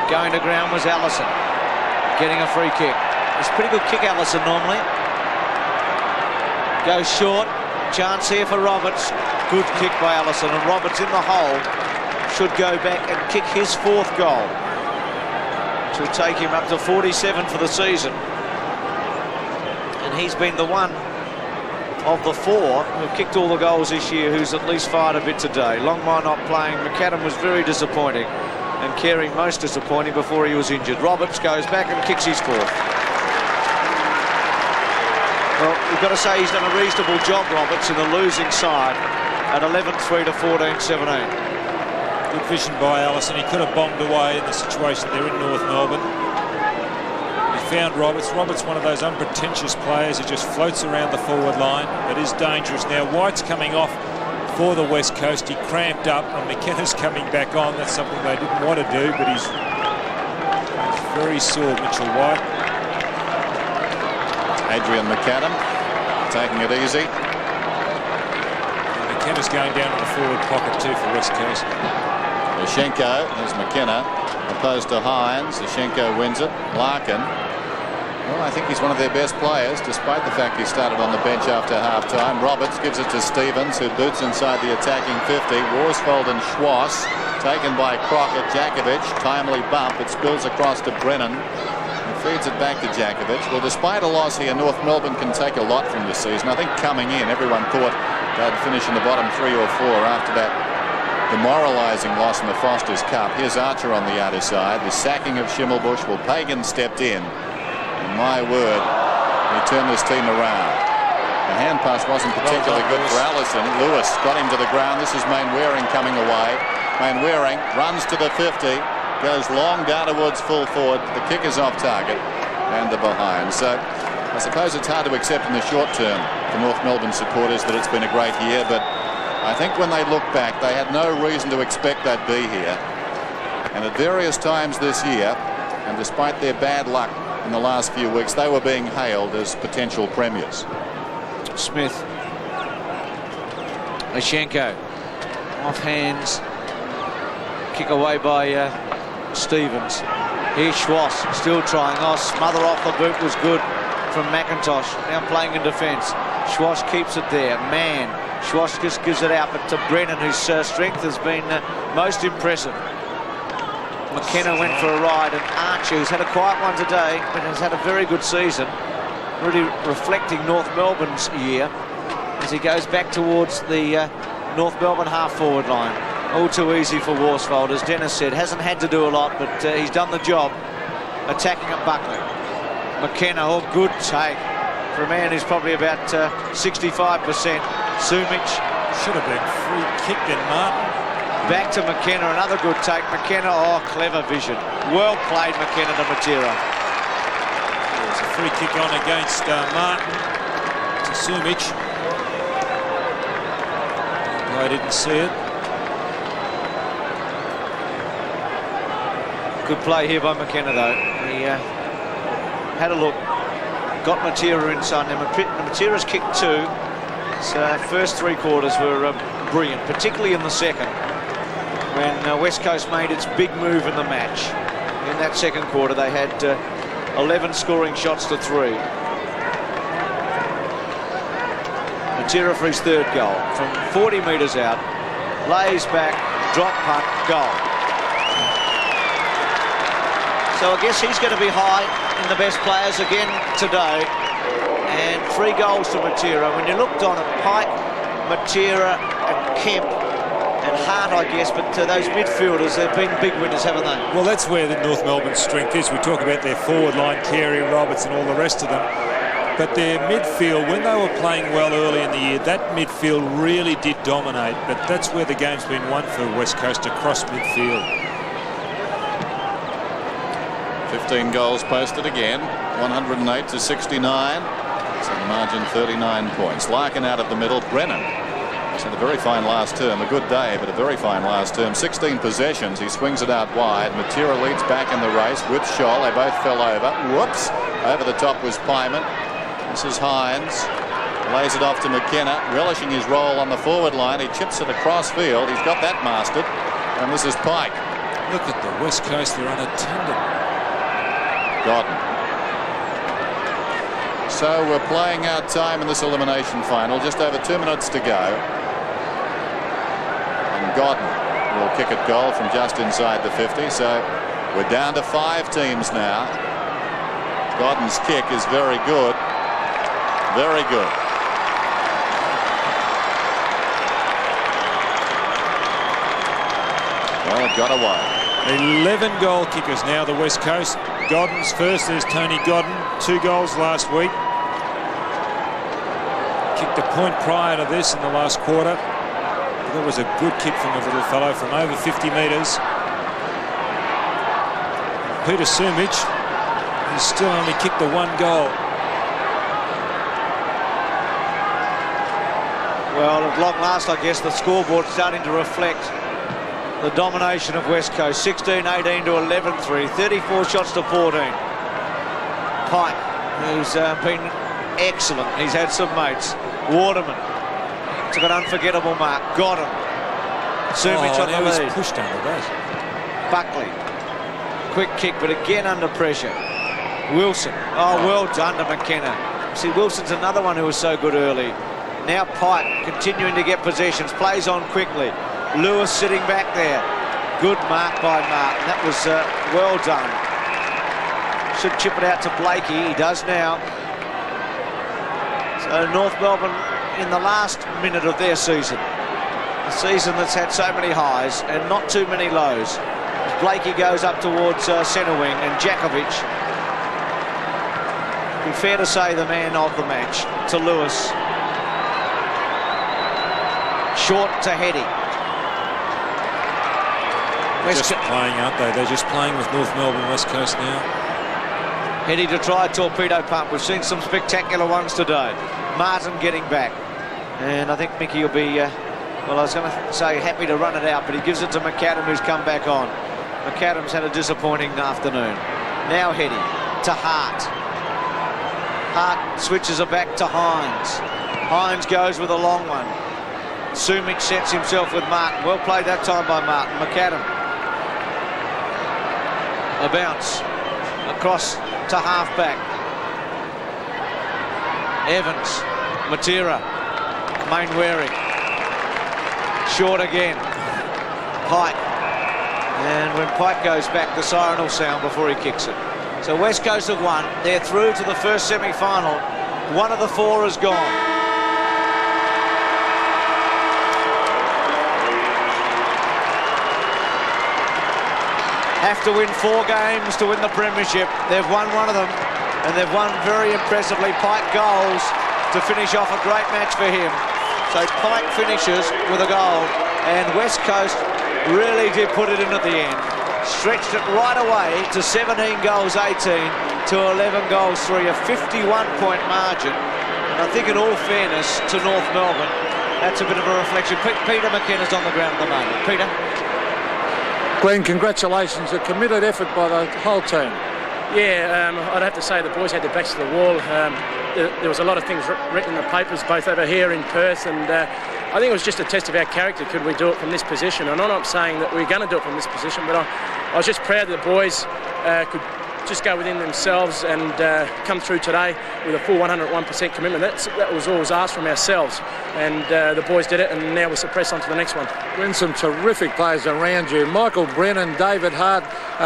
Going to ground was Allison. Getting a free kick. It's a pretty good kick, Allison, normally. Goes short. Chance here for Roberts. Good kick by Allison. And Roberts in the hole should go back and kick his 4th goal, which will take him up to 47 for the season. And he's been the one of the 4 who've kicked all the goals this year who's at least fired a bit today. Longmire not playing. McAdam was very disappointing, and Carey most disappointing before he was injured. Roberts goes back and kicks his 4th. Well, we've got to say he's done a reasonable job, Roberts, in the losing side at 11-3 to 14-17. Good vision by Allison. He could have bombed away in the situation there in North Melbourne. He found Roberts. Roberts, one of those unpretentious players who just floats around the forward line, but is dangerous. Now White's coming off for the West Coast. He cramped up, and McKenna's coming back on. That's something they didn't want to do, but he's very sore, Mitchell White. Adrian McAdam taking it easy. McKenna's going down to the forward pocket too for West Coast. Ashenko, there's McKenna, opposed to Hines. Ashenko wins it. Larkin, well, I think he's one of their best players, despite the fact he started on the bench after half-time. Roberts gives it to Stevens, who boots inside the attacking 50. Worsfold and Schwass, taken by Crockett. Jakovic, timely bump. It spills across to Brennan. Feeds it back to Jakovic. Well, despite a loss here, North Melbourne can take a lot from this season. I think coming in, everyone thought they'd finish in the bottom 3 or 4 after that demoralising loss in the Foster's Cup. Here's Archer on the outer side. The sacking of Schimmelbusch. Well, Pagan stepped in. And my word, he turned this team around. The hand pass wasn't particularly good for Allison. Lewis got him to the ground. This is Mainwaring coming away. Mainwaring runs to the 50. Goes long down towards full forward. The kick is off target and the behind. So I suppose it's hard to accept in the short term for North Melbourne supporters that it's been a great year, but I think when they look back, they had no reason to expect they'd be here. And at various times this year, and despite their bad luck in the last few weeks, they were being hailed as potential premiers. Smith. Ashenko. Off hands. Kick away by Stevens. Here's Schwass still trying. Oh, smother off the boot was good from McIntosh. Now playing in defence. Schwass keeps it there. Man. Schwass just gives it out, but to Brennan, whose strength has been most impressive. McKenna went for a ride, and Archer, who's had a quiet one today, but has had a very good season, really reflecting North Melbourne's year as he goes back towards the North Melbourne half-forward line. All too easy for Worsfold, as Dennis said. Hasn't had to do a lot, but he's done the job attacking at Buckley. McKenna, oh, good take for a man who's probably about 65%. Sumic. Should have been free kick then, Martin. Back to McKenna, another good take. McKenna, oh, clever vision. Well played, McKenna to Matera. There's a free kick on against Martin to Sumic. I didn't see it. Good play here by McKenna, though. He had a look, got Matera inside. Now, Matera's kicked 2. His first 3 quarters were brilliant, particularly in the second, when West Coast made its big move in the match. In that second quarter, they had 11 scoring shots to 3. Matera for his 3rd goal. From 40 metres out, lays back, drop punt, goal. So I guess he's going to be high in the best players again today. And 3 goals to Matera. When you looked on at Pike, Matera and Kemp and Hart, I guess, but those midfielders, they've been big winners, haven't they? Well, that's where the North Melbourne strength is. We talk about their forward line, Carey, Roberts and all the rest of them. But their midfield, when they were playing well early in the year, that midfield really did dominate. But that's where the game's been won for West Coast, across midfield. 15 goals posted again, 108 to 69. So margin 39 points. Larkin out of the middle. Brennan has had a very fine last term. A good day, but a very fine last term. 16 possessions. He swings it out wide. Matera leads back in the race with Scholl. They both fell over. Whoops. Over the top was Pyman. This is Hines. Lays it off to McKenna, relishing his role on the forward line. He chips it across field. He's got that mastered. And this is Pike. Look at the West Coast. They're unattended. Godden. So we're playing out time in this elimination final. Just over 2 minutes to go. And Godden will kick it goal from just inside the 50. So we're down to 5 teams now. Godden's kick is very good. Very good. Well, it got away. 11 goal kickers now, the West Coast. Godden's first. There's Tony Godden. 2 goals last week. Kicked a point prior to this in the last quarter. That was a good kick from the little fellow from over 50 metres. Peter Sumich, he's still only kicked the 1 goal. Well, at long last, I guess the scoreboard's starting to reflect the domination of West Coast. 16-18 to 11-3, 34 shots to 14. Pike, who's been excellent. He's had some mates. Waterman took an unforgettable mark. Got him. Sumich on the lead. Pushed under that. Buckley, quick kick, but again under pressure. Wilson, well done to McKenna. See, Wilson's another one who was so good early. Now Pike continuing to get possessions, plays on quickly. Lewis sitting back there. Good mark by Martin. That was well done. Should chip it out to Blakey. He does now. So North Melbourne in the last minute of their season. A season that's had so many highs and not too many lows. As Blakey goes up towards centre wing, and Jakovic, be fair to say, the man of the match, to Lewis. Short to Heady. Just playing, aren't they? They're just playing with North Melbourne West Coast now. Heady to try a torpedo pump. We've seen some spectacular ones today. Martin getting back. And I think Mickey will be, well, I was going to say happy to run it out, but he gives it to McAdam, who's come back on. McAdam's had a disappointing afternoon. Now Heady to Hart. Hart switches it back to Hines. Hines goes with a long one. Sumich sets himself with Martin. Well played that time by Martin. McAdam. A bounce across to half-back. Evans. Matera. Mainwaring. Short again. Pike. And when Pike goes back, the siren will sound before he kicks it. So West Coast have won. They're through to the first semi-final. One of the 4 is gone. Have to win 4 games to win the premiership. They've won one of them, and they've won very impressively. Pike goals to finish off a great match for him. So Pike finishes with a goal, and West Coast really did put it in at the end. Stretched it right away to 17 goals 18 to 11 goals 3, a 51-point margin. And I think in all fairness to North Melbourne, that's a bit of a reflection. Peter McKenna's on the ground at the moment. Peter? Glenn, congratulations. A committed effort by the whole team. Yeah, I'd have to say the boys had their backs to the wall. There was a lot of things written in the papers, both over here in Perth, and I think it was just a test of our character. Could we do it from this position? And I'm not saying that we're going to do it from this position, but I was just proud that the boys could just go within themselves and come through today with a full 101% commitment. That was always asked from ourselves, and the boys did it, and now we're suppressed on to the next one. When some terrific players around you. Michael Brennan, David Hart,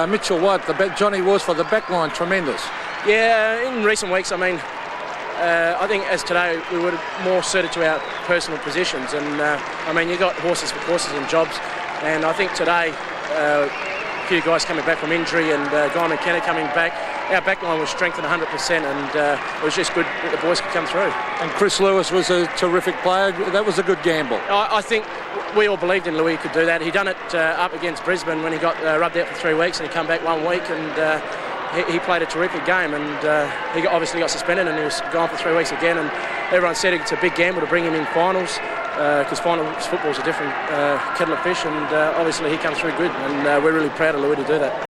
Mitchell White, Johnny Wars for the back line, tremendous. Yeah, in recent weeks, I mean, I think as today we were more suited to our personal positions, and I mean, you got horses for courses and jobs, and I think today a few guys coming back from injury and Guy McKenna coming back, our back line was strengthened 100%, and it was just good that the boys could come through. And Chris Lewis was a terrific player. That was a good gamble. I think we all believed in Louis could do that. He done it up against Brisbane when he got rubbed out for 3 weeks, and he come back 1 week, and he played a terrific game, and he obviously got suspended, and he was gone for 3 weeks again, and everyone said it's a big gamble to bring him in finals, because finals football's a different kettle of fish, and obviously he comes through good, and we're really proud of Louis to do that.